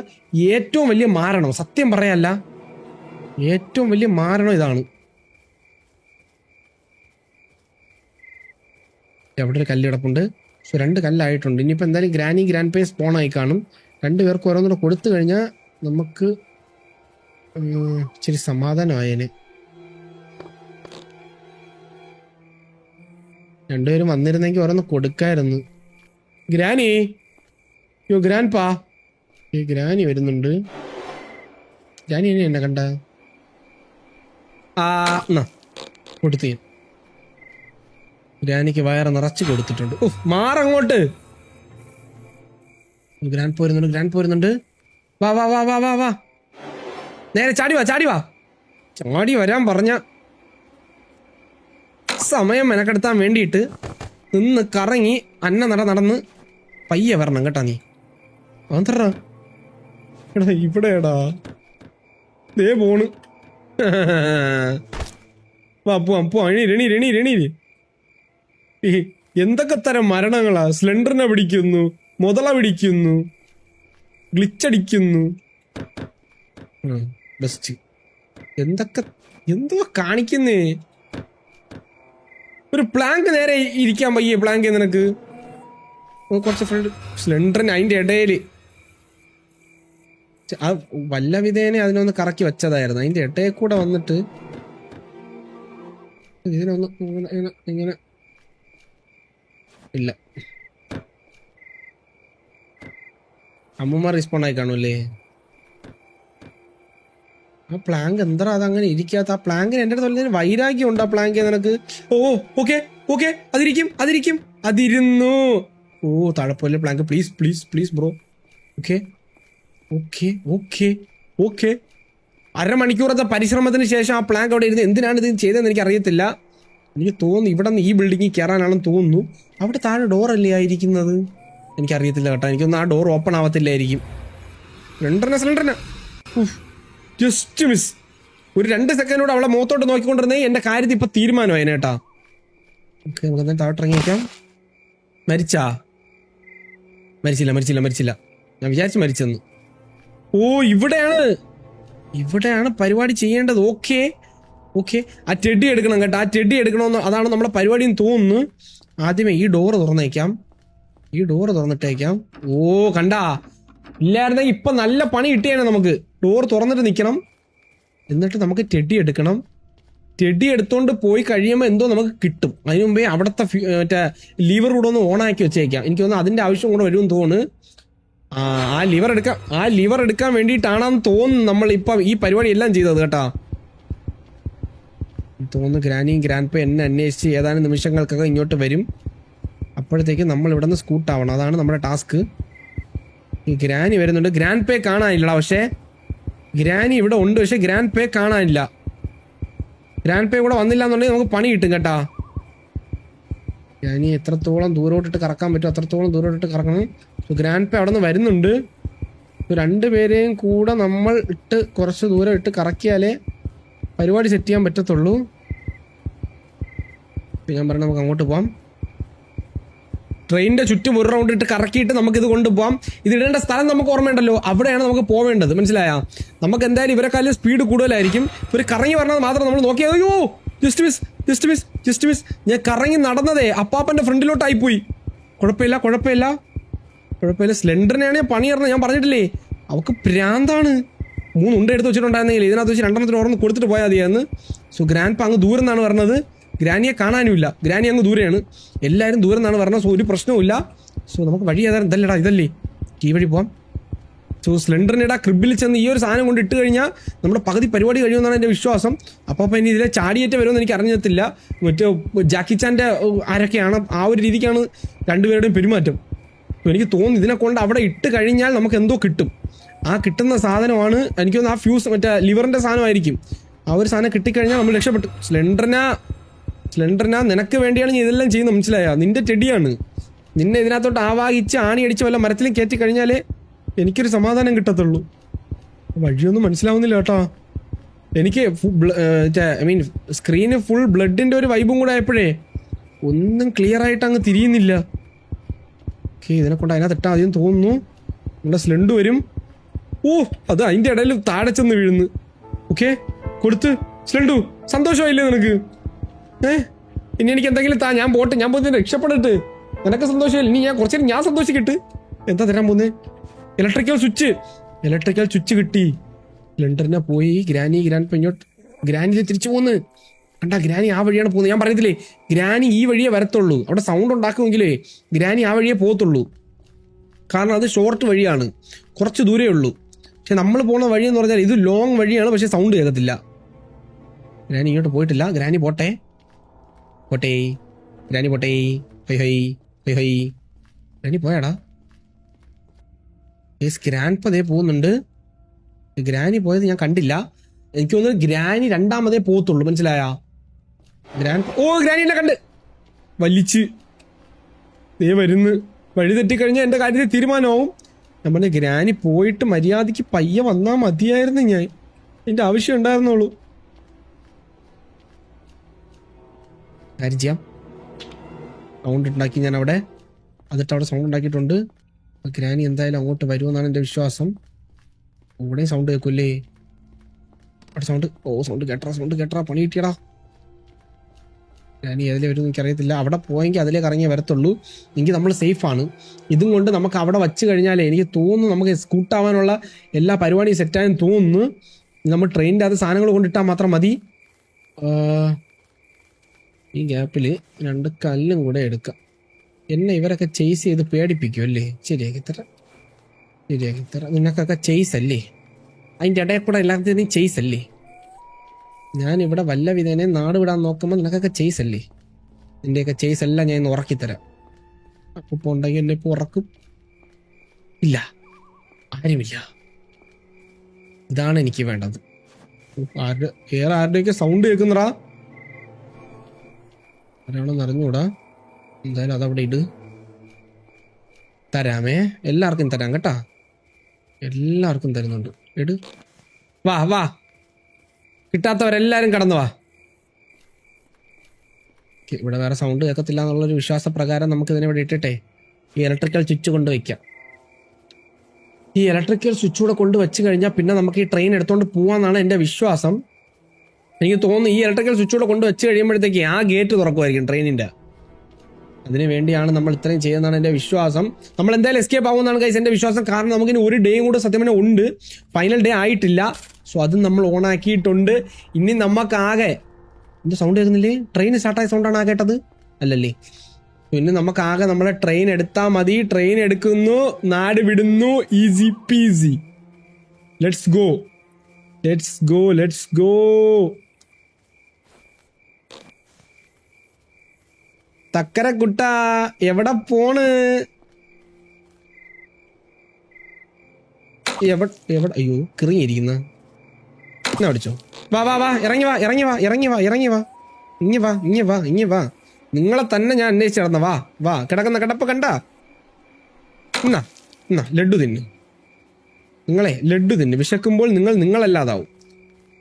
ഏറ്റവും വലിയ മാരണം. സത്യം പറയല്ല, ഏറ്റവും വലിയ മാരണം ഇതാണ്. എവിടെ ഒരു കല്ലിടപ്പുണ്ട്. 2 കല്ലായിട്ടുണ്ട്. ഇനിയിപ്പോൾ എന്തായാലും ഗ്രാനി ഗ്രാൻഡ് പേ സ്പോണായി കാണും. 2 പേർക്ക് ഓരോന്നുകൂടെ കൊടുത്തു കഴിഞ്ഞാൽ നമുക്ക് ഇച്ചിരി സമാധാനമായേനെ. 2 പേരും വന്നിരുന്നെങ്കിൽ ഓരോന്ന് കൊടുക്കായിരുന്നു. Granny, yo grandpa. Granny വരുന്നുണ്ട്. ഗ്രാനി ഇനി എന്നെ കണ്ട കൊടുത്തു. ഗ്രാനിക്ക് വയറ് നിറച്ച് കൊടുത്തിട്ടുണ്ട്. മാറങ്ങോട്ട്. ഗ്രാൻഡ് പോരുന്നുണ്ട്, ഗ്രാൻഡ് പോരുന്നുണ്ട്. വാ വാ വാ വാ വാ വാ, നേരെ ചാടി വാ, ചാടി വാ. ചാടി വരാൻ പറഞ്ഞ സമയം മെനക്കെടുത്താൻ വേണ്ടിയിട്ട് നിന്ന് കറങ്ങി നടന്ന് പയ്യെ വരണം കേട്ടാ. നീ അതെടാ ഇവിടെടാ, ദേ പോണ്. വാ പോവാം പോവാം. എണീര്. എന്തൊക്കെ തരം മരണങ്ങളാ. സ്ലെൻഡറിനെ പിടിക്കുന്നു, മുതല പിടിക്കുന്നു, ഗ്ലിച്ചടിക്കുന്നു. ബെസ്റ്റ്. എന്തോ കാണിക്കുന്നേ. ഒരു പ്ലാങ്ക് നേരെ ഇരിക്കാൻ പയ്യെ. പ്ലാങ്ക് നിനക്ക് കുറച്ച് ഫ്രണ്ട് സ്ലെൻഡറിന് അതിന്റെ ഇടയില് ആ വല്ല വിധേനെ അതിനൊന്ന് കറക്കി വെച്ചതായിരുന്നു. അതിന്റെ ഇടയിൽ കൂടെ വന്നിട്ട് ഇതിനൊന്ന് ഇങ്ങനെ ഇല്ല. അമ്മൂമ്മ റെസ്പോണ്ട് ആയി കാണൂല്ലേ. ആ പ്ലാങ്ക് എന്താ അതങ്ങനെ ഇരിക്കാത്ത? ആ പ്ലാങ്കിന് എൻ്റെ അടുത്ത് വൈരാഗ്യം ഉണ്ട്. ആ പ്ലാങ്ക് നിനക്ക്. ഓക്കെ അതിരിക്കും. അതിരുന്നു. താഴെപ്പോലെ പ്ലാങ്ക്. Please bro. ഓക്കെ. അരമണിക്കൂറത്തെ പരിശ്രമത്തിന് ശേഷം ആ പ്ലാങ്ക് അവിടെ ഇരുന്ന് എന്തിനാണ് ഇത് ചെയ്തതെന്ന് എനിക്ക് അറിയത്തില്ല. എനിക്ക് തോന്നുന്നു ഇവിടെ നിന്ന് ഈ ബിൽഡിങ്ങിൽ കയറാനാണെന്ന് തോന്നുന്നു. അവിടെ താഴെ ഡോറല്ലേ ആയിരിക്കുന്നത്? എനിക്കറിയത്തില്ല കേട്ടോ. എനിക്കൊന്നും ആ ഡോർ ഓപ്പൺ ആവത്തില്ലായിരിക്കും. സിലിണ്ടറിന് ജസ്റ്റ് മിസ്. ഒരു 2 സെക്കൻഡോട് അവളെ മുഖത്തോട്ട് നോക്കിക്കൊണ്ടിരുന്നേ എൻ്റെ കാര്യത്തിൽ ഇപ്പൊ തീരുമാനമായി കേട്ടാ. ഓക്കെ, നമുക്ക് താഴോട്ടിറങ്ങിയേക്കാം. മരിച്ചില്ല. ഞാൻ വിചാരിച്ചു മരിച്ചെന്ന്. ഇവിടെയാണ് പരിപാടി ചെയ്യേണ്ടത്. ഓക്കെ. ആ ടെഡി എടുക്കണം കേട്ടോ. ആ ടെഡി എടുക്കണമെന്ന്, അതാണ് നമ്മളെ പരിപാടിയെന്ന് തോന്നുന്നു. ആദ്യമേ ഈ ഡോറ് തുറന്നിട്ടേക്കാം. കണ്ടാ, ഇല്ലായിരുന്നെങ്കിൽ ഇപ്പൊ നല്ല പണി കിട്ടിയാണ് നമുക്ക്. ഡോർ തുറന്നിട്ട് നിൽക്കണം. എന്നിട്ട് നമുക്ക് ടെഡി എടുക്കണം. ടെഡി എടുത്തോണ്ട് പോയി കഴിയുമ്പോൾ എന്തോ നമുക്ക് കിട്ടും. അതിനു മുമ്പേ അവിടുത്തെ മറ്റേ ലീവർ കൂടെ ഒന്ന് ഓണാക്കി വെച്ചേക്കാം. എനിക്ക് തോന്നുന്നു അതിന്റെ ആവശ്യം കൂടെ വരുമെന്ന് തോന്നുന്നു. ആ ലിവർ എടുക്കാൻ വേണ്ടിയിട്ടാണെന്ന് തോന്നുന്നു നമ്മൾ ഇപ്പൊ ഈ പരിപാടി എല്ലാം ചെയ്തത് കേട്ടാ. തോന്നുന്നു ഗ്രാനിയും ഗ്രാൻഡ് പേ എന്നെ അന്വേഷിച്ച് ഏതാനും നിമിഷങ്ങൾക്കൊക്കെ ഇങ്ങോട്ട് വരും. അപ്പോഴത്തേക്ക് നമ്മൾ ഇവിടെ നിന്ന് സ്കൂട്ടാവണം. അതാണ് നമ്മുടെ ടാസ്ക്. ഈ ഗ്രാനി വരുന്നുണ്ട്. ഗ്രാൻഡ് പേ കാണാനില്ല. പക്ഷേ ഗ്രാനി ഇവിടെ ഉണ്ട്. പക്ഷെ ഗ്രാൻഡ് പേ കാണാനില്ല. ഗ്രാൻഡ് പേ കൂടെ വന്നില്ല എന്നുണ്ടെങ്കിൽ നമുക്ക് പണി കിട്ടും കേട്ടാ. ഗ്രാനി എത്രത്തോളം ദൂരോട്ടിട്ട് കറക്കാൻ പറ്റും അത്രത്തോളം ദൂരോട്ടിട്ട് കറക്കണം. ഗ്രാൻഡ് പേ അവിടെ നിന്ന് വരുന്നുണ്ട്. 2 പേരെയും കൂടെ നമ്മൾ കുറച്ച് ദൂരം ഇട്ട് കറക്കിയാലേ പരിപാടി സെറ്റ് ചെയ്യാൻ പറ്റത്തുള്ളൂ. ഞാൻ പറഞ്ഞ നമുക്ക് അങ്ങോട്ട് പോവാം. ട്രെയിനിന്റെ ചുറ്റും ഒരു റൗണ്ട് ഇട്ട് കറക്കിയിട്ട് നമുക്കിത് കൊണ്ടുപോകാം. ഇത് ഇടേണ്ട സ്ഥലം നമുക്ക് ഓർമ്മയുണ്ടല്ലോ, അവിടെയാണ് നമുക്ക് പോവേണ്ടത്. മനസ്സിലായാ? നമുക്ക് എന്തായാലും ഇവരെക്കാളും സ്പീഡ് കൂടുതലായിരിക്കും. ഒരു കറങ്ങി പറഞ്ഞത് മാത്രം നമ്മൾ നോക്കിയാൽ അയ്യോ ജസ്റ്റ് മിസ്. ഞാൻ കറങ്ങി നടന്നതേ അപ്പാപ്പന്റെ ഫ്രണ്ടിലോട്ടായി പോയി. കുഴപ്പമില്ല. സ്ലെൻഡറിനെയാണ് പണി പറഞ്ഞത്. ഞാൻ പറഞ്ഞിട്ടില്ലേ അവക്ക് പ്രാന്താണ്. 3 ഉണ്ട എടുത്ത് വെച്ചിട്ടുണ്ടായിരുന്നെങ്കിൽ ഇതിനകത്ത് വെച്ച് 2 ഓർമ്മ കൊടുത്തിട്ട് പോയാൽ മതിയായിരുന്നു. ഗ്രാൻഡ് അങ്ങ് ദൂരം എന്നാണ് പറഞ്ഞത്. ഗ്രാനിയെ കാണാനുമില്ല. ഗ്രാനി അങ്ങ് ദൂരെയാണ്. എല്ലാവരും ദൂരം എന്നാണ് പറഞ്ഞത്. ഒരു പ്രശ്നവുമില്ല. നമുക്ക് വഴി ഏതായാലും ഇതല്ലേ ഈ വഴി പോവാം. സ്ലെൻഡറിനിടെ ക്രിബിൽ ചെന്ന് ഈ ഒരു സാധനം കൊണ്ട് ഇട്ട് കഴിഞ്ഞാൽ നമ്മുടെ പകുതി പരിപാടി കഴിയുമെന്നാണ് എൻ്റെ വിശ്വാസം. അപ്പോൾ ഇനി ഇതിലെ ചാടിയേറ്റ് വരുമെന്ന് എനിക്ക് അറിഞ്ഞത്തില്ല. മറ്റേ ജാക്കി ചാൻ്റെ ആരൊക്കെയാണ് ആ ഒരു രീതിക്കാണ് 2 പേരുടെയും പെരുമാറ്റം. എനിക്ക് തോന്നുന്നു ഇതിനെ കൊണ്ട് അവിടെ ഇട്ട് കഴിഞ്ഞാൽ നമുക്ക് എന്തോ കിട്ടും. ആ കിട്ടുന്ന സാധനമാണ് എനിക്ക് തോന്നുന്നു ആ ഫ്യൂസ് മറ്റേ ലിവറിൻ്റെ സാധനമായിരിക്കും. ആ ഒരു സാധനം കിട്ടിക്കഴിഞ്ഞാൽ നമ്മൾ രക്ഷപ്പെട്ടു. സ്ലെൻഡറിനാ നിനക്ക് വേണ്ടിയാണ് ഞാൻ ഇതെല്ലാം ചെയ്യുന്നത്, മനസ്സിലായ? നിന്റെ ചെടിയാണ്. നിന്നെ ഇതിനകത്തോട്ട് ആവാഹിച്ച് ആണി അടിച്ച് വല്ല മരത്തിലും കയറ്റി കഴിഞ്ഞാലേ എനിക്കൊരു സമാധാനം കിട്ടത്തുള്ളൂ. വഴിയൊന്നും മനസ്സിലാവുന്നില്ല കേട്ടോ എനിക്ക്. ഐ മീൻ സ്ക്രീന് ഫുൾ ബ്ലഡിന്റെ ഒരു വൈബും കൂടെ ആയപ്പോഴേ ഒന്നും ക്ലിയർ ആയിട്ട് അങ്ങ് തിരിയുന്നില്ല. ഓക്കെ, ഇതിനെ കൊണ്ട് അതിനകത്ത് ഇട്ടാൽ മതിയെന്ന് തോന്നുന്നു. നമ്മുടെ സ്ലെൻഡ് വരും. ഓ, അത് അതിന്റെ ഇടയിൽ താഴെ ചെന്ന് വീഴുന്നു. ഓക്കെ, കൊടുത്ത്. സ്ലെൻഡു, സന്തോഷമായില്ലേ നിനക്ക്? ഇനി എനിക്ക് എന്തെങ്കിലും ഞാൻ പോട്ടെ, ഞാൻ പോയി രക്ഷപ്പെടട്ട്. നിനക്ക് സന്തോഷമില്ല, ഇനി ഞാൻ കുറച്ചേരം ഞാൻ സന്തോഷിക്കട്ട്. എന്താ തരാൻ പോന്നേ? ഇലക്ട്രിക്കൽ സ്വിച്ച് കിട്ടി. സ്ലെൻഡറിനെ പോയി ഗ്രാൻഡ് ഇങ്ങോട്ട് ഗ്രാനിൽ തിരിച്ചു പോന്ന്. കണ്ടാ, ഗ്രാനി ആ വഴിയാണ് പോകുന്നത്. ഞാൻ പറയത്തില്ലേ, ഗ്രാനി ഈ വഴിയേ വരത്തുള്ളൂ. അവിടെ സൗണ്ട് ഉണ്ടാക്കുമെങ്കിലേ ഗ്രാനി ആ വഴിയേ പോകത്തുള്ളൂ. കാരണം അത് ഷോർട്ട് വഴിയാണ്, കുറച്ച് ദൂരേ ഉള്ളൂ. പക്ഷെ നമ്മൾ പോകുന്ന വഴി എന്ന് പറഞ്ഞാൽ ഇത് ലോങ് വഴിയാണ്, പക്ഷെ സൗണ്ട് കേൾക്കത്തില്ല. ഗ്രാനി ഇങ്ങോട്ട് പോയിട്ടില്ല. ഗ്രാനി പോട്ടെ. ഗ്രാനി പോട്ടെ. ഗ്രാനി പോയാടാ? ഗ്രാൻഡ് പതേ പോകുന്നുണ്ട്. ഗ്രാനി പോയത് ഞാൻ കണ്ടില്ല. എനിക്ക് തോന്നുന്നു ഗ്രാനി രണ്ടാമതേ പോകത്തുള്ളൂ, മനസ്സിലായ? ഗ്രാനിനെ കണ്ട് വലിച്ച് വരുന്ന്. വഴി തെറ്റിക്കഴിഞ്ഞാൽ എന്റെ കാര്യത്തിൽ തീരുമാനമാവും. നമ്മുടെ ഗ്രാനി പോയിട്ട് മര്യാദക്ക് പയ്യെ വന്നാൽ മതിയായിരുന്നു. ഞാൻ അതിന്റെ ആവശ്യം ഉണ്ടായിരുന്നുള്ളൂ. കാര്യം ചെയ്യാം, സൗണ്ട് ഉണ്ടാക്കി ഞാൻ അവിടെ സൗണ്ട് ഉണ്ടാക്കിയിട്ടുണ്ട്. ഗ്രാനി എന്തായാലും അങ്ങോട്ട് വരുമെന്നാണ് എൻ്റെ വിശ്വാസം. ഇവിടെയും സൗണ്ട് കേൾക്കൂല്ലേ? അവിടെ സൗണ്ട് കേട്ടറാ പണി കിട്ടിയടാ. ഗ്രാനി ഏതിലേ വരും എനിക്കറിയത്തില്ല. അവിടെ പോയെങ്കിൽ അതിലേക്ക് ഇറങ്ങിയേ വരത്തുള്ളൂ. എങ്കിൽ നമ്മൾ സേഫാണ്. ഇതും കൊണ്ട് നമുക്ക് അവിടെ വച്ച് കഴിഞ്ഞാലേ എനിക്ക് തോന്നുന്നു നമുക്ക് സ്കൂട്ടാവാനുള്ള എല്ലാ പരിപാടിയും സെറ്റായെന്ന് തോന്നുന്നു. നമ്മൾ ട്രെയിനിൻ്റെ അത് സാധനങ്ങൾ കൊണ്ടിട്ടാൽ മാത്രം മതി. ഈ ഗ്യാപ്പിൽ 2 കല്ലും കൂടെ എടുക്കാം. എന്നെ ഇവരൊക്കെ ചേസ് ചെയ്ത് പേടിപ്പിക്കും അല്ലേ? ശരിയാക്കി തരാം. നിങ്ങൾക്കൊക്കെ ചേസ് അല്ലേ? അതിൻ്റെ ഇടയിൽ കൂടെ എല്ലാത്തിനും ചേസ് അല്ലേ? ഞാനിവിടെ വല്ല വിധേനെ നാട് വിടാൻ നോക്കുമ്പോൾ നിനക്കൊക്കെ ചേസ് അല്ലേ? നിൻ്റെയൊക്കെ ചേസ് എല്ലാം ഞാൻ ഇന്ന് ഉറക്കിത്തരാം. അപ്പോൾ ഉണ്ടെങ്കിൽ എന്നെ ഇപ്പോൾ ഉറക്കും. ഇല്ല, ആരുമില്ല. ഇതാണ് എനിക്ക് വേണ്ടത്. വേറെ ആരുടെയൊക്കെ സൗണ്ട് കേൾക്കുന്നടാ. ആരാണെന്ന് അറിഞ്ഞൂടാ. എന്തായാലും അതവിടെ ഇട്. തരാമേ, എല്ലാവർക്കും തരാം കേട്ടാ. എല്ലാവർക്കും തരുന്നുണ്ട്. ഇട്. വാ, കിട്ടാത്തവരെല്ലാരും കടന്നു വാ. ഇവിടെ വേറെ സൗണ്ട് കേൾക്കത്തില്ല എന്നുള്ളൊരു വിശ്വാസപ്രകാരം നമുക്ക് ഇതിനെ ഇവിടെ ഇട്ടിട്ടെ ഈ ഇലക്ട്രിക്കൽ സ്വിച്ച് കൊണ്ട് വയ്ക്കാം. ഈ ഇലക്ട്രിക്കൽ സ്വിച്ച് കൂടെ കൊണ്ട് വെച്ച് കഴിഞ്ഞാൽ പിന്നെ നമുക്ക് ഈ ട്രെയിൻ എടുത്തോണ്ട് പോവാന്നാണ് എൻ്റെ വിശ്വാസം. എനിക്ക് തോന്നുന്നു ഈ ഇലക്ട്രിക്കൽ സ്വിച്ച് കൂടെ കൊണ്ട് വെച്ച് കഴിയുമ്പോഴത്തേക്ക് ആ ഗേറ്റ് തുറക്കുമായിരിക്കും ട്രെയിനിൻ്റെ. അതിനു വേണ്ടിയാണ് നമ്മൾ ഇത്രയും ചെയ്യുന്നതാണ് എൻ്റെ വിശ്വാസം. നമ്മൾ എന്തായാലും എസ്കേപ്പ് ആവുമെന്നാണ് ഗൈസ് എൻ്റെ വിശ്വാസം. കാരണം നമുക്കിനി ഒരു ഡേയും കൂടെ സത്യം പറഞ്ഞാൽ ഉണ്ട്. ഫൈനൽ ഡേ ആയിട്ടില്ല. സോ അതും നമ്മൾ ഓൺ ആക്കിയിട്ടുണ്ട്. ഇനി നമുക്കാകെ എന്ത് സൗണ്ട് കേൾക്കുന്നില്ലേ? ട്രെയിൻ സ്റ്റാർട്ടായ സൗണ്ടാണ് ആ കേട്ടത് അല്ലല്ലേ? പിന്നെ നമുക്കാകെ നമ്മളെ ട്രെയിൻ എടുത്താൽ മതി. ട്രെയിൻ എടുക്കുന്നു, നാട് വിടുന്നു, ഈസി പീസി. Let's go. തക്കര കുട്ട എവിടെ പോണ്? അയ്യോ, കിറങ്ങിയിരിക്കുന്ന എന്നാ പഠിച്ചോ. വാ, ഇറങ്ങി വാ. നിങ്ങളെ തന്നെ ഞാൻ അന്വേഷിച്ച് നടന്ന. വാ, കിടക്കുന്ന കിടപ്പ് കണ്ട. എന്നാ ലഡ്ഡു തിന്നു. ലഡ്ഡു തിന്നു. വിശക്കുമ്പോൾ നിങ്ങളല്ലാതാവും.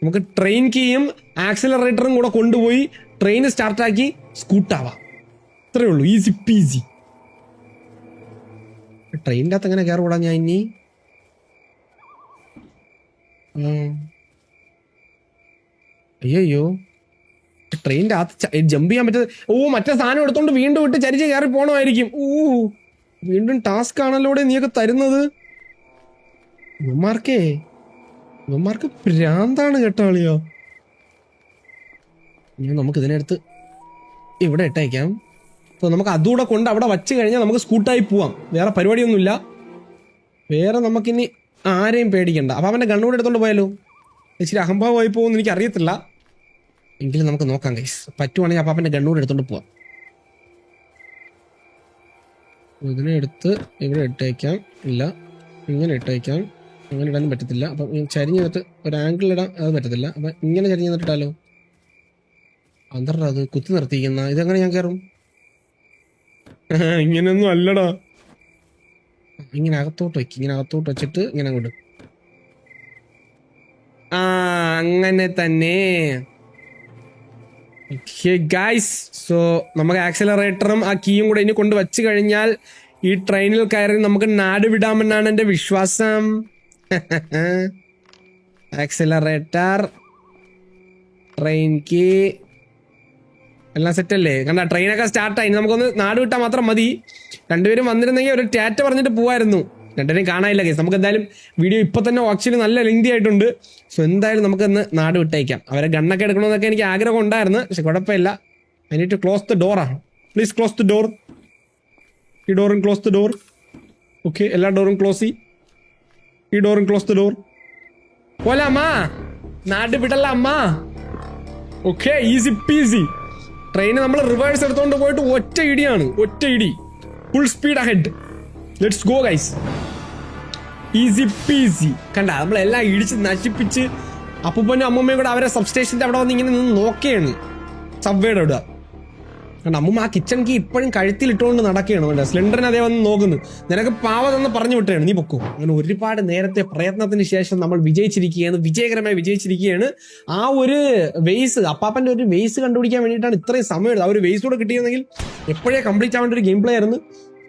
നമുക്ക് ട്രെയിൻ കീയും ആക്സിലറേറ്ററും കൂടെ കൊണ്ടുപോയി ട്രെയിൻ സ്റ്റാർട്ടാക്കി സ്കൂട്ടാവാം. അത്രേ ഉള്ളൂ, ഈസി പീസി. ട്രെയിനിൻ്റെ അകത്ത് എങ്ങനെ കയറി വിടാം ഞാൻ ഇനി? അയ്യോ, ട്രെയിനിൻ്റെ അകത്ത് ജമ്പ് ചെയ്യാൻ പറ്റാതെ. മറ്റേ സാധനം എടുത്തോണ്ട് വീണ്ടും വിട്ട് ചരിച്ച് കയറി പോണമായിരിക്കും. വീണ്ടും ടാസ്ക് ആണല്ലോ നീയൊക്കെ തരുന്നത്. ഇവന്മാർക്ക് ഭ്രാന്താണ് കേട്ടോ ആളിയോ. നമുക്ക് ഇതിനടുത്ത് ഇവിടെ ഇട്ടേക്കാം. അപ്പോൾ നമുക്ക് അതുകൂടെ കൊണ്ട് അവിടെ വച്ച് കഴിഞ്ഞാൽ നമുക്ക് സ്കൂട്ടായി പോവാം. വേറെ പരിപാടിയൊന്നുമില്ല. വേറെ നമുക്കിനി ആരെയും പേടിക്കണ്ട. അപ്പം അവൻ്റെ ഗണ്ണൂടെ എടുത്തോണ്ട് പോയാലോ? ഇച്ചിരി അഹംഭാവമായി പോകുമെന്ന് എനിക്ക് അറിയത്തില്ല. എങ്കിലും നമുക്ക് നോക്കാം ഗൈസ്. പറ്റുവാണെങ്കിൽ അപ്പം അവൻ്റെ ഗണ്ണൂടെ എടുത്തോണ്ട് പോവാം. ഇതിനെ എടുത്ത് ഇവിടെ ഇട്ടേക്കാം. ഇല്ല, ഇങ്ങനെ ഇട്ടേക്കാം. അങ്ങനെ ഇടാനും പറ്റത്തില്ല. അപ്പം ചരിഞ്ഞ് നിന്നിട്ട് ഒരു ആംഗിൾ ഇടാൻ അത് പറ്റത്തില്ല. അപ്പം ഇങ്ങനെ ചരിഞ്ഞ് നിന്നിട്ടാലോ? അന്തറ അത് കുത്തി നിർത്തിയിരിക്കുന്ന ഇതെങ്ങനെ ഞാൻ കയറും? ഇങ്ങനെയൊന്നും അല്ലടാ. ഇങ്ങനെ അകത്തോട്ട് വയ്ക്കും. ഇങ്ങനെ അകത്തോട്ട് വെച്ചിട്ട് ഇങ്ങനെ അങ്ങോട്ട്. ആ അങ്ങനെ തന്നെ. ഗൈസ്, സോ നമുക്ക് ആക്സിലറേറ്ററും ആ കീയും കൂടെ ഇനി കൊണ്ട് വെച്ച് കഴിഞ്ഞാൽ ഈ ട്രെയിനിൽ കയറി നമുക്ക് നാട് വിടാമെന്നാണ് എൻ്റെ വിശ്വാസം. ആക്സിലറേറ്റർ, ട്രെയിൻ കീ എല്ലാം സെറ്റ് അല്ലേ? കണ്ട ട്രെയിനൊക്കെ സ്റ്റാർട്ടായി. നമുക്കൊന്ന് നാട് വിട്ടാൽ മാത്രം മതി. രണ്ടുപേരും വന്നിരുന്നെങ്കിൽ ഒരു ടാറ്റ പറഞ്ഞിട്ട് പോവായിരുന്നു. രണ്ടുപേരും കാണാനില്ല കേസ്. നമുക്ക് എന്തായാലും വീഡിയോ ഇപ്പൊ തന്നെ ആക്ച്വലി നല്ല ലെങ്തി ആയിട്ടുണ്ട്. സോ എന്തായാലും നമുക്കൊന്ന് നാട് വിട്ടയക്കാം. അവരെ ഗണ്ണൊക്കെ എടുക്കണമെന്നൊക്കെ എനിക്ക് ആഗ്രഹം ഉണ്ടായിരുന്നു, പക്ഷെ കുഴപ്പമില്ല. I need to close the door. Please close the door. ഈ ഡോറും ക്ലോസ് ദ ഡോർ. ഓക്കെ, എല്ലാ ഡോറും ക്ലോസ് ചെയ്യും. ഈ ഡോറും ക്ലോസ് ദ ഡോർ. പോലെ അമ്മ, നാട് വിടല്ല അമ്മ. Okay, easy peasy. ട്രെയിന് നമ്മൾ റിവേഴ്സ് എടുത്തോണ്ട് പോയിട്ട് ഒറ്റ ഇടിയാണ്, ഒറ്റ ഇടി. Full speed ahead. Let's go guys. Easy peasy. കണ്ട നമ്മളെല്ലാം ഇടിച്ച് നശിപ്പിച്ച് അപ്പൂപ്പനും അമ്മൂമ്മയും കൂടെ അവരെ സബ്സ്റ്റേഷന്റെ അവിടെ വന്ന് ഇങ്ങനെ നിന്ന് നോക്കുകയാണ്. സബ്വേയുടെ അവിടെ കണ്ട അമ്മൂമ്മ ആ കിച്ചൺ കീ ഇപ്പോഴും കഴുത്തിൽ ഇട്ടുകൊണ്ട് നടക്കുകയാണ്. കണ്ട സ്ലെൻഡറിന് അതേ വന്ന് നോക്കുന്നു. നിനക്ക് പാവതെന്ന് പറഞ്ഞു വിട്ടാണ്, നീ പൊക്കോ. അങ്ങനെ ഒരുപാട് നേരത്തെ പ്രയത്നത്തിന് ശേഷം നമ്മൾ വിജയിച്ചിരിക്കുകയാണ്, വിജയകരമായി വിജയിച്ചിരിക്കുകയാണ്. ആ ഒരു വെയ്സ്, അപ്പാപ്പന്റെ ഒരു വെയ്സ് കണ്ടുപിടിക്കാൻ വേണ്ടിയിട്ടാണ് ഇത്രയും സമയം എടുത്തത്. ആ ഒരു വെയ്സ് കൂടെ കിട്ടിയിരുന്നെങ്കിൽ എപ്പോഴേ കംപ്ലീറ്റ് ആവേണ്ട ഒരു ഗെയിം പ്ലേ ആയിരുന്നു.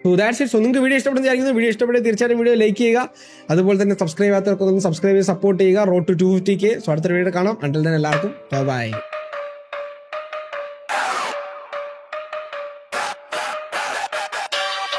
So that's it. സോ നിങ്ങൾക്ക് വീഡിയോ ഇഷ്ടപ്പെടുന്ന വീഡിയോ ഇഷ്ടപ്പെട്ടേ തീർച്ചയായും വീഡിയോ ലൈക്ക് ചെയ്യുക. അതുപോലെ തന്നെ സബ്സ്ക്രൈബ് ചെയ്യാത്തവർക്കൊന്ന് സബ്സ്ക്രൈബ് ചെയ്ത് സപ്പോർട്ട് ചെയ്യുക. Road to 250K. സോ അടുത്തൊരു വീഡിയോ കാണാം. അണ്ടിൽ ദെൻ എല്ലാവർക്കും ബൈ.